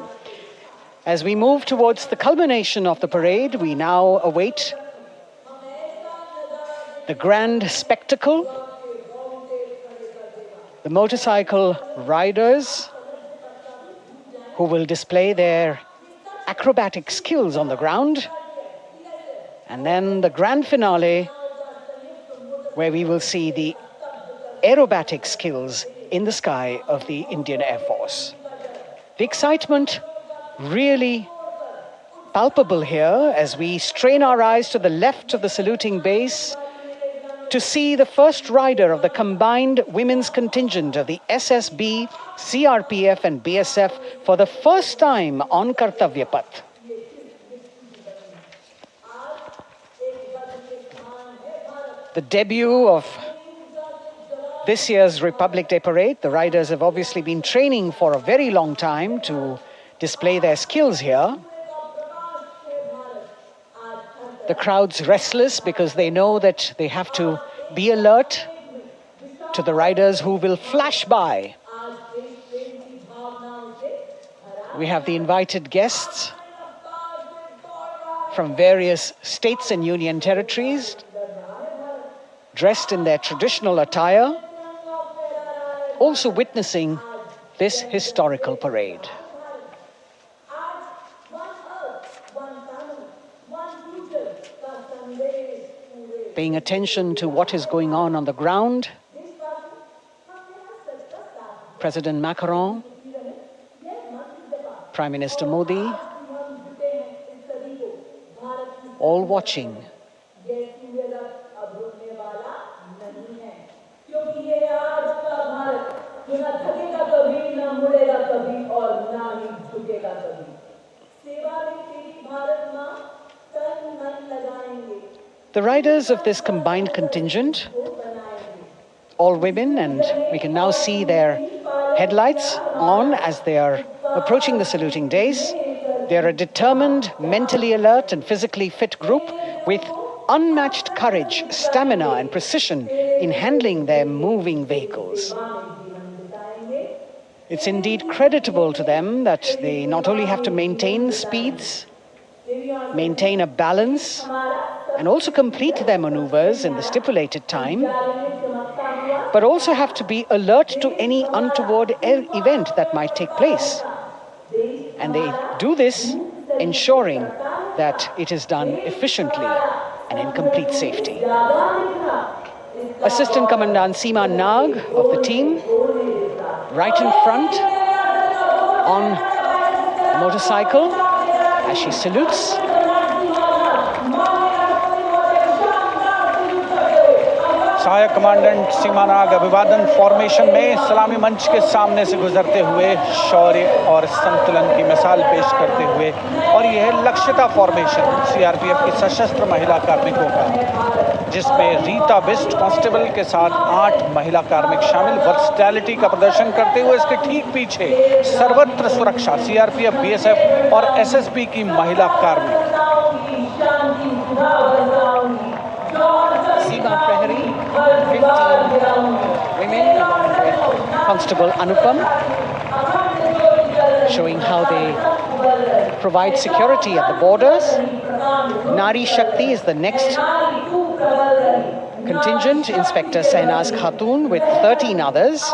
As we move towards the culmination of the parade, we now await the grand spectacle. The motorcycle riders who will display their acrobatic skills on the ground. And then the grand finale, where we will see the aerobatic skills in the sky of the Indian Air Force. The excitement really palpable here as we strain our eyes to the left of the saluting base to see the first rider of the combined women's contingent of the SSB, CRPF and BSF for the first time on Kartavya Path. The debut of this year's Republic Day Parade. The riders have obviously been training for a very long time to display their skills here. The crowd's restless because they know that they have to be alert to the riders who will flash by. We have the invited guests from various states and union territories, dressed in their traditional attire, also witnessing this historical parade. Paying attention to what is going on the ground, President Macron, Prime Minister Modi, all watching. The riders of this combined contingent, all women, and we can now see their headlights on as they are approaching the saluting days. They are a determined, mentally alert and physically fit group with unmatched courage, stamina and precision in handling their moving vehicles. It's indeed creditable to them that they not only have to maintain speeds, maintain a balance, and also complete their maneuvers in the stipulated time, but also have to be alert to any untoward event that might take place. And they do this ensuring that it is done efficiently and in complete safety. Assistant Commandant Seema Nag of the team, right in front on the motorcycle as she salutes.
सहायक commandant सीमा नाग अभिवादन formation में सलामी मंच के सामने से गुजरते हुए शौर्य और संतुलन की मिसाल पेश करते हुए, और यह लक्ष्यता फॉर्मेशन सीआरपीएफ की सशस्त्र महिला कार्मिकों का, जिसमें रीता बिस्ट कांस्टेबल के साथ 8 महिला कार्मिक शामिल वर्सटैलिटी का प्रदर्शन करते हुए, इसके ठीक पीछे सर्वत्र सुरक्षा सीआरपीएफ, बीएसएफ और एसएसबी की महिला कार्मिक।
Seema Prahari, 15 women along with Constable Anupam, showing how they provide security at the borders. Nari Shakti is the next contingent, Inspector Sainaz Khatun with 13 others,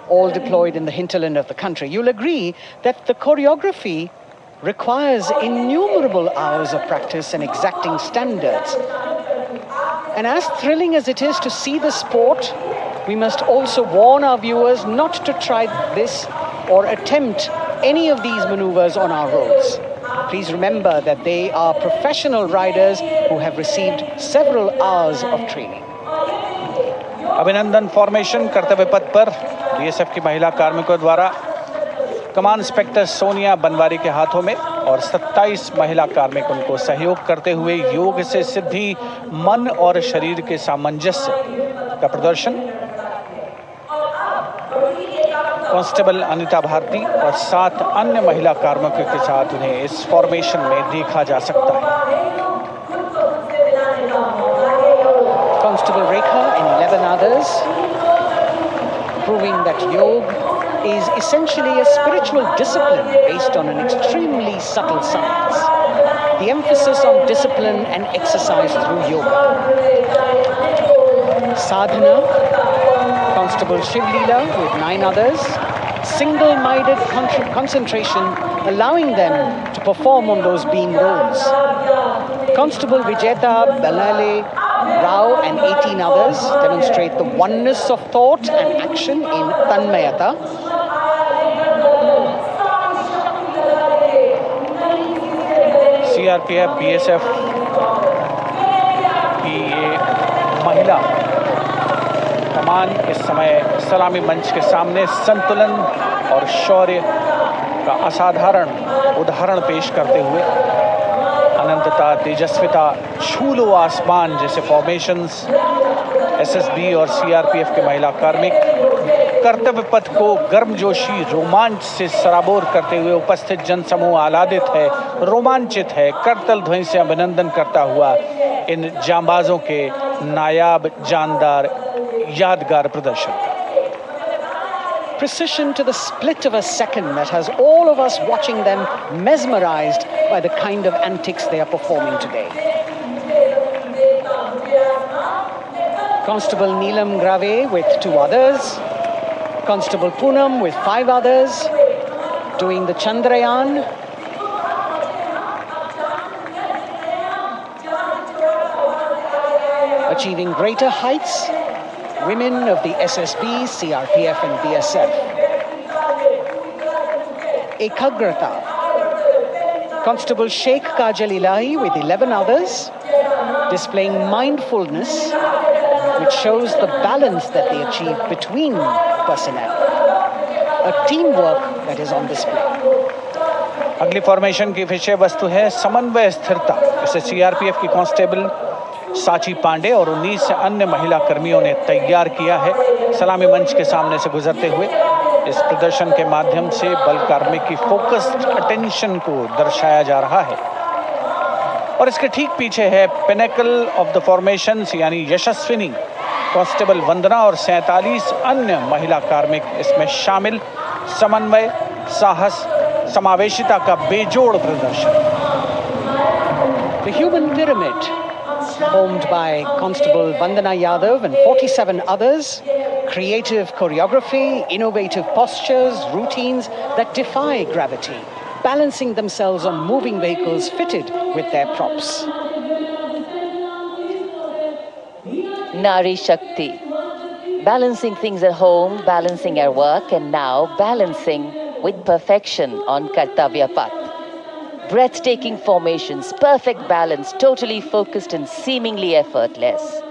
all deployed in the hinterland of the country. You'll agree that the choreography requires innumerable hours of practice and exacting standards. And as thrilling as it is to see the sport, we must also warn our viewers not to try this or attempt any of these maneuvers on our roads. Please remember that they are professional riders who have received several hours of training.
अभिनंदन formation कर्तव्य पथ पर BSF की महिला कार्मिकों द्वारा कमान inspector Sonia Banwari के हाथों में और 27 महिला कार्मिक उनको सहयोग करते हुए योग से सिद्धि मन और शरीर के सामंजस्य का प्रदर्शन। कांस्टेबल अनिता भारती और 7 अन्य महिला कार्मिकों के साथ उन्हें इस फॉर्मेशन में देखा जा सकता है।
Constable Rekha and 11 others, proving that yoga is essentially a spiritual discipline based on an extremely subtle science. The emphasis on discipline and exercise through yoga. Sadhana, Constable Shivleela with 9 others, single-minded concentration, allowing them to perform on those beam roles. Constable Vijeta Balale Rao and 18 others demonstrate the oneness of thought and action in Tanmayata.
CRPF, BSF की ये महिला कमान इस समय सलामी मंच के सामने संतुलन और शौर्य का असाधारण उदाहरण पेश करते हुए अनंतता, तेजस्विता, छू लो आसमान जैसे फॉर्मेशंस एसएसबी और सीआरपीएफ के महिला कार्मिक कर्तव्य पथ को गर्मजोशी रोमांच से सराबोर करते हुए उपस्थित जनसमूह आह्लादित है, रोमांचित है, करतल ध्वनि से अभिनंदन करता हुआ इन जांबाजों के नायाब, जानदार, यादगार प्रदर्शन।
Precision to the split of a second that has all of us watching them mesmerized by the kind of antics they are performing today. Constable Neelam Grave with 2 others, Constable Poonam with 5 others, doing the Chandrayaan. Achieving greater heights, women of the SSB, CRPF and BSF. Ekagrata. Constable Sheikh Kajal Ilahi with 11 others, displaying mindfulness, which shows the balance that they achieve between personnel. A teamwork that is on display.
अगली formation की विषय वस्तु है समन्वय स्थिरता। इसे CRPF की constable साची पांडे और 19 अन्य महिला कर्मियों ने तैयार किया है। सलामी मंच के सामने से गुजरते हुए इस प्रदर्शन के माध्यम से बल कार्मिक की फोकस्ड अटेंशन को दर्शाया जा रहा है और इसके ठीक पीछे है पिनेकल ऑफ द फॉर्मेशंस यानी यशस्विनी कांस्टेबल वंदना और 47 अन्य महिला कार्मिक इसमें शामिल। समन्वय, साहस, समावेशिता का बेजोड़ प्रदर्शन।
The human pyramid, formed by Constable Vandana Yadav and 47 others, creative choreography, innovative postures, routines that defy gravity, balancing themselves on moving vehicles fitted with their props.
Nari Shakti, balancing things at home, balancing at work, and now balancing with perfection on Kartavya Path. Breathtaking formations, perfect balance, totally focused and seemingly effortless.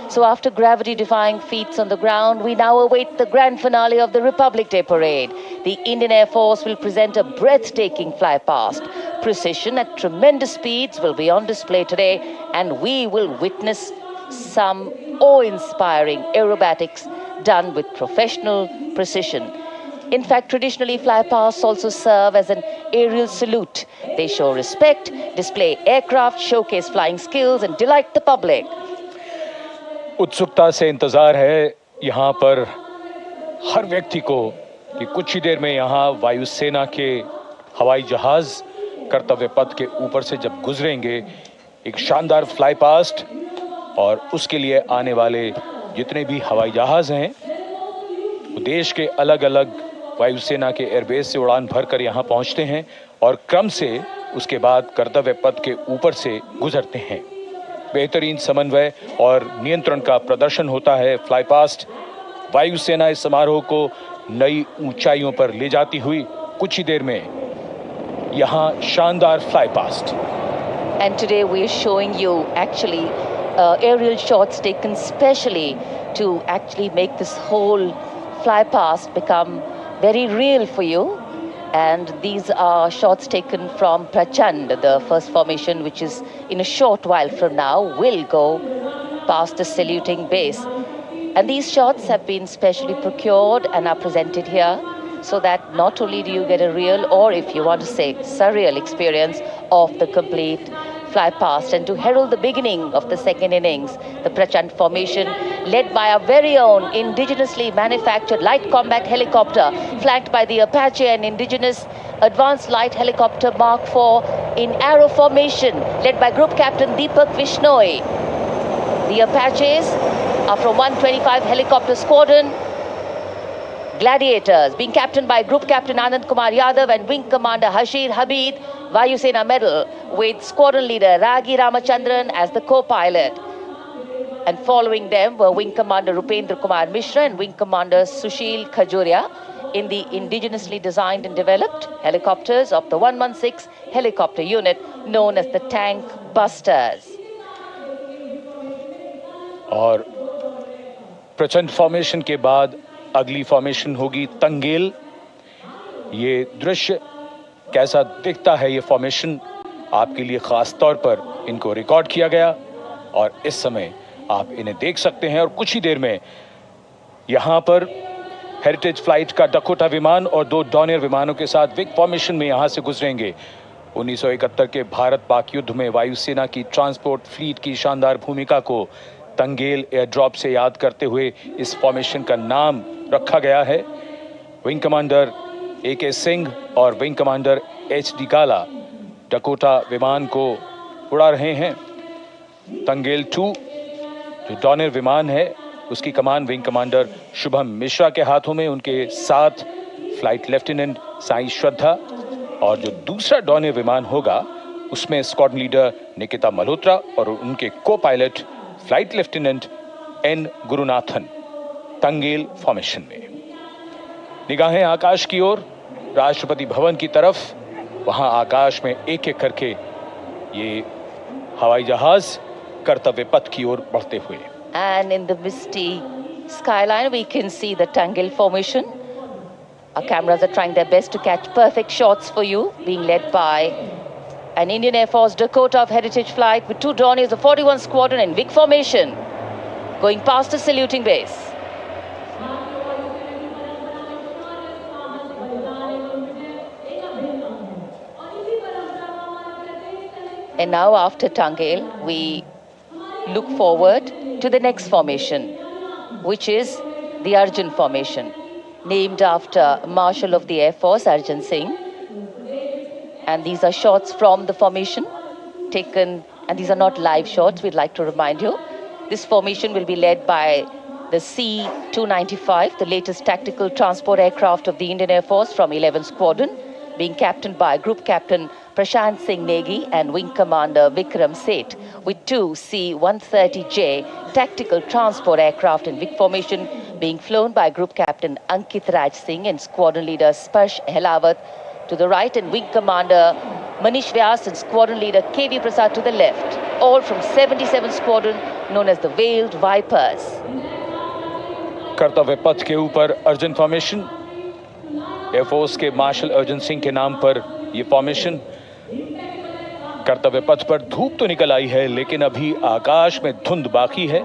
So after gravity-defying feats on the ground, we now await the grand finale of the Republic Day Parade. The Indian Air Force will present a breathtaking fly-past. Precision at tremendous speeds will be on display today, and we will witness some awe-inspiring aerobatics done with professional precision. In fact, traditionally, flypasts also serve as an aerial salute. They show respect, display aircraft, showcase flying skills, and delight the public.
उत्सुकता से इंतजार है यहाँ पर हर व्यक्ति को कि कुछ ही देर में यहाँ वायुसेना के हवाई जहाज कर्तव्य पथ के ऊपर से जब गुजरेंगे, एक शानदार फ्लाई पास्ट और उसके लिए आने वाले जितने भी हवाई जहाज हैं वो देश के अलग अलग वायुसेना के एयरबेस से उड़ान भरकर यहाँ पहुँचते हैं और क्रम से उसके बाद कर्तव्य पथ के ऊपर से गुजरते हैं। बेहतरीन समन्वय और नियंत्रण का प्रदर्शन होता है। फ्लाई पास्ट वायुसेना इस समारोह को नई ऊंचाइयों पर ले जाती हुई कुछ ही देर में यहाँ शानदार fly past.
And today we are showing you actually aerial shots taken specially to actually make this whole fly past become very real for you. And these are shots taken from Prachand, the first formation, which is in a short while from now will go past the saluting base. And these shots have been specially procured and are presented here so that not only do you get a real, or if you want to say surreal experience of the complete fly past, and to herald the beginning of the second innings, the Prachand formation led by our very own indigenously manufactured light combat helicopter, flanked by the Apache and indigenous advanced light helicopter Mark IV in arrow formation, led by Group Captain Deepak Vishnoi. The Apaches are from 125 Helicopter Squadron. Gladiators, being captained by Group Captain Anand Kumar Yadav and Wing Commander Hashir Habib, Vayu Sena Medal, with Squadron Leader Ragi Ramachandran as the co-pilot. And following them were Wing Commander Rupendra Kumar Mishra and Wing Commander Sushil Khajuria in the indigenously designed and developed helicopters of the 116 helicopter unit known as the Tank Busters.
और प्रचंड formation के बाद अगली formation होगी तंगेल। ये दृश्य कैसा दिखता है, ये फॉर्मेशन आपके लिए खास तौर पर इनको रिकॉर्ड किया गया और इस समय आप इन्हें देख सकते हैं। और कुछ ही देर में यहाँ पर हेरिटेज फ्लाइट का डकोटा विमान और 2 डॉनियर विमानों के साथ विग फॉर्मेशन में यहाँ से गुजरेंगे। 1971 के भारत पाक युद्ध में वायुसेना की ट्रांसपोर्ट फ्लीट की शानदार भूमिका को तंगेल एयर ड्रॉप से याद करते हुए इस फॉर्मेशन का नाम रखा गया है। विंग कमांडर AK सिंह और विंग कमांडर HD काला डकोटा विमान को उड़ा रहे हैं। तंगेल 2 जो डॉनियर विमान है उसकी कमान विंग कमांडर शुभम मिश्रा के हाथों में, उनके साथ फ्लाइट लेफ्टिनेंट साई श्रद्धा, और जो दूसरा डॉनियर विमान होगा उसमें स्क्वाड्रन लीडर निकिता मल्होत्रा और उनके को pilot flight lieutenant N Gurunathan. Tangail formation में निगाहें आकाश की ओर, राष्ट्रपति भवन की तरफ। वहां आकाश में एक एक करके ये हवाई जहाज कर्तव्य पथ की ओर बढ़ते हुए।
And in the misty skyline we can see the Tangel formation. Our cameras are trying their best to catch perfect shots for you, being led by an Indian Air Force Dakota of Heritage Flight with 2 Dorniers of 41 Squadron in VIG formation, going past the saluting base. And now after Tangel, we look forward to the next formation, which is the Arjun formation, named after Marshal of the Air Force Arjun Singh. And these are shots from the formation taken, and these are not live shots, we'd like to remind you. This formation will be led by the C-295, the latest tactical transport aircraft of the Indian Air Force from 11 Squadron, being captained by Group Captain Prashant Singh Negi and Wing Commander Vikram Seth, with 2 C-130J tactical transport aircraft in VIG formation being flown by Group Captain Ankit Raj Singh and Squadron Leader Sparsh Helawat to the right, and Wing Commander Manish Vyas and Squadron Leader KV Prasad to the left, all from 77 Squadron known as the Veiled Vipers.
कर्तव्य पथ के ऊपर Arjun formation, air force के martial Arjun Singh के नाम पर यह formation. कर्तव्य पथ पर धूप तो निकल आई है लेकिन अभी आकाश में धुंध बाकी है,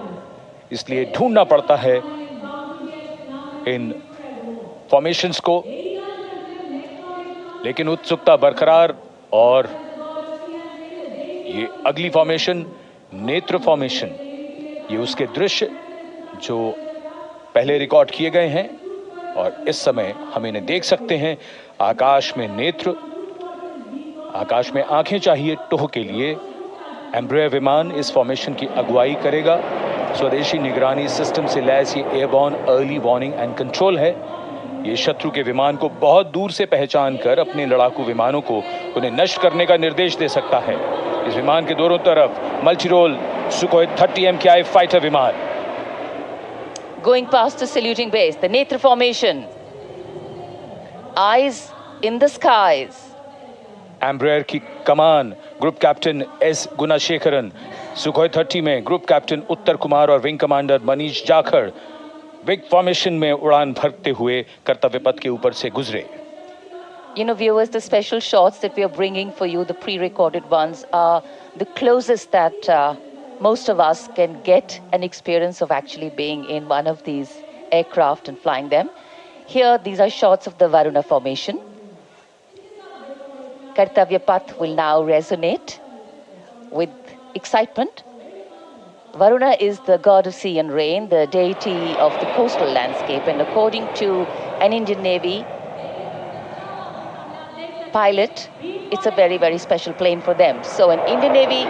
इसलिए ढूंढना पड़ता है इन फॉर्मेशंस को, लेकिन उत्सुकता बरकरार। और ये अगली फॉर्मेशन नेत्र फॉर्मेशन, ये उसके दृश्य जो पहले रिकॉर्ड किए गए हैं और इस समय हम इन्हें देख सकते हैं। आकाश में नेत्र, आकाश में आंखें चाहिए टोह के लिए। एम्ब्रेयर विमान इस फॉर्मेशन की अगुवाई करेगा। स्वदेशी निगरानी सिस्टम से लैस ये airborne early warning and control है। ये शत्रु के विमान को बहुत दूर से पहचान कर अपने लड़ाकू विमानों को उन्हें नष्ट करने का निर्देश दे सकता है। इस विमान के दोनों तरफ मल्टीरोल सुखोई 30 MKI फाइटर विमान।
Going past the saluting base, the Netra formation, eyes in the skies.
Embraer की कमान group captain S Gunasekaran, Sukhoi 30 में ग्रुप कैप्टन उत्तर कुमार और wing commander Manish Jakhar vic formation में उड़ान भरते हुए कर्तव्य पथ के ऊपर से गुजरे।
You know, viewers, the special shots that we are bringing for you, the pre-recorded ones, are the closest that most of us can get an experience of actually being in one of these aircraft and flying them. Here, these are shots of the Varuna formation. Kartavya Path will now resonate with excitement. Varuna is the god of sea and rain, the deity of the coastal landscape, and according to an Indian Navy pilot, it's a very, very special plane for them. So an Indian Navy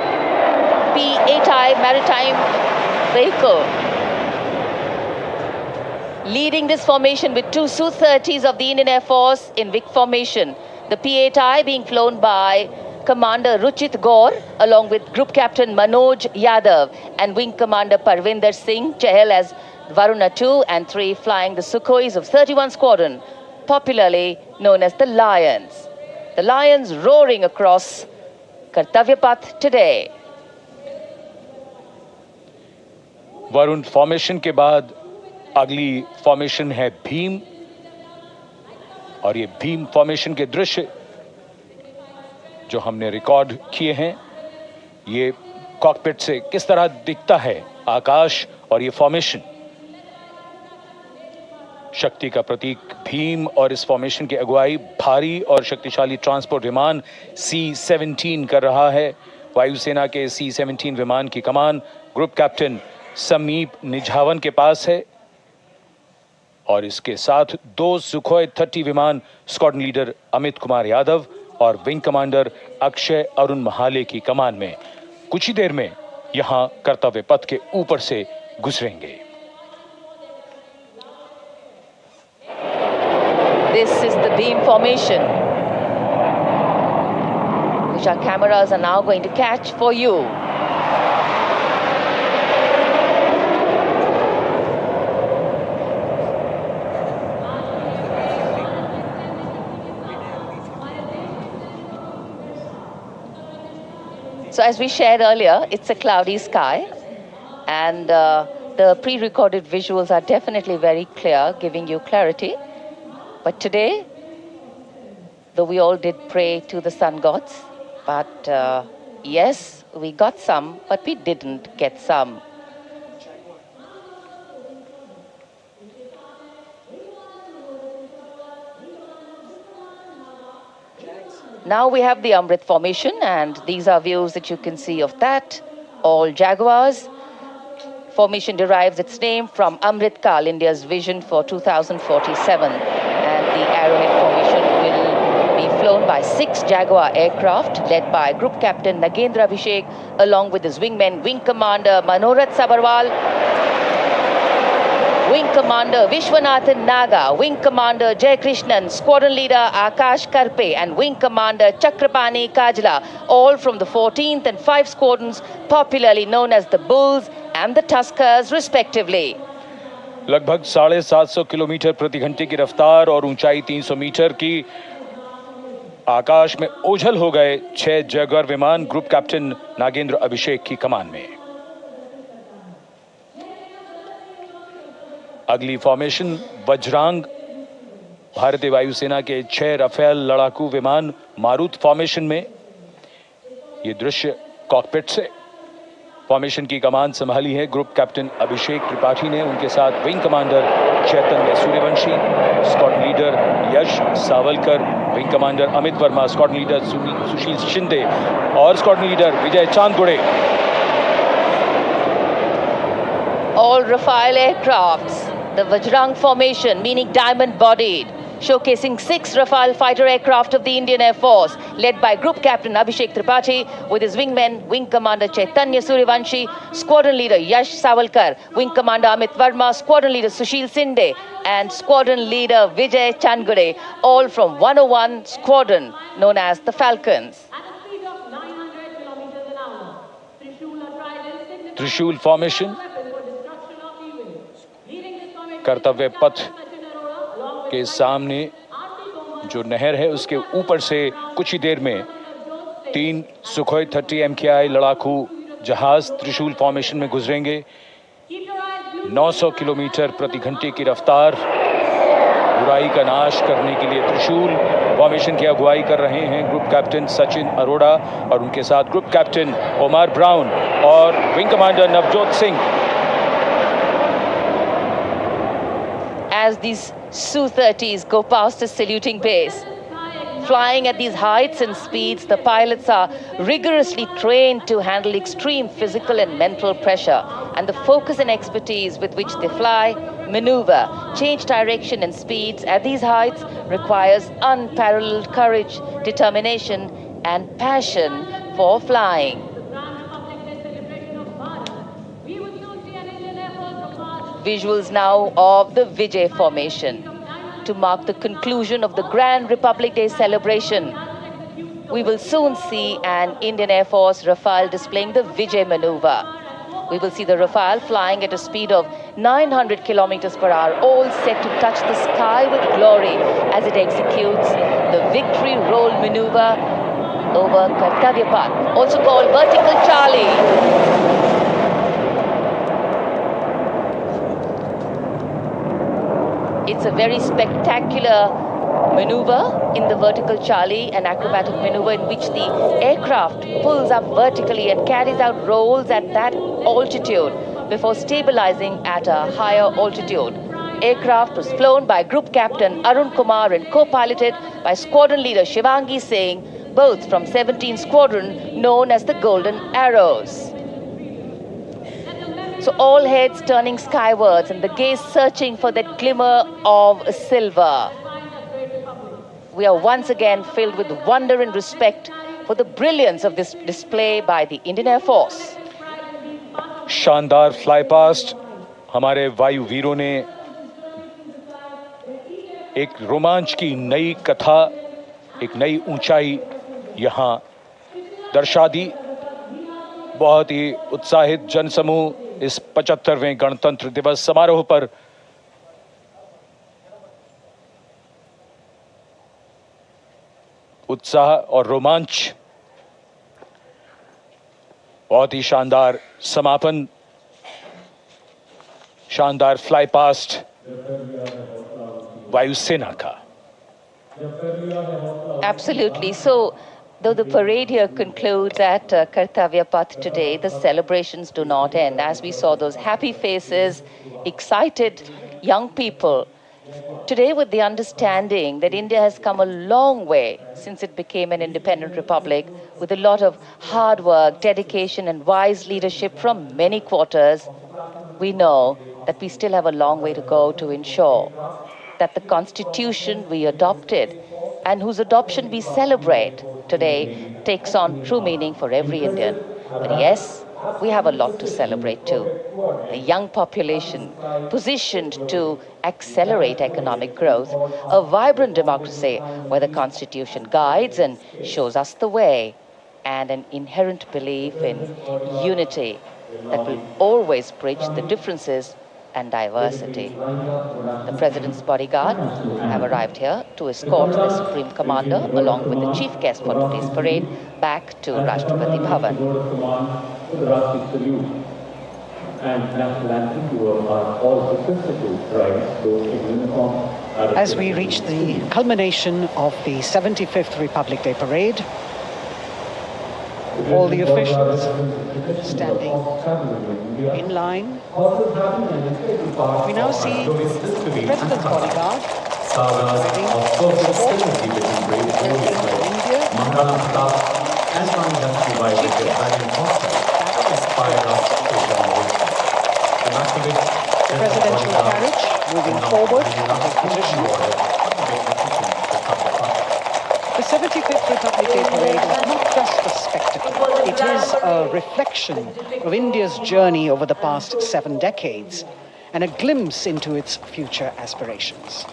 P-8I maritime vehicle leading this formation with two Su-30s of the Indian Air Force in Vic formation. The P-8I being flown by Commander Ruchit Gaur along with Group Captain Manoj Yadav and Wing Commander Parvinder Singh Chahal as Varuna 2 and 3 flying the Sukhois of 31 Squadron, popularly known as the Lions. The Lions roaring across Kartavya Path today.
Varun formation के बाद अगली formation है भीम, और ये Bhim formation के दृश्य जो हमने रिकॉर्ड किए हैं, ये कॉकपिट से किस तरह दिखता है आकाश और ये फॉर्मेशन। शक्ति का प्रतीक भीम और इस फॉर्मेशन की अगुवाई भारी और शक्तिशाली ट्रांसपोर्ट विमान C-17 कर रहा है। वायुसेना के C-17 विमान की कमान ग्रुप कैप्टन समीप निझावन के पास है और इसके साथ 2 सुखोई 30 विमान स्क्वाड्रन लीडर अमित कुमार यादव और विंग कमांडर अक्षय अरुण महाले की कमान में कुछ ही देर में यहां कर्तव्य पथ के ऊपर से गुजरेंगे।
This is the beam formation, which our cameras are now going to catch for you. So as we shared earlier, it's a cloudy sky, and the pre-recorded visuals are definitely very clear, giving you clarity. But today, though we all did pray to the sun gods, but yes, we got some, but we didn't get some. Now we have the Amrit formation, and these are views that you can see of that. All Jaguars. Formation derives its name from Amrit Kal, India's vision for 2047. And the Arrowhead formation will be flown by 6 Jaguar aircraft led by Group Captain Nagendra Abhishek along with his wingmen, Wing Commander Manorat Sabarwal, Wing Commander Vishwanathan Naga, Wing Commander Jay Krishnan, Squadron Leader Akash Karpe and Wing Commander Chakrapani Kajla, all from the 14th and 5 squadrons popularly known as the Bulls and the Tuskers respectively.
लगभग 750 kilometre प्रति घंटे की रफ्तार और ऊंचाई 300 metre की आकाश में ओझल हो गए 6 जैगुआर विमान ग्रुप कैप्टन नागेंद्र अभिषेक की कमान में। अगली फॉर्मेशन वज्रांग, भारतीय वायुसेना के 6 राफेल लड़ाकू विमान मारुत फॉर्मेशन में। ये दृश्य कॉकपिट से। फॉर्मेशन की कमान संभाली है ग्रुप कैप्टन अभिषेक त्रिपाठी ने, उनके साथ wing commander Chaitanya Suryavanshi, squadron leader Yash Sawalkar, wing commander Amit Verma, squadron leader Sushil Shinde और squadron leader Vijay Chandgude.
All Rafale aircrafts, the Vajrang formation, meaning diamond-bodied, showcasing 6 Rafale fighter aircraft of the Indian Air Force, led by Group Captain Abhishek Tripathi, with his wingmen, Wing Commander Chaitanya Suryavanshi, Squadron Leader Yash Savalkar, Wing Commander Amit Verma, Squadron Leader Sushil Sinde, and Squadron Leader Vijay Chandgade, all from 101 Squadron, known as the Falcons.
त्रिशूल formation कर्तव्य पथ के सामने जो नहर है उसके ऊपर से कुछ ही देर में 3 सुखोई 30 MKI लड़ाकू जहाज त्रिशूल फॉर्मेशन में गुजरेंगे। 900 किलोमीटर प्रति घंटे की रफ्तार, बुराई का नाश करने के लिए त्रिशूल फॉर्मेशन की अगुवाई कर रहे हैं ग्रुप कैप्टन सचिन अरोड़ा और उनके साथ ग्रुप कैप्टन ओमार ब्राउन और wing commander Navjot Singh.
As these Su-30s go past the saluting base, flying at these heights and speeds, the pilots are rigorously trained to handle extreme physical and mental pressure. And the focus and expertise with which they fly, maneuver, change direction and speeds at these heights requires unparalleled courage, determination, and passion for flying. Visuals now of the Vijay formation to mark the conclusion of the Grand Republic Day celebration. We will soon see an Indian Air Force Rafale displaying the Vijay maneuver. We will see the Rafale flying at a speed of 900 kilometers per hour, all set to touch the sky with glory as it executes the victory roll maneuver over Kartavya Path, also called Vertical Charlie. It's a very spectacular maneuver in the Vertical Charlie, an acrobatic maneuver in which the aircraft pulls up vertically and carries out rolls at that altitude before stabilizing at a higher altitude. Aircraft was flown by Group Captain Arun Kumar and co-piloted by Squadron Leader Shivangi Singh, both from 17th Squadron known as the Golden Arrows. So all heads turning skywards and the gaze searching for that glimmer of silver. We are once again filled with wonder and respect for the brilliance of this display by the Indian Air Force.
शानदार fly past हमारे वायु वीरों ने एक रोमांच की नई कथा, एक नई ऊंचाई यहां दर्शा दी। बहुत ही उत्साहित जनसमूह इस 75वें गणतंत्र दिवस समारोह पर उत्साह और रोमांच, बहुत ही शानदार समापन, शानदार फ्लाई पास्ट वायुसेना का।
Absolutely. So, though the parade here concludes at Kartavya Path today, the celebrations do not end. As we saw those happy faces, excited young people, today with the understanding that India has come a long way since it became an independent republic, with a lot of hard work, dedication and wise leadership from many quarters, we know that we still have a long way to go to ensure that the constitution we adopted and whose adoption we celebrate today takes on true meaning for every Indian. But yes, we have a lot to celebrate too. A young population positioned to accelerate economic growth, a vibrant democracy where the constitution guides and shows us the way, and an inherent belief in unity that will always bridge the differences and diversity. The President's bodyguard have arrived here to escort the Supreme Commander along with the chief guest for today's parade back to Rashtrapati Bhavan.
As we reach the culmination of the 75th Republic Day Parade, all the officials standing in line. We now see the President's bodyguard riding escort India. The presidential carriage moving forward to his position. The 75th Republic Day Parade is not just a spectacle. It is a reflection of India's journey over the past 7 decades and a glimpse into its future aspirations.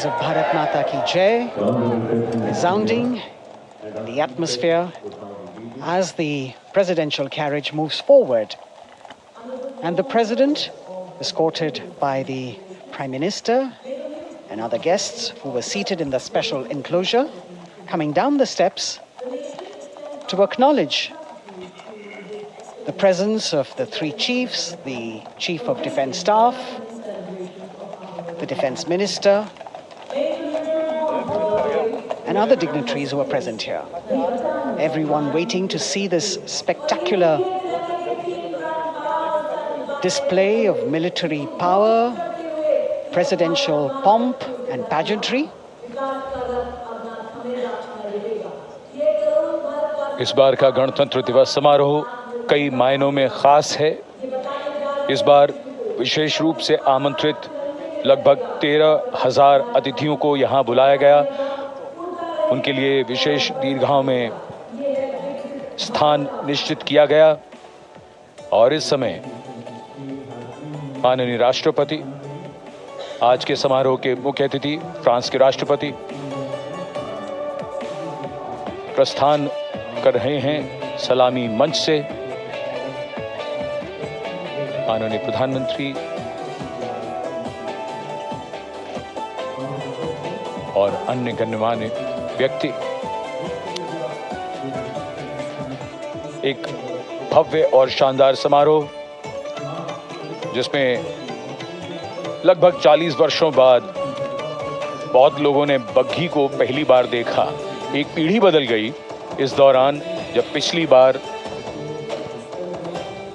of Bharat Mata Ki Jai resounding in the atmosphere as the presidential carriage moves forward. And the president, escorted by the Prime Minister and other guests who were seated in the special enclosure, coming down the steps to acknowledge the presence of the three chiefs, the Chief of Defence Staff, the Defence Minister, and other dignitaries who are present here. Everyone waiting to see this spectacular display of military power, presidential pomp and pageantry.
इस बार का गणतंत्र दिवस समारोह कई मायनों में खास है। इस बार विशेष रूप से आमंत्रित लगभग 13,000 अतिथियों को यहां बुलाया गया। उनके लिए विशेष दीर्घाओं में स्थान निश्चित किया गया और इस समय माननीय राष्ट्रपति, आज के समारोह के मुख्य अतिथि फ्रांस के राष्ट्रपति प्रस्थान कर रहे हैं सलामी मंच से। माननीय प्रधानमंत्री और अन्य गण्यमान्य व्यक्ति एक भव्य और शानदार समारोह जिसमें लगभग 40 वर्षों बाद बहुत लोगों ने बग्घी को पहली बार देखा। एक पीढ़ी बदल गई इस दौरान, जब पिछली बार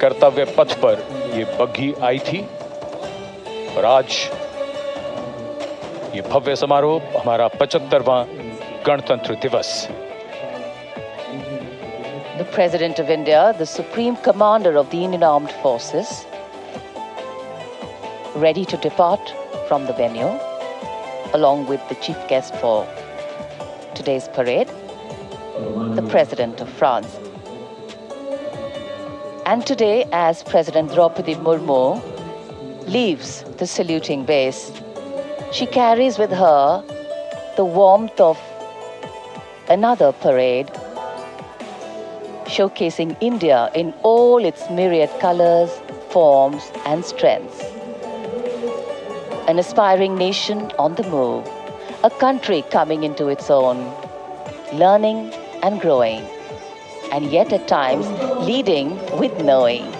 कर्तव्य पथ पर ये बग्घी आई थी और आज ये भव्य समारोह हमारा 75वां गणतंत्र दिवस।
The President of India, the Supreme Commander of the Indian Armed Forces, ready to depart from the venue, along with the chief guest for today's parade, the President of France. And today, as President Draupadi Murmu leaves the saluting base, she carries with her the warmth of another parade, showcasing India in all its myriad colors, forms, and strengths. An aspiring nation on the move, a country coming into its own, learning and growing, and yet at times leading with knowing,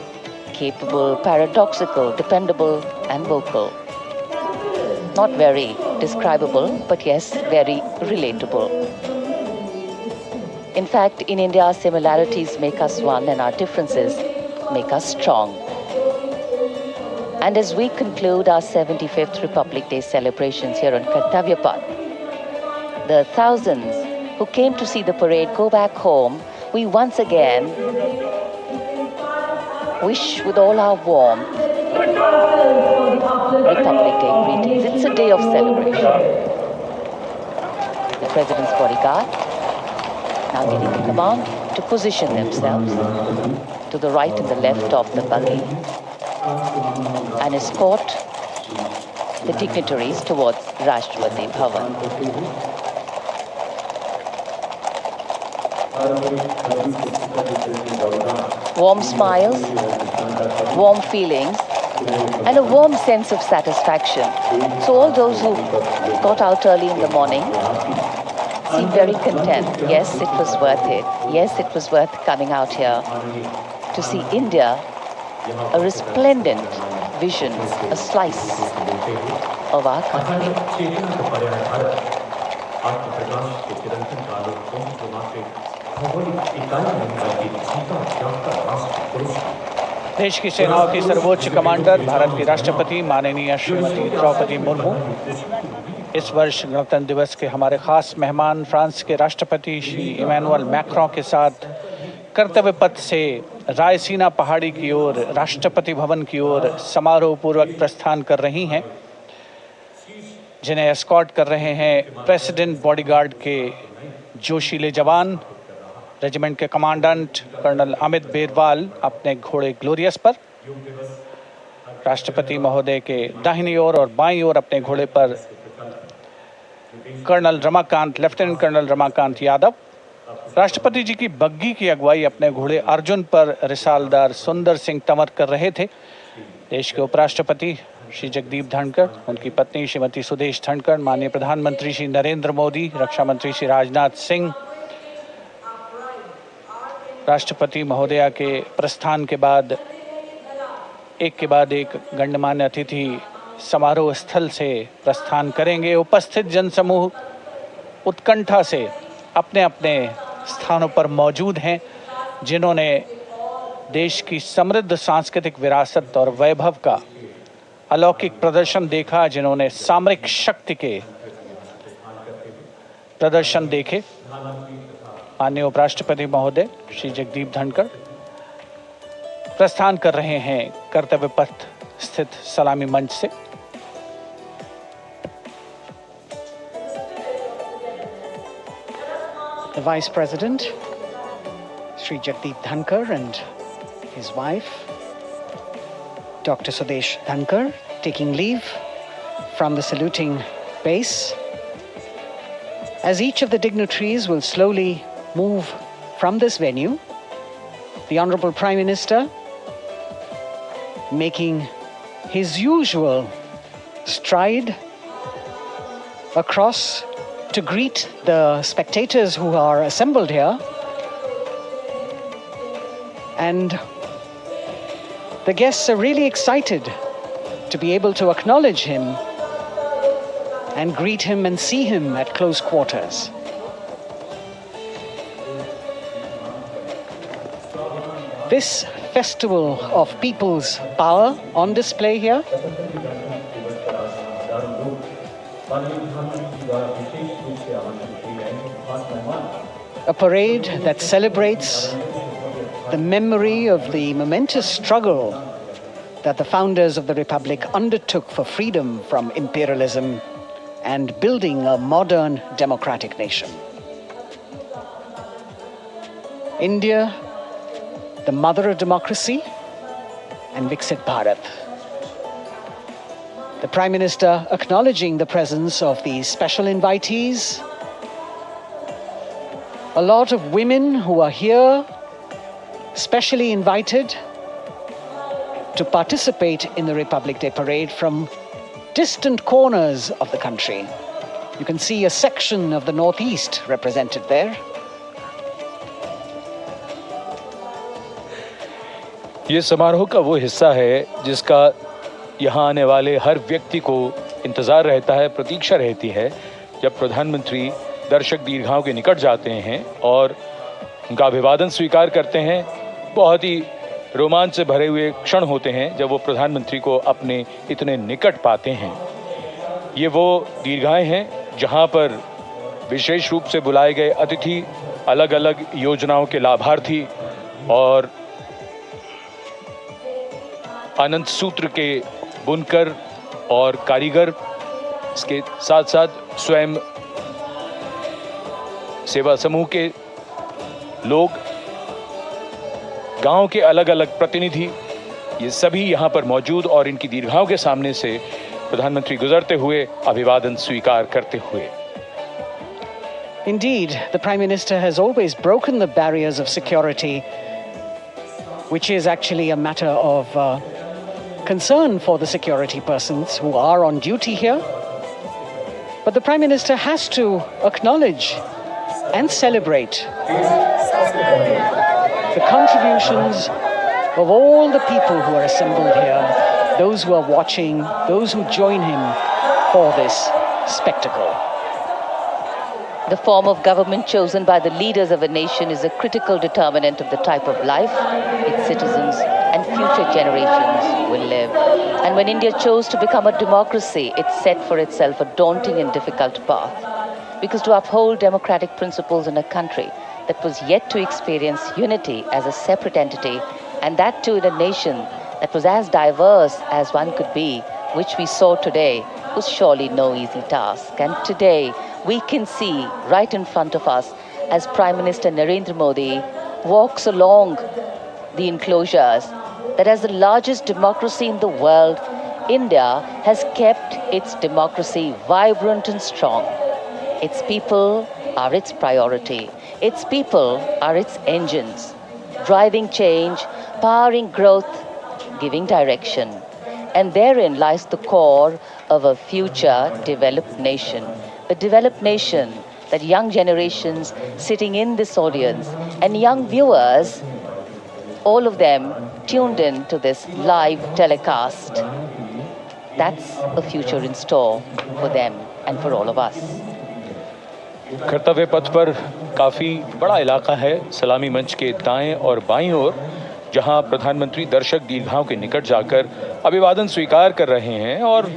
capable, paradoxical, dependable, and vocal. Not very describable, but yes, very relatable. In fact, in India, similarities make us one and our differences make us strong. And as we conclude our 75th Republic Day celebrations here on Kartavya Path, the thousands who came to see the parade go back home, we once again wish with all our warmth Republic Day greetings. It's a day of celebration. The President's bodyguard now getting the command to position themselves to the right and the left of the buggy and escort the dignitaries towards Rashtrapati Bhavan. Warm smiles, warm feelings, and a warm sense of satisfaction. So all those who got out early in the morning seem very content. Yes, it was worth it. Yes, it was worth coming out here to see India, a resplendent vision, a slice of our country.
देश की सेनाओं की सर्वोच्च commander Bharat की राष्ट्रपति माननीय श्रीमती द्रौपदी मुर्मू इस वर्ष गणतंत्र दिवस के हमारे खास मेहमान फ्रांस के राष्ट्रपति श्री इमैनुअल मैक्रों के साथ कर्तव्य पथ से रायसीना पहाड़ी की ओर राष्ट्रपति भवन की ओर समारोह पूर्वक प्रस्थान कर रही हैं, जिन्हें एस्कॉर्ट कर रहे हैं प्रेसिडेंट बॉडीगार्ड के जोशीले जवान, रेजिमेंट के कमांडेंट कर्नल अमित बेरवाल अपने घोड़े ग्लोरियस पर। राष्ट्रपति महोदय के दाहिनी ओर और बाईं ओर अपने घोड़े पर colonel Ramakant, lieutenant colonel Ramakant Yadav. राष्ट्रपति जी की बग्गी की अगुवाई अपने घोड़े अर्जुन पर रिसालदार सुंदर सिंह तंवर कर रहे थे। देश के उपराष्ट्रपति श्री जगदीप धनखड़, उनकी पत्नी श्रीमती सुदेश धनखड़, माननीय प्रधानमंत्री श्री नरेंद्र मोदी, रक्षा मंत्री श्री राजनाथ सिंह, राष्ट्रपति महोदया के प्रस्थान के बाद एक के बाद एक गण्यमान्य अतिथि समारोह स्थल से प्रस्थान करेंगे। उपस्थित जनसमूह उत्कंठा से अपने अपने स्थानों पर मौजूद हैं, जिन्होंने देश की समृद्ध सांस्कृतिक विरासत और वैभव का अलौकिक प्रदर्शन देखा, जिन्होंने सामरिक शक्ति के प्रदर्शन देखे। माननीय उपराष्ट्रपति महोदय श्री जगदीप धनखड़ प्रस्थान कर रहे हैं कर्तव्य पथ स्थित सलामी मंच से।
The Vice President, Sri Jagdeep Dhankar, and his wife, Dr. Sudesh Dhankar, taking leave from the saluting base. As each of the dignitaries will slowly move from this venue, the Honorable Prime Minister making his usual stride across to greet the spectators who are assembled here. And the guests are really excited to be able to acknowledge him and greet him and see him at close quarters. This festival of people's power on display here a parade that celebrates the memory of the momentous struggle that the founders of the Republic undertook for freedom from imperialism and building a modern democratic nation. India, the mother of democracy, and Viksit Bharat. The Prime Minister acknowledging the presence of these special invitees. A lot of women who are here, specially invited to participate in the Republic Day Parade from distant corners of the country. You can see a section of the Northeast represented there.
ये समारोह का वो हिस्सा है जिसका यहाँ आने वाले हर व्यक्ति को इंतज़ार रहता है, प्रतीक्षा रहती है, जब प्रधानमंत्री दर्शक दीर्घाओं के निकट जाते हैं और उनका अभिवादन स्वीकार करते हैं। बहुत ही रोमांच से भरे हुए क्षण होते हैं जब वो प्रधानमंत्री को अपने इतने निकट पाते हैं। ये वो दीर्घाएं हैं जहाँ पर विशेष रूप से बुलाए गए अतिथि, अलग अलग योजनाओं के लाभार्थी और आनंद सूत्र के बुनकर और कारीगर, इसके साथ साथ स्वयं सेवा समूह के लोग, गांव के अलग अलग प्रतिनिधि, ये सभी यहाँ पर मौजूद और इनकी दीर्घाओं के सामने से प्रधानमंत्री गुजरते हुए अभिवादन स्वीकार करते हुए।
Indeed, the Prime Minister has always broken the barriers of security, which is actually a matter of concern for the security persons who are on duty here. But the Prime Minister has to acknowledge and celebrate the contributions of all the people who are assembled here, those who are watching, those who join him for this spectacle.
The form of government chosen by the leaders of a nation is a critical determinant of the type of life its citizens and future generations will live. And when India chose to become a democracy, it set for itself a daunting and difficult path. Because to uphold democratic principles in a country that was yet to experience unity as a separate entity, and that too in a nation that was as diverse as one could be, which we saw today, was surely no easy task. And today, we can see right in front of us as Prime Minister Narendra Modi walks along the enclosures that as the largest democracy in the world, India has kept its democracy vibrant and strong. Its people are its priority. Its people are its engines, driving change, powering growth, giving direction. And therein lies the core of a future developed nation. A developed nation that young generations sitting in this audience and young viewers, all of them tuned in to this live telecast, that's a future in store for them and for all of us.
कर्तव्य पथ पर काफ़ी बड़ा इलाका है, सलामी मंच के दाएं और बाईं ओर, जहां प्रधानमंत्री दर्शक दीर्घाओं के निकट जाकर अभिवादन स्वीकार कर रहे हैं और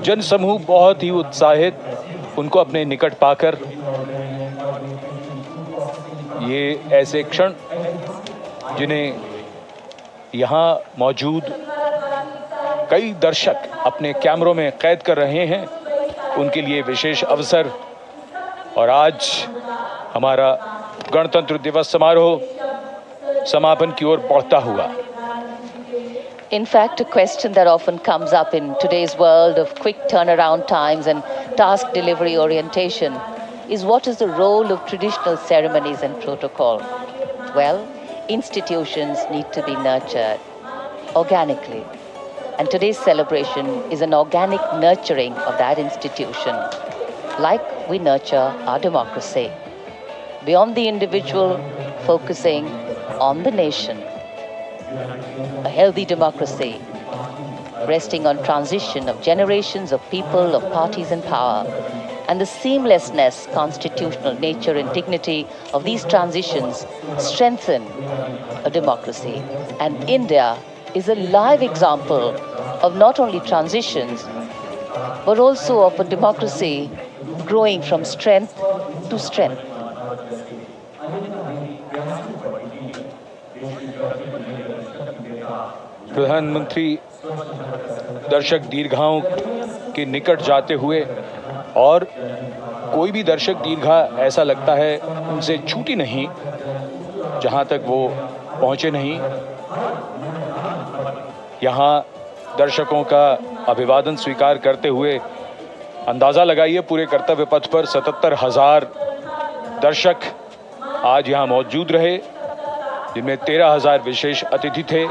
जनसमूह बहुत ही उत्साहित उनको अपने निकट पाकर ये ऐसे क्षण जिन्हें यहाँ मौजूद कई दर्शक अपने कैमरों में कैद कर रहे हैं, उनके लिए विशेष अवसर। और आज हमारा गणतंत्र दिवस समारोह समापन की ओर बढ़ता हुआ।
In fact, a question that often comes up in today's world of quick turnaround times and task delivery orientation is what is the role of traditional ceremonies and protocol? Well, institutions need to be nurtured organically. And today's celebration is an organic nurturing of that institution, like we nurture our democracy. Beyond the individual, focusing on the nation. A healthy democracy, resting on transition of generations of people, of parties in power, and the seamlessness, constitutional nature and dignity of these transitions strengthen a democracy. And India is a live example of not only transitions, but also of a democracy growing from strength to strength.
प्रधानमंत्री दर्शक दीर्घाओं के निकट जाते हुए, और कोई भी दर्शक दीर्घा ऐसा लगता है उनसे छूटी नहीं जहां तक वो पहुंचे नहीं। यहाँ दर्शकों का अभिवादन स्वीकार करते हुए अंदाज़ा लगाइए, पूरे कर्तव्य पथ पर 77,000 दर्शक आज यहाँ मौजूद रहे, जिनमें 13,000 विशेष अतिथि थे,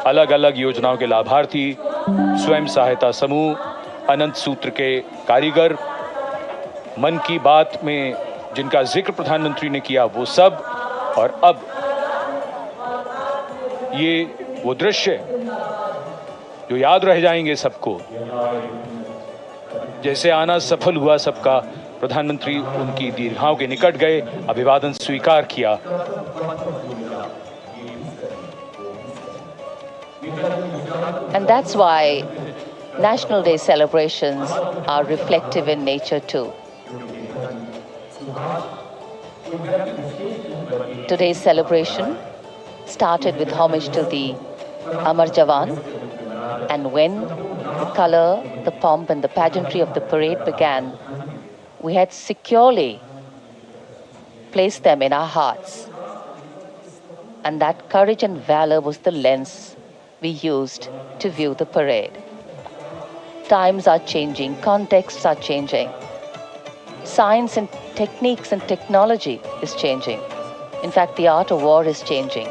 अलग अलग योजनाओं के लाभार्थी, स्वयं सहायता समूह, अनंत सूत्र के कारीगर, मन की बात में जिनका जिक्र प्रधानमंत्री ने किया वो सब। और अब ये वो दृश्य जो याद रह जाएंगे सबको, जैसे आना सफल हुआ सबका, प्रधानमंत्री उनकी दीर्घाओं के निकट गए, अभिवादन स्वीकार किया।
And that's why National Day celebrations are reflective in nature too. Today's celebration started with homage to the Amar Jawan, and when the color, the pomp and the pageantry of the parade began, we had securely placed them in our hearts. And that courage and valor was the lens we used to view the parade. Times are changing, contexts are changing. Science and techniques and technology is changing. In fact, the art of war is changing.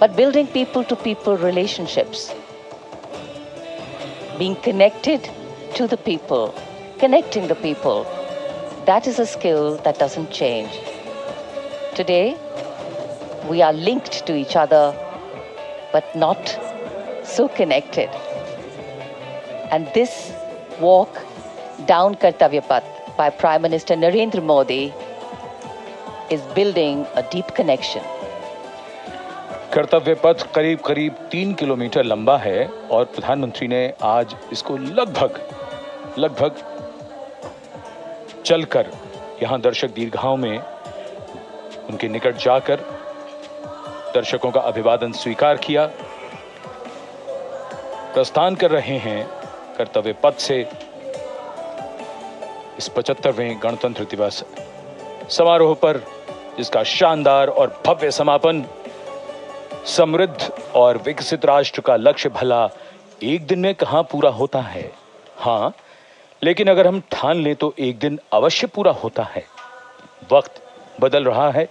But building people-to-people relationships, being connected to the people, connecting the people, that is a skill that doesn't change. Today, we are linked to each other, but not so connected. And this walk down Kartavya Path by Prime Minister Narendra Modi is building a deep connection.
कर्तव्य पथ करीब करीब 3 kilometre लंबा है और प्रधानमंत्री ने आज इसको लगभग चलकर यहाँ दर्शक दीर्घाओं में उनके निकट जाकर दर्शकों का अभिवादन स्वीकार किया। प्रस्थान कर रहे हैं कर्तव्य पथ से इस 75वें गणतंत्र दिवस समारोह पर, जिसका शानदार और भव्य समापन समृद्ध और विकसित राष्ट्र का लक्ष्य भला एक दिन में कहां पूरा होता है। हाँ, लेकिन अगर हम ठान लें तो एक दिन अवश्य पूरा होता है। वक्त बदल रहा है,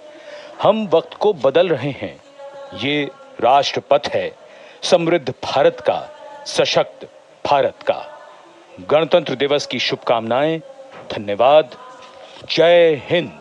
हम वक्त को बदल रहे हैं। ये राष्ट्रपथ है समृद्ध भारत का, सशक्त भारत का। गणतंत्र दिवस की शुभकामनाएं। धन्यवाद। जय हिंद।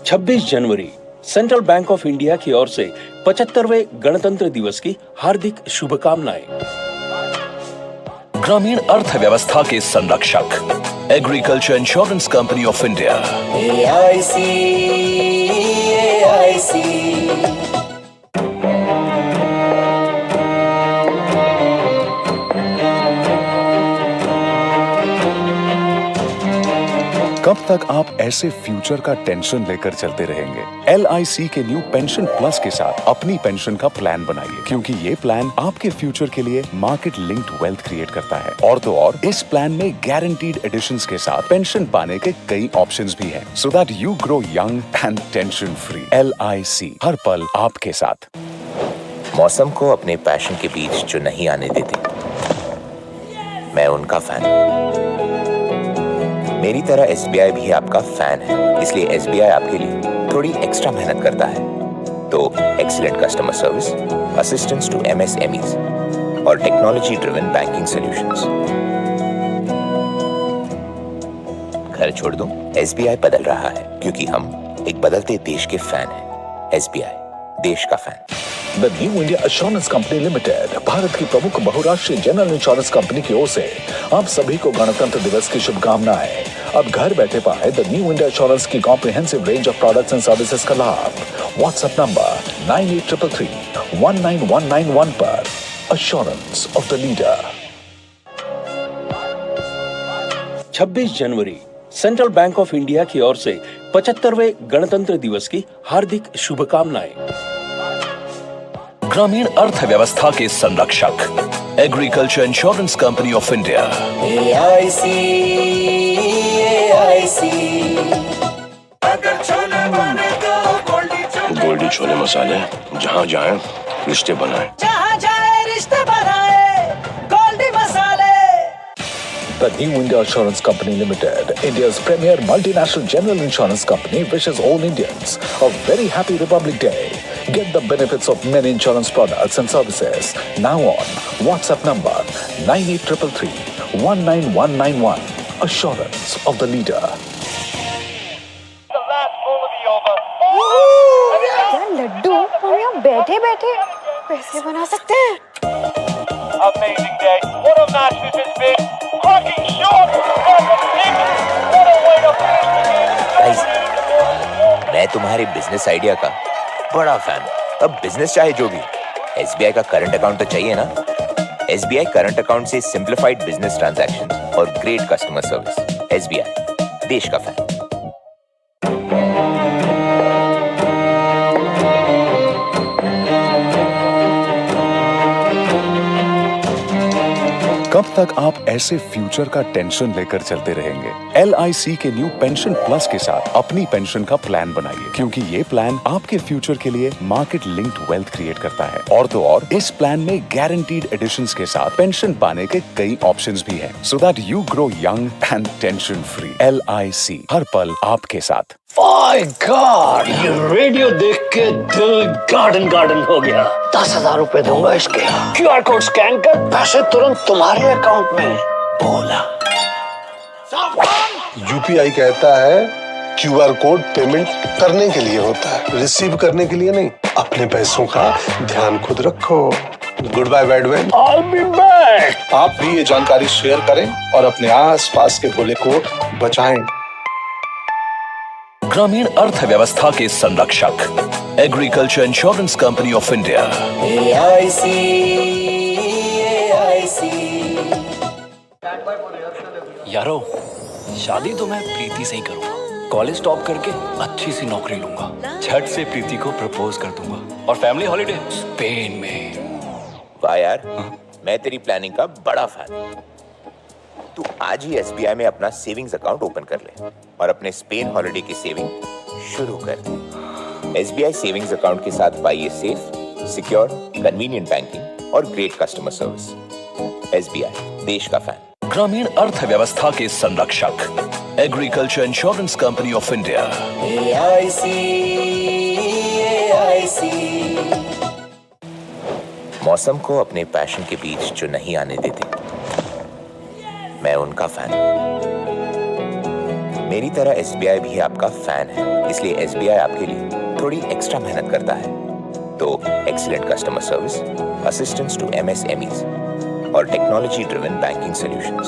छब्बीस जनवरी सेंट्रल बैंक ऑफ इंडिया की ओर से 75वें गणतंत्र दिवस की हार्दिक शुभकामनाएं।
ग्रामीण अर्थव्यवस्था के संरक्षक agriculture insurance company of India
AIC
कब तक आप ऐसे फ्यूचर का टेंशन लेकर चलते रहेंगे? LIC के न्यू पेंशन प्लस के साथ अपनी पेंशन का प्लान बनाइए, क्योंकि ये प्लान आपके फ्यूचर के लिए मार्केट लिंक्ड वेल्थ क्रिएट करता है। और तो और इस प्लान में गारंटीड एडिशंस के साथ पेंशन पाने के कई ऑप्शंस भी हैं, so that you grow young and tension free. LIC हर पल आपके साथ।
मौसम को अपने पैशन के बीच जो नहीं आने देते, मैं उनका फैन हूं। मेरी तरह SBI भी आपका फैन है, इसलिए SBI आपके लिए थोड़ी एक्स्ट्रा मेहनत करता है। तो excellent customer service, assistance to MSMEs और टेक्नोलॉजी ड्रिवन बैंकिंग सॉल्यूशंस। घर छोड़ दूं, SBI बदल रहा है, क्योंकि हम एक बदलते देश के फैन हैं। SBI, देश का fan.
The new India assurance company limited, Bharat की प्रमुख बहुराष्ट्रीय जनरल इंश्योरेंस कंपनी की ओर से आप सभी को गणतंत्र दिवस की शुभकामनाएं। अब घर बैठे पाए द न्यू इंडिया एश्योरेंस की comprehensive range of products and services का लाभ। व्हाट्सएप नंबर 9833-19191 पर। Assurance of the leader.
26 January central bank of India की ओर से 75वें गणतंत्र दिवस की हार्दिक शुभकामनाएं।
ग्रामीण अर्थव्यवस्था के संरक्षक agriculture insurance company of India
AIC अगर छोले बने तो
गोल्डी छोले मसाले, जहाँ जाए रिश्ते बनाए,
जहाँ जाए रिश्ते बनाए, गोल्डी मसाले।
The New India Assurance Company Limited, India's premier multinational general insurance company, wishes all Indians a very happy Republic Day. Get the benefits of many insurance products and services now on WhatsApp number 9833-19191. Assurance of the leader.
क्या लड्डू हम यहाँ बैठे बैठे पैसे बना सकते हैं?
Amazing day. What a match this has been. Cracking shot. What a way to finish the game.
Guys, मैं तुम्हारे बिजनेस आइडिया का बड़ा फैन। अब बिजनेस चाहे जो भी, SBI का करंट अकाउंट तो चाहिए ना। SBI करंट अकाउंट से सिंप्लीफाइड बिजनेस ट्रांजैक्शन और ग्रेट कस्टमर सर्विस। SBI, देश का फैन।
कब तक आप ऐसे फ्यूचर का टेंशन लेकर चलते रहेंगे? LIC के न्यू पेंशन प्लस के साथ अपनी पेंशन का प्लान बनाइए, क्योंकि ये प्लान आपके फ्यूचर के लिए मार्केट लिंक्ड वेल्थ क्रिएट करता है। और तो और इस प्लान में गारंटीड एडिशंस के साथ पेंशन पाने के कई ऑप्शंस भी हैं, so that you grow young and tension free. LIC हर पल आपके साथ।
My God, ये रेडियो देख के दिल गार्डन गार्डन हो गया। 10,000 रुपए दूंगा इसके। QR कोड स्कैन कर, पैसे तुरंत तुम्हारे अकाउंट में। बोला।
UPI कहता है QR कोड पेमेंट करने के लिए होता है, रिसीव करने के लिए नहीं। अपने पैसों का ध्यान खुद रखो। Good by bad way.
I'll be back।
आप भी ये जानकारी शेयर करें और अपने आस-पास के भोले को बचाएं।
ग्रामीण अर्थव्यवस्था के संरक्षक agriculture insurance company of India
AIC
यारो, शादी तो मैं प्रीति से ही करूंगा।
कॉलेज टॉप करके अच्छी सी नौकरी लूंगा, झट से प्रीति को प्रपोज कर दूंगा और फैमिली हॉलिडे स्पेन में।
वाह यार, मैं तेरी प्लानिंग का बड़ा फैन हूं। तू आज ही एसबीआई में अपना सेविंग्स अकाउंट ओपन कर ले और अपने स्पेन हॉलिडे की सेविंग शुरू कर दे। एसबीआई सेविंग्स अकाउंट के साथ पाइए सेफ, सिक्योर, कन्वीनियंट बैंकिंग और ग्रेट कस्टमर सर्विस। एसबीआई, देश का फैन।
ग्रामीण अर्थव्यवस्था के संरक्षक, agriculture insurance company of India.
मौसम को अपने पैशन के बीच जो नहीं आने देते, मैं उनका फैन हूं। मेरी तरह एसबीआई भी आपका फैन है, इसलिए एसबीआई आपके लिए थोड़ी एक्स्ट्रा मेहनत करता है। तो excellent customer service, assistance to MSMEs और टेक्नोलॉजी ड्रिवन बैंकिंग सॉल्यूशंस।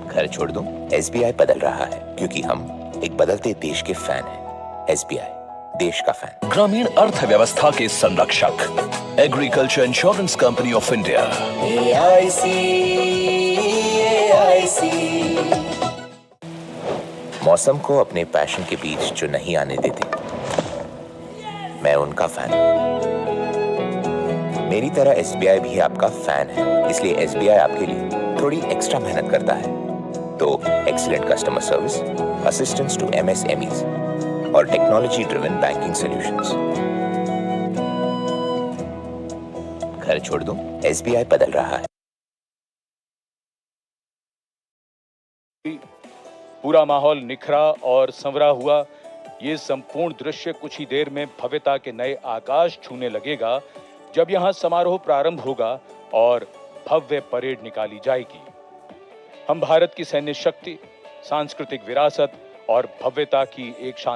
घर छोड़ दूं, एसबीआई बदल रहा है क्योंकि हम एक बदलते देश के फैन हैं। एसबीआई, देश का फैन।
ग्रामीण अर्थव्यवस्था के संरक्षक, agriculture insurance company of India.
मौसम को अपने पैशन के बीच जो नहीं आने देते, मैं उनका फैन हूं। मेरी तरह एसबीआई भी आपका फैन है, इसलिए एसबीआई आपके लिए थोड़ी एक्स्ट्रा मेहनत करता है। तो excellent customer service, assistance to MSMEs और टेक्नोलॉजी ड्रिवन बैंकिंग सॉल्यूशंस। घर छोड़ दूं, एसबीआई बदल रहा है।
पूरा माहौल निखरा और संवरा हुआ। ये संपूर्ण दृश्य कुछ ही देर में भव्यता के नए आकाश छूने लगेगा जब यहां समारोह प्रारंभ होगा और भव्य परेड निकाली जाएगी। हम भारत की सैन्य शक्ति, सांस्कृतिक विरासत और भव्यता की एक शान